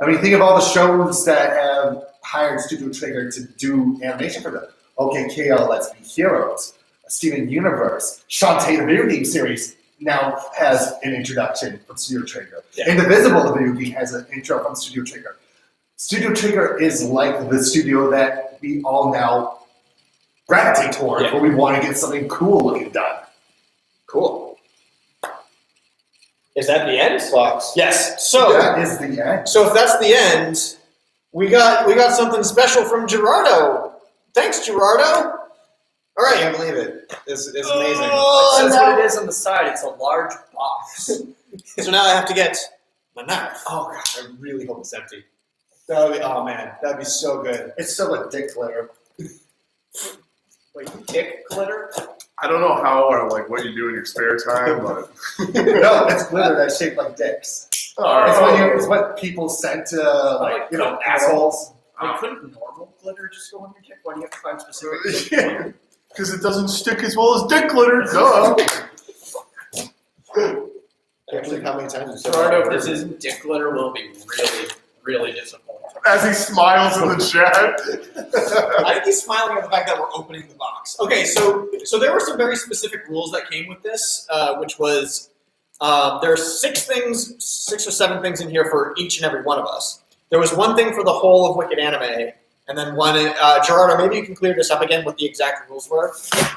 I mean, think of all the shows that have hired Studio Trigger to do animation for them. Okay, KL Let's Be Heroes, Steven Universe, Shantae the video game series now has an introduction from Studio Trigger. Yeah. Indivisible the video game has an intro from Studio Trigger. Studio Trigger is like the studio that we all now gravitate toward when we want to get something cool looking done. Cool. Is that the end, Slox? Yes. So that is the end. So if that's the end, we got something special from Gerardo. Thanks, Gerardo. All I right. can't believe it. It's amazing. Oh, It says no. what it is on the side. It's a large box. So now I have to get my knife. Oh gosh, I really hope it's empty. Oh man, that'd be so good. It's still a dick glitter. Wait, dick glitter? I don't know how or like what you do in your spare time, but No, it's glitter that's shaped like dicks. It's what people send to assholes. Wait, couldn't normal glitter just go on your dick? Why do you have to find specific? Yeah, because it doesn't stick as well as dick glitter. Duh. I can't believe how many times you said Gerardo, if that. this isn't dick glitter, we'll be really, really disappointed. As he smiles in the chat. I think he's smiling at the fact that we're opening the box. Okay, so there were some very specific rules that came with this, which was there are 6 or 7 things in here for each and every one of us. There was one thing for the whole of Wicked Anime, and then one. Gerardo, maybe you can clear this up again what the exact rules were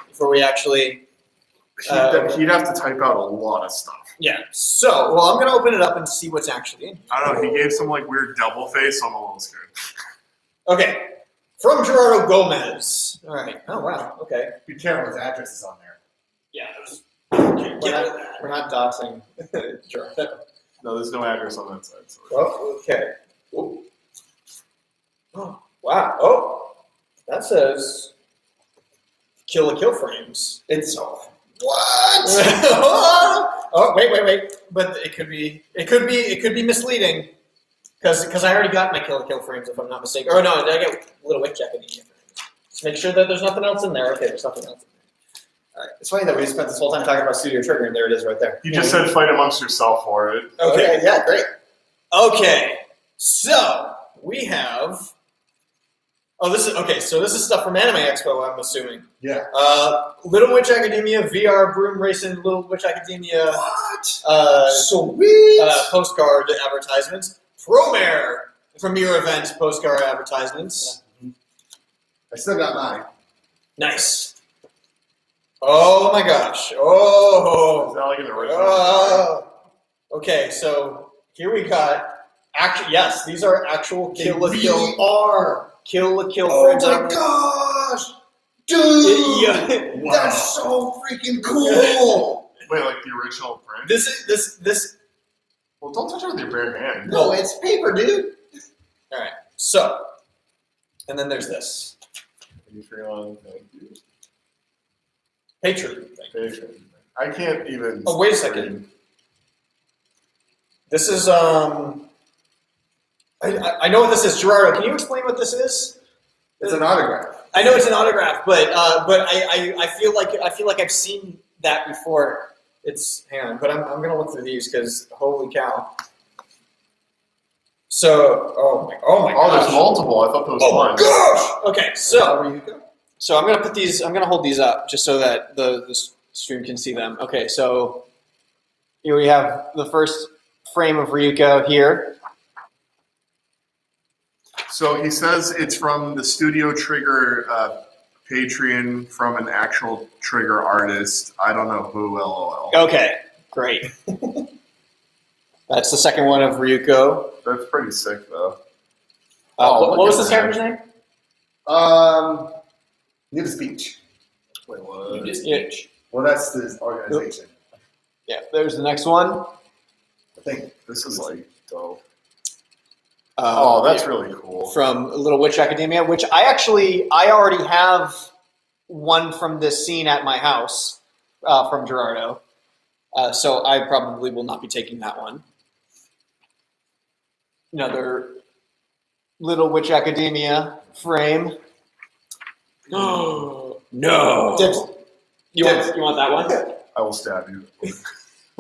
before we actually. He'd have to type out a lot of stuff. Yeah. So, well, I'm going to open it up and see what's actually in here. I don't know. He gave some like weird double face. So I'm a little scared. Okay. From Gerardo Gomez. All right. Oh, wow. Okay. Be careful, his address is on there. Yeah. We're not doxing Gerardo. No, there's no address on that side. So. Oh, okay. Ooh. Oh, wow. Oh, that says Kill la Kill frames. It's What? Oh, wait. But it could be misleading because I already got my Kill la Kill frames if I'm not mistaken. Or no, did I get Little Witch Academia frames? Just make sure that there's nothing else in there. Okay, there's nothing else in there. all right. It's funny that we spent this whole time talking about Studio Trigger, and there it is right there. You just said fight amongst yourself for it. Okay. Yeah, great. Okay. So we have. Oh, this is okay. So this is stuff from Anime Expo, I'm assuming. Yeah. Little Witch Academia, VR Broom Racing, Little Witch Academia. What? Sweet. Postcard advertisements. Promare premiere event postcard advertisements. I still got mine. Nice. Oh my gosh. Oh. Is that like an original? Okay, so here we got. Actually, yes, these are actual They Kill la Kill. really are. Kill la Kill Oh frames. my gosh, dude! Yeah. Wow. That's so freaking cool. Wait, like the original print? This. Well, don't touch it with your bare hand. No, it's paper, dude. All right. So, and then there's this Patreon, thank you. Patreon thing. Patreon. I can't even. Oh, wait a second. This is I know what this is. Gerardo, can you explain what this is? It's an autograph. I know it's an autograph, but I feel like I've seen that before. Hang on, but I'm gonna look through these because holy cow. So oh my Oh, gosh. there's multiple. I thought there was Oh one. my gosh. Okay, so I'm gonna put these. I'm gonna hold these up just so that the stream can see them. Okay, so here we have the first frame of Ryuko here. So he says it's from the Studio Trigger Patreon from an actual Trigger artist. I don't know who, lol. Okay, great. That's the second one of Ryuko. That's pretty sick, though. What look was at this that. character's name? Nudist Beach. Wait, what? Yeah, Well, that's the organization. yeah, there's the next one. I think. This is like dope. Oh, That's really cool. from Little Witch Academia, which I already have one from this scene at my house from Gerardo. So I probably will not be taking that one. Another Little Witch Academia frame. No. Dibs. You want that one? I will stab you.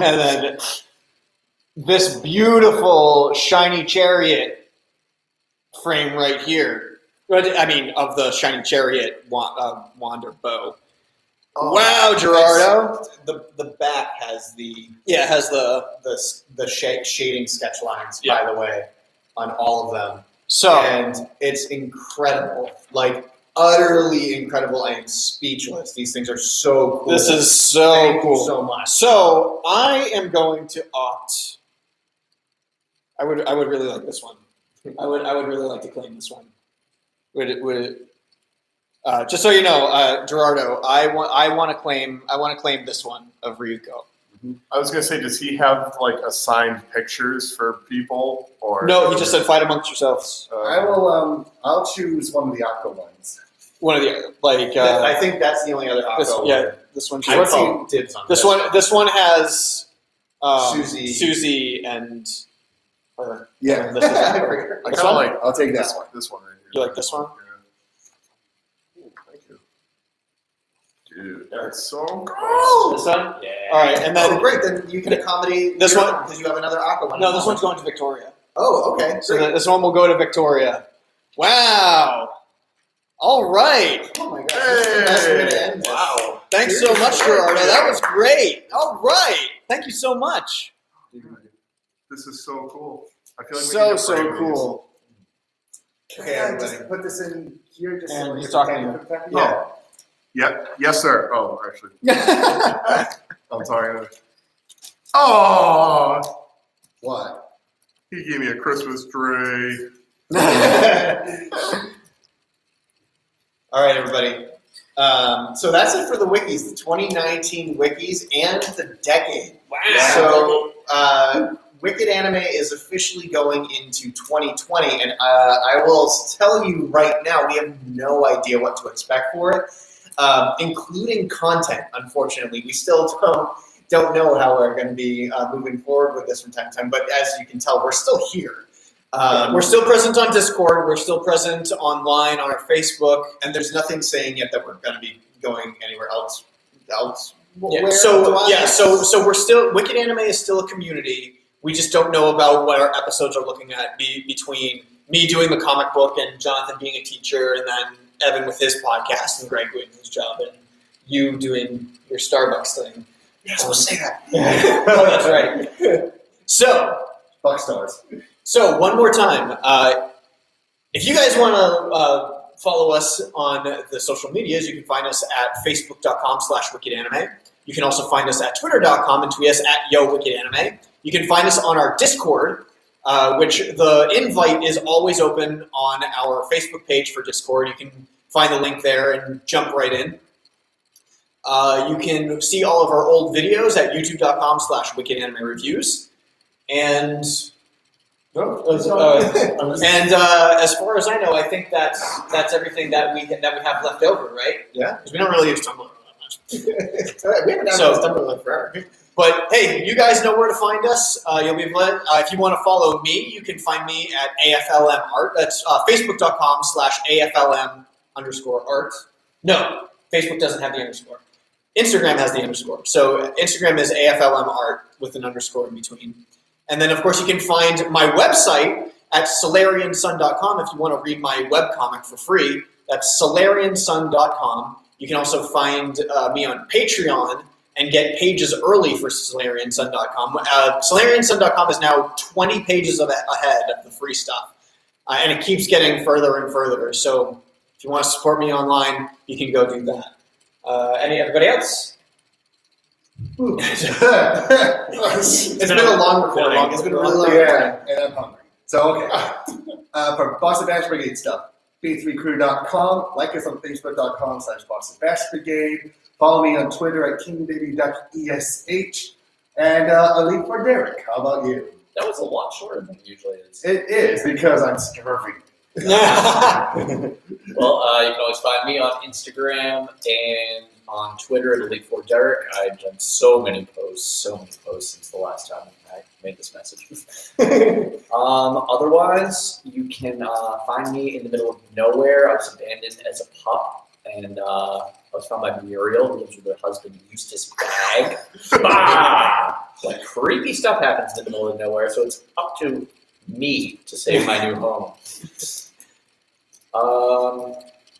And then this beautiful shiny chariot frame right here. I mean, of the shiny chariot wand or bow. Oh, Wow, Gerardo. The back has the shading sketch lines, Yeah. by the way, on all of them. So, And it's incredible. Like, utterly incredible. I am speechless. These things are so cool. this is so Thank cool. you so much. So I am going to opt. I would really like this one. I would really like to claim this one. Would it? Just so you know, Gerardo, I want to claim this one of Ryuko. I was gonna say, does he have like assigned pictures for people, or No, he just said fight amongst yourselves. I will. I'll choose one of the Aqua ones. One of the like. I think that's the only other this, Akko yeah, where this one. I What's call dibs on this one? This one has Susie. and. Yeah. This is- I This kind of one? like I'll take this that one. This one right here. You like this one? Yeah. Ooh, thank you. Dude, that's so cool. This one. Yeah. All right, and then Oh, great. Then you can accommodate This your one? own, because you have another Akko one. no, this one's going to Victoria. Oh, okay. So Great. this one will go to Victoria. Wow. All right. Oh my gosh. This is the best way to end this. Wow. Thanks so much, Gerardo. That was great. All right. Thank you so much. This is so cool. I feel like we So need to frame these. cool. Okay, Can I everybody. just put this in here just And so he's it's talking to protected from Yeah. that? Yeah. Yes, sir. Oh, actually, I'm sorry. Oh, What? he gave me a Christmas tree. All right, everybody. So that's it for the wikis, the 2019 wikis and the decade. Wow. So Wicked Anime is officially going into 2020, and I will tell you right now, we have no idea what to expect for it, including content. Unfortunately, we still don't know how we're going to be moving forward with this from time to time. But as you can tell, we're still here. We're still present on Discord. We're still present online on our Facebook. And there's nothing saying yet that we're going to be going anywhere else. Yeah. Where So do I- yeah. So we're still Wicked Anime is still a community. We just don't know about what our episodes are looking at between me doing the comic book and Jonathan being a teacher, and then Evan with his podcast and Greg doing his job, and you doing your Starbucks thing. You're not supposed to say that. Oh, that's right. So Buck stars. one more time, if you guys want to follow us on the social medias, you can find us at facebook.com/wickedanime. You can also find us at twitter.com and tweet us at YoWickedAnime. You can find us on our Discord, which the invite is always open on our Facebook page for Discord. You can find the link there and jump right in. You can see all of our old videos at youtube.com/wickedanimereviews. And as far as I know, I think that's everything that we have left over, right? Yeah. Because we don't really use Tumblr that much. We haven't done So- this Tumblr forever. But hey, you guys know where to find us. You'll be if you want to follow me, you can find me at AFLM Art. That's facebook.com/AFLM_art. No, Facebook doesn't have the underscore. Instagram has the underscore. So Instagram is AFLM Art with an underscore in between. And then, of course, you can find my website at solariansun.com if you want to read my webcomic for free. That's solariansun.com. You can also find me on Patreon and get pages early for solariansun.com. Solariansun.com is now 20 pages ahead of the free stuff. And it keeps getting further and further. So if you want to support me online, you can go do that. Everybody else? It's been a long recording. It's been a really long recording. Yeah, and I'm hungry. So, okay. For Boston Bash Brigade stuff, b3crew.com. Like us on facebook.com/Boston Bash Brigade. Follow me on Twitter at KingBabyDuckESH. And a link for Derek. How about you? That was a lot shorter than it usually is. It is because I'm starving. Well, you can always find me on Instagram and on Twitter at Elite4Derek. I've done so many posts since the last time we met. made this message. Otherwise, you can find me in the middle of nowhere. I was abandoned as a pup, and I was found by Muriel, who lives with her husband Eustace Bag. Like creepy stuff happens in the middle of nowhere, so it's up to me to save my new home.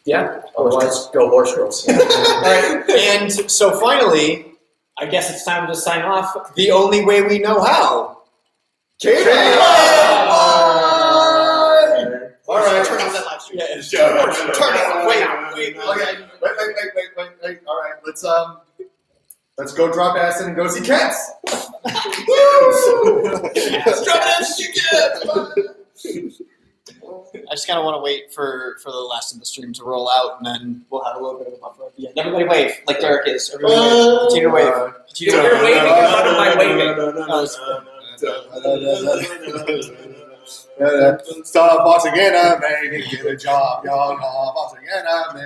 Yeah. Otherwise, go horse girls. All right, and so finally, I guess it's time to sign off the only way we know how. Katie! All right. Turn on that live stream. Yeah, Turn it on. Wait. Okay. Wait. All right. Let's go drop acid and go see cats. Drop acid, you get. I just kind of want to wait for the last of the stream to roll out, and then we'll have a little bit of a buffer at the end. Everybody wave, like Derek is. Everybody wave. Continue to wave. Continue to wave. You're waving in front of my waving. Stop watching anime, get a job, y'all. Watching anime.